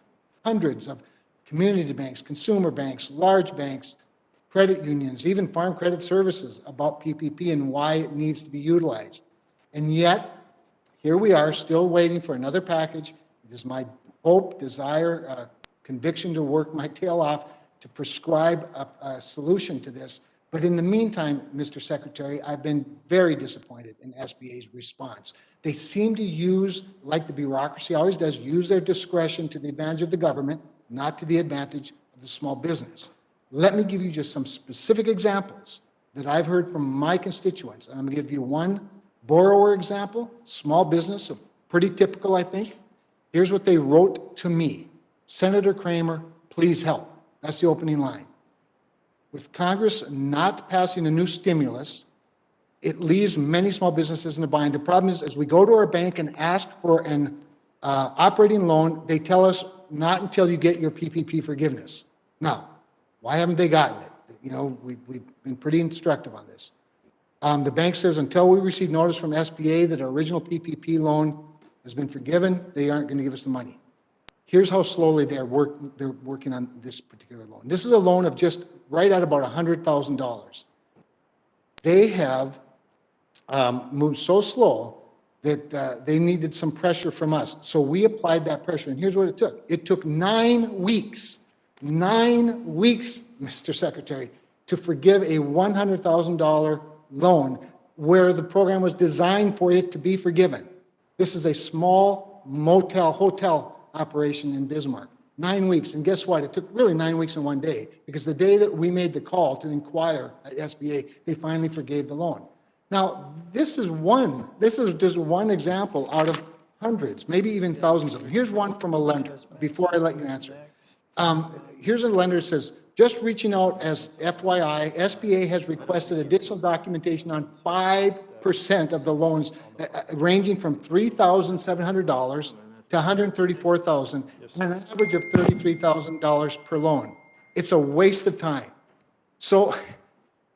hundreds of community banks, consumer banks, large banks, credit unions, even farm credit services about PPP and why it needs to be utilized. And yet, here we are still waiting for another package. It is my hope, desire, conviction to work my tail off to prescribe a solution to this. But in the meantime, Mr. Secretary, I've been very disappointed in SBA's response. They seem to use, like the bureaucracy always does, use their discretion to the advantage of the government, not to the advantage of the small business. Let me give you just some specific examples that I've heard from my constituents. I'm going to give you one borrower example, small business, pretty typical, I think. Here's what they wrote to me. Senator Kramer, please help. That's the opening line. With Congress not passing a new stimulus, it leaves many small businesses in a bind. The problem is, as we go to our bank and ask for an operating loan, they tell us not until you get your PPP forgiveness. Now, why haven't they gotten it? You know, we've been pretty instructive on this. The bank says until we receive notice from SBA that our original PPP loan has been forgiven, they aren't going to give us the money. Here's how slowly they're working on this particular loan. This is a loan of just right at about $100,000. They have moved so slow that they needed some pressure from us. So we applied that pressure, and here's what it took. It took 9 weeks, Mr. Secretary, to forgive a $100,000 loan where the program was designed for it to be forgiven. This is a small hotel operation in Bismarck. 9 weeks, and guess what? It took really 9 weeks and 1 day, because the day that we made the call to inquire at SBA, they finally forgave the loan. Now, this is just one example out of hundreds, maybe even thousands of them. Here's one from a lender, before I let you answer. Here's a lender that says, just reaching out as FYI, SBA has requested additional documentation on 5% of the loans, ranging from $3,700 to $134,000, and an average of $33,000 per loan. It's a waste of time. So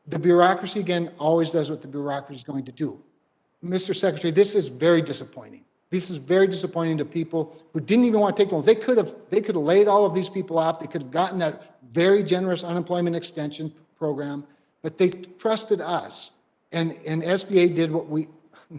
the bureaucracy, again, always does what the bureaucracy is going to do. Mr. Secretary, this is very disappointing. This is very disappointing to people who didn't even want to take loans. They could have laid all of these people off. They could have gotten that very generous unemployment extension program, but they trusted us. And SBA did what we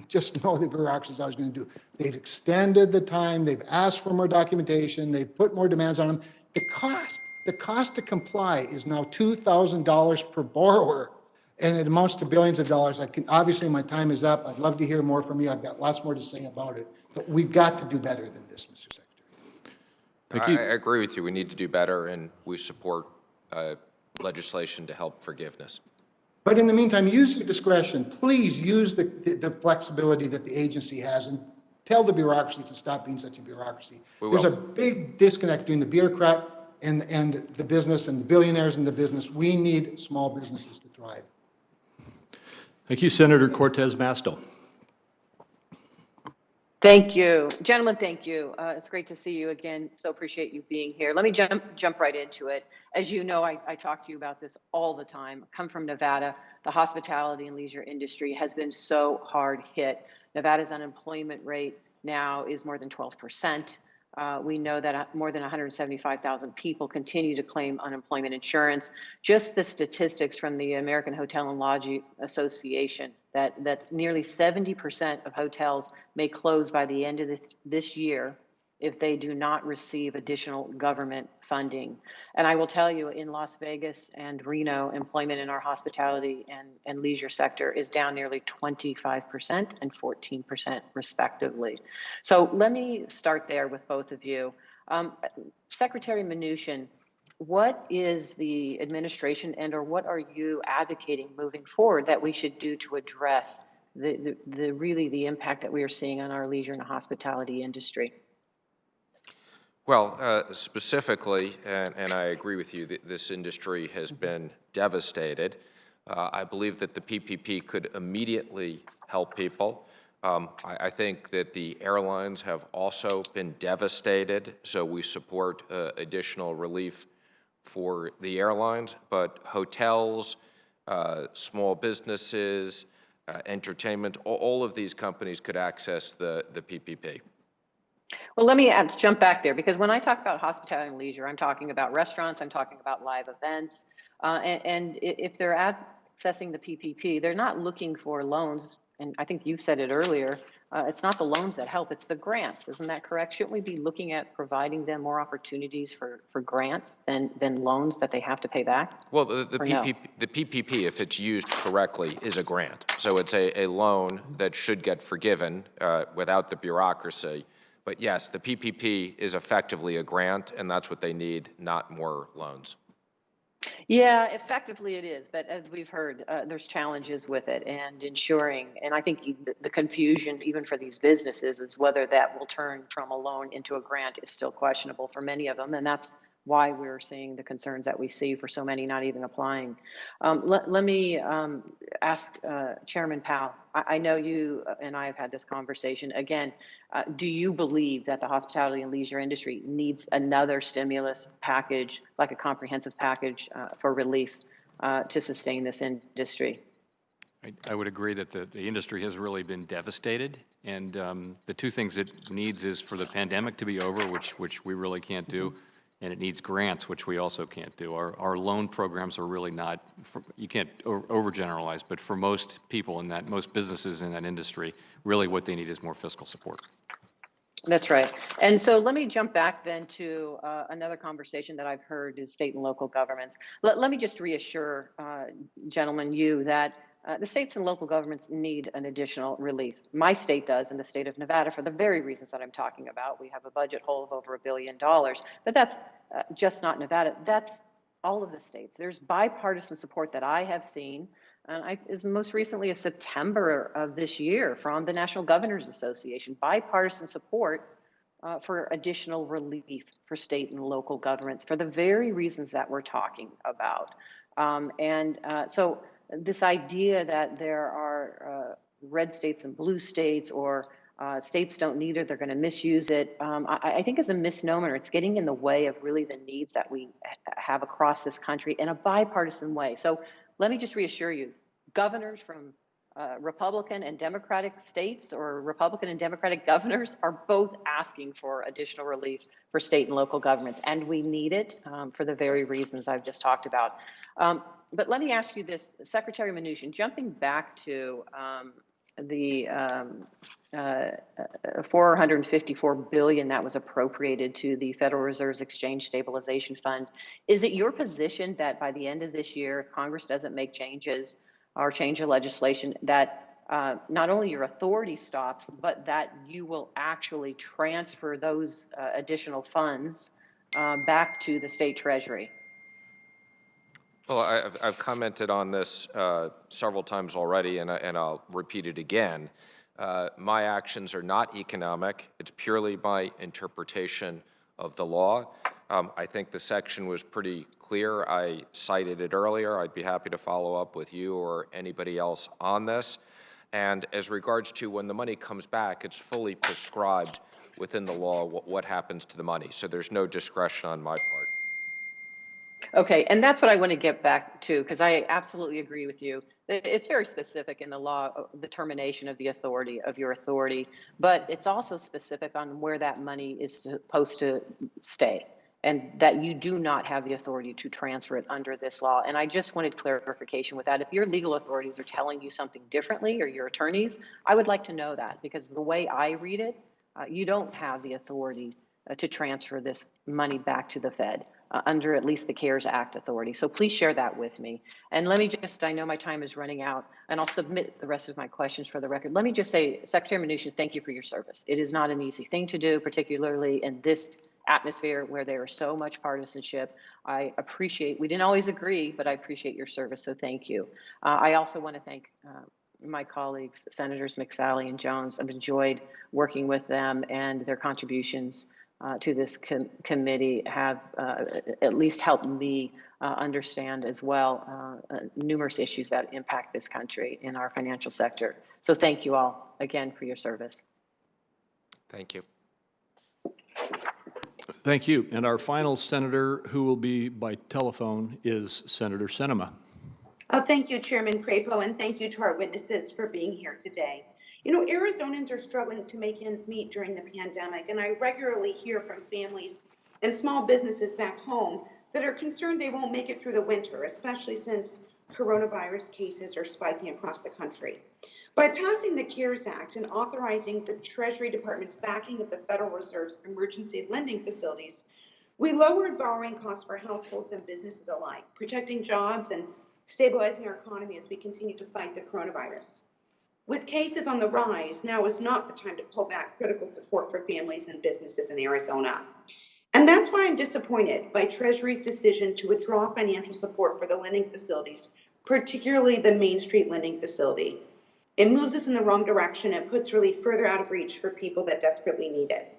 just know the bureaucracy is always going to do. They've extended the time. They've asked for more documentation. They've put more demands on them. The cost to comply is now $2,000 per borrower, and it amounts to billions of dollars. Obviously, my time is up. I'd love to hear more from you. I've got lots more to say about it, but we've got to do better than this, Mr. Secretary. I agree with you. We need to do better, and we support legislation to help forgiveness. But in the meantime, use your discretion. Please use the flexibility that the agency has, and tell the bureaucracy to stop being such a bureaucracy. There's a big disconnect between the bureaucrat and the business, and the billionaires in the business. We need small businesses to thrive. Thank you, Senator Cortez Masto. Thank you. Gentlemen, thank you. It's great to see you again. So appreciate you being here. Let me jump right into it. As you know, I talk to you about this all the time. I come from Nevada. The hospitality and leisure industry has been so hard hit. Nevada's unemployment rate now is more than 12%. We know that more than 175,000 people continue to claim unemployment insurance. Just the statistics from the American Hotel and Lodging Association that nearly 70% of hotels may close by the end of this year if they do not receive additional government funding. And I will tell you, in Las Vegas and Reno, employment in our hospitality and leisure sector is down nearly 25% and 14% respectively. So let me start there with both of you. Secretary Mnuchin, what is the administration or what are you advocating moving forward that we should do to address really the impact that we are seeing on our leisure and hospitality industry? Well, specifically, and I agree with you, that this industry has been devastated. I believe that the PPP could immediately help people. I think that the airlines have also been devastated, so we support additional relief for the airlines, but hotels, small businesses, entertainment, all of these companies could access the PPP. Well, let me jump back there, because when I talk about hospitality and leisure, I'm talking about restaurants, I'm talking about live events. And if they're accessing the PPP, they're not looking for loans. And I think you've said it earlier, it's not the loans that help, it's the grants. Isn't that correct? Shouldn't we be looking at providing them more opportunities for grants than loans that they have to pay back? Well, the PPP, if it's used correctly, is a grant. So it's a loan that should get forgiven without the bureaucracy. But yes, the PPP is effectively a grant, and that's what they need, not more loans. Yeah, effectively it is. But as we've heard, there's challenges with it and ensuring, and I think the confusion even for these businesses is whether that will turn from a loan into a grant is still questionable for many of them. And that's why we're seeing the concerns that we see for so many not even applying. Let me ask Chairman Powell. I know you and I have had this conversation. Again, do you believe that the hospitality and leisure industry needs another stimulus package, like a comprehensive package for relief to sustain this industry? I would agree that the industry has really been devastated. And the two things it needs is for the pandemic to be over, which we really can't do. And it needs grants, which we also can't do. Our loan programs are really not, you can't overgeneralize, but for most people in that, most businesses in that industry, really what they need is more fiscal support. That's right. And so let me jump back then to another conversation that I've heard is state and local governments. Let me just reassure, gentlemen, you that the states and local governments need an additional relief. My state does, in the state of Nevada, for the very reasons that I'm talking about. We have a budget hole of over $1 billion, but that's just not Nevada. That's all of the states. There's bipartisan support that I have seen, and as most recently as September of this year from the National Governors Association, bipartisan support for additional relief for state and local governments for the very reasons that we're talking about. So this idea that there are red states and blue states, or states don't need it, they're going to misuse it, I think is a misnomer. It's getting in the way of really the needs that we have across this country in a bipartisan way. So let me just reassure you, governors from Republican and Democratic states, or Republican and Democratic governors, are both asking for additional relief for state and local governments, and we need it for the very reasons I've just talked about. But let me ask you this, Secretary Mnuchin, jumping back to the $454 billion that was appropriated to the Federal Reserve's Exchange Stabilization Fund, is it your position that by the end of this year, if Congress doesn't make changes or change the legislation, that not only your authority stops, but that you will actually transfer those additional funds back to the state treasury? Well, I've commented on this several times already, and I'll repeat it again. My actions are not economic. It's purely my interpretation of the law. I think the section was pretty clear. I cited it earlier. I'd be happy to follow up with you or anybody else on this. And as regards to when the money comes back, it's fully prescribed within the law what happens to the money. So there's no discretion on my part. Okay, and that's what I want to get back to, because I absolutely agree with you. It's very specific in the law, the termination of the authority, of your authority, but it's also specific on where that money is supposed to stay, and that you do not have the authority to transfer it under this law. And I just wanted clarification with that. If your legal authorities are telling you something differently, or your attorneys, I would like to know that, because the way I read it, you don't have the authority to transfer this money back to the Fed. Under at least the CARES Act authority. So please share that with me. And let me just, I know my time is running out, and I'll submit the rest of my questions for the record. Let me just say, Secretary Mnuchin, thank you for your service. It is not an easy thing to do, particularly in this atmosphere where there is so much partisanship. I appreciate, we didn't always agree, but I appreciate your service, so thank you. I also want to thank my colleagues, Senators McSally and Jones. I've enjoyed working with them, and their contributions to this committee have at least helped me understand as well numerous issues that impact this country in our financial sector. So thank you all again for your service. Thank you. Thank you. And our final senator who will be by telephone is Senator Sinema. Oh, thank you, Chairman Crapo, and thank you to our witnesses for being here today. You know, Arizonans are struggling to make ends meet during the pandemic, and I regularly hear from families and small businesses back home that are concerned they won't make it through the winter, especially since coronavirus cases are spiking across the country. By passing the CARES Act and authorizing the Treasury Department's backing of the Federal Reserve's emergency lending facilities, we lowered borrowing costs for households and businesses alike, protecting jobs and stabilizing our economy as we continue to fight the coronavirus. With cases on the rise, now is not the time to pull back critical support for families and businesses in Arizona. And that's why I'm disappointed by Treasury's decision to withdraw financial support for the lending facilities, particularly the Main Street lending facility. It moves us in the wrong direction and puts relief further out of reach for people that desperately need it.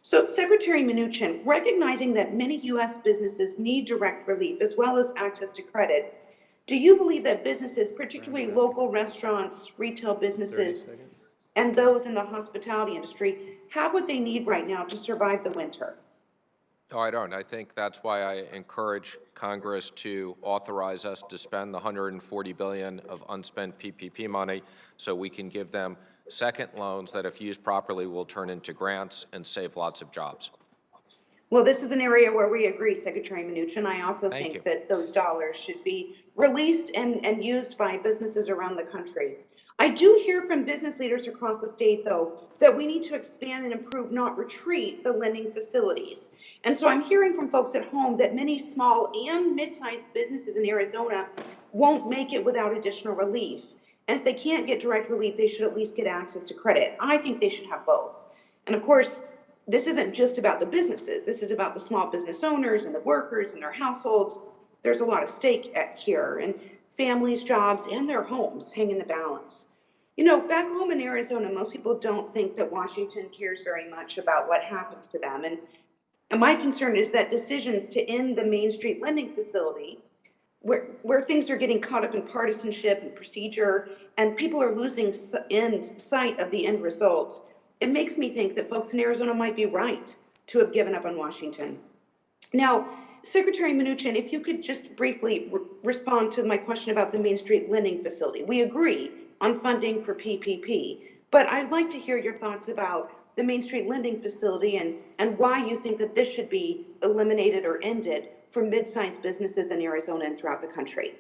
So, Secretary Mnuchin, recognizing that many U.S. businesses need direct relief as well as access to credit, do you believe that businesses, particularly local restaurants, retail businesses, and those in the hospitality industry, have what they need right now to survive the winter? No, I don't. I think that's why I encourage Congress to authorize us to spend the $140 billion of unspent PPP money so we can give them second loans that, if used properly, will turn into grants and save lots of jobs. Well, this is an area where we agree, Secretary Mnuchin. I also think that those dollars should be released and used by businesses around the country. I do hear from business leaders across the state, though, that we need to expand and improve, not retreat, the lending facilities. And so I'm hearing from folks at home that many small and mid-sized businesses in Arizona won't make it without additional relief. And if they can't get direct relief, they should at least get access to credit. I think they should have both. And of course, this isn't just about the businesses. This is about the small business owners and the workers and their households. There's a lot of stake here, and families, jobs, and their homes hang in the balance. You know, back home in Arizona, most people don't think that Washington cares very much about what happens to them. And my concern is that decisions to end the Main Street lending facility, where things are getting caught up in partisanship and procedure, and people are losing sight of the end result, it makes me think that folks in Arizona might be right to have given up on Washington. Now, Secretary Mnuchin, if you could just briefly respond to my question about the Main Street lending facility. We agree on funding for PPP, but I'd like to hear your thoughts about the Main Street lending facility and why you think that this should be eliminated or ended for mid-sized businesses in Arizona and throughout the country.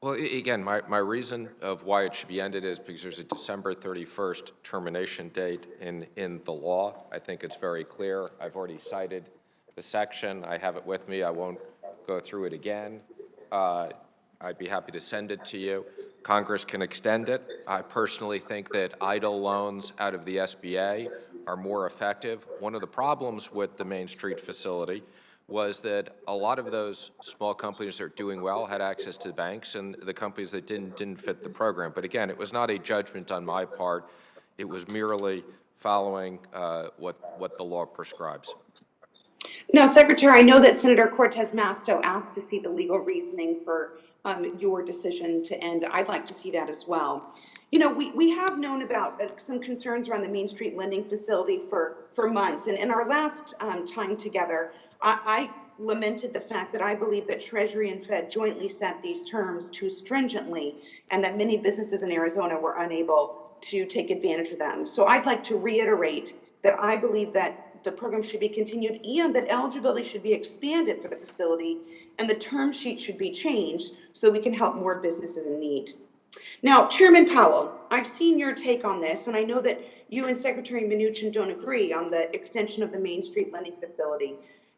Well, again, my reason of why it should be ended is because there's a December 31st termination date in the law. I think it's very clear. I've already cited the section. I have it with me. I won't go through it again. I'd be happy to send it to you. Congress can extend it. I personally think that idle loans out of the SBA are more effective. One of the problems with the Main Street facility was that a lot of those small companies that are doing well had access to banks, and the companies that didn't fit the program. But again, it was not a judgment on my part. It was merely following what the law prescribes. Now, Secretary, I know that Senator Cortez Masto asked to see the legal reasoning for your decision to end. I'd like to see that as well. You know, we have known about some concerns around the Main Street lending facility for months. And in our last time together, I lamented the fact that I believe that Treasury and Fed jointly set these terms too stringently, and that many businesses in Arizona were unable to take advantage of them. So I'd like to reiterate that I believe that the program should be continued and that eligibility should be expanded for the facility, and the term sheet should be changed so we can help more businesses in need. Now, Chairman Powell, I've seen your take on this, and I know that you and Secretary Mnuchin don't agree on the extension of the Main Street lending facility.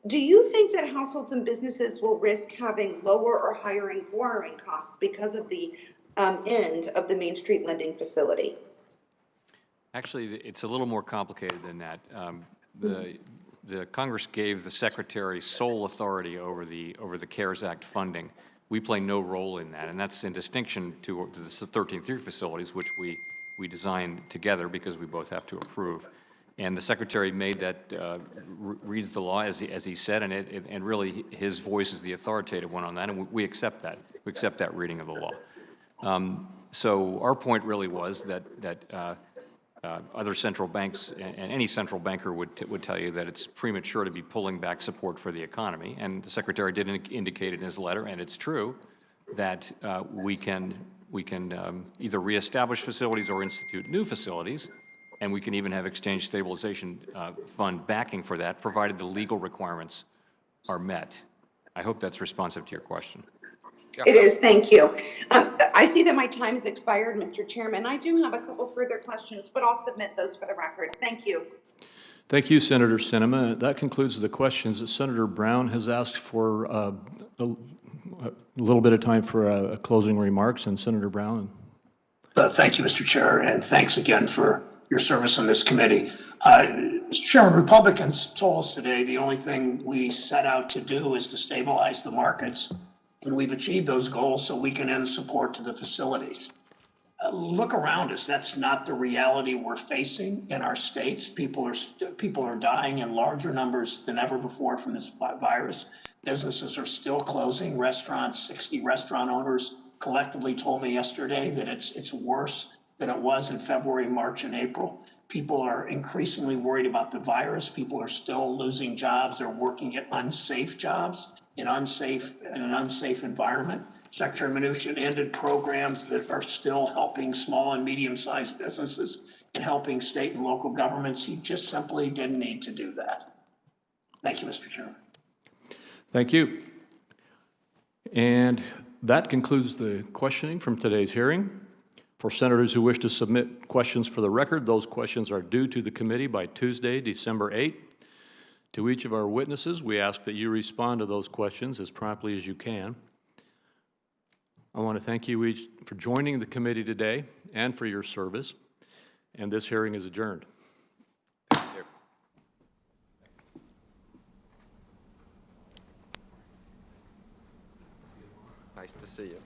Do you think that households and businesses will risk having lower or higher borrowing costs because of the end of the Main Street lending facility? Actually, it's a little more complicated than that. The Congress gave the Secretary sole authority over the CARES Act funding. We play no role in that, and that's in distinction to the 13th facilities, which we designed together because we both have to approve. And the Secretary made that, reads the law as he said, and really his voice is the authoritative one on that, and we accept that. We accept that reading of the law. So our point really was that other central banks and any central banker would tell you that it's premature to be pulling back support for the economy. And the Secretary did indicate in his letter, and it's true, that we can either reestablish facilities or institute new facilities, and we can even have exchange stabilization fund backing for that, provided the legal requirements are met. I hope that's responsive to your question. It is, thank you. I see that my time has expired, Mr. Chairman. I do have a couple further questions, but I'll submit those for the record. Thank you. Thank you, Senator Sinema. That concludes the questions. Senator Brown has asked for a little bit of time for closing remarks, and Senator Brown. Thank you, Mr. Chair, and thanks again for your service on this committee. Mr. Chairman, Republicans told us today the only thing we set out to do is to stabilize the markets, and we've achieved those goals so we can end support to the facilities. Look around us. That's not the reality we're facing in our states. People are dying in larger numbers than ever before from this virus. Businesses are still closing. Restaurants, 60 restaurant owners collectively told me yesterday that it's worse than it was in February, March, and April. People are increasingly worried about the virus. People are still losing jobs. They're working at unsafe jobs in an unsafe environment. Secretary Mnuchin ended programs that are still helping small and medium-sized businesses and helping state and local governments. He just simply didn't need to do that. Thank you, Mr. Chairman. Thank you. And that concludes the questioning from today's hearing. For senators who wish to submit questions for the record, those questions are due to the committee by Tuesday, December 8th. To each of our witnesses, we ask that you respond to those questions as promptly as you can. I want to thank you each for joining the committee today and for your service. And this hearing is adjourned. Thank you. Nice to see you.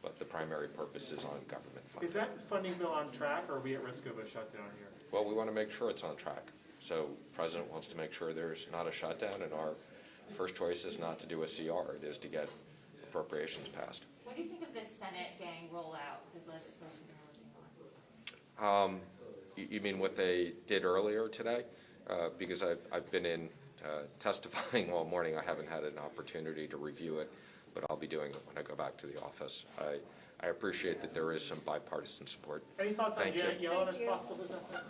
But the primary purpose is on government funding. Is that funding bill on track, or are we at risk of a shutdown here? Well, we want to make sure it's on track. So the President wants to make sure there's not a shutdown, and our first choice is not to do a CR. It is to get appropriations passed. What do you think of this Senate gang rollout, the legislation you're working on? You mean what they did earlier today? Because I've been in testifying all morning. I haven't had an opportunity to review it, but I'll be doing it when I go back to the office. I appreciate that there is some bipartisan support. Any thoughts on Janet Yellen as possible successor?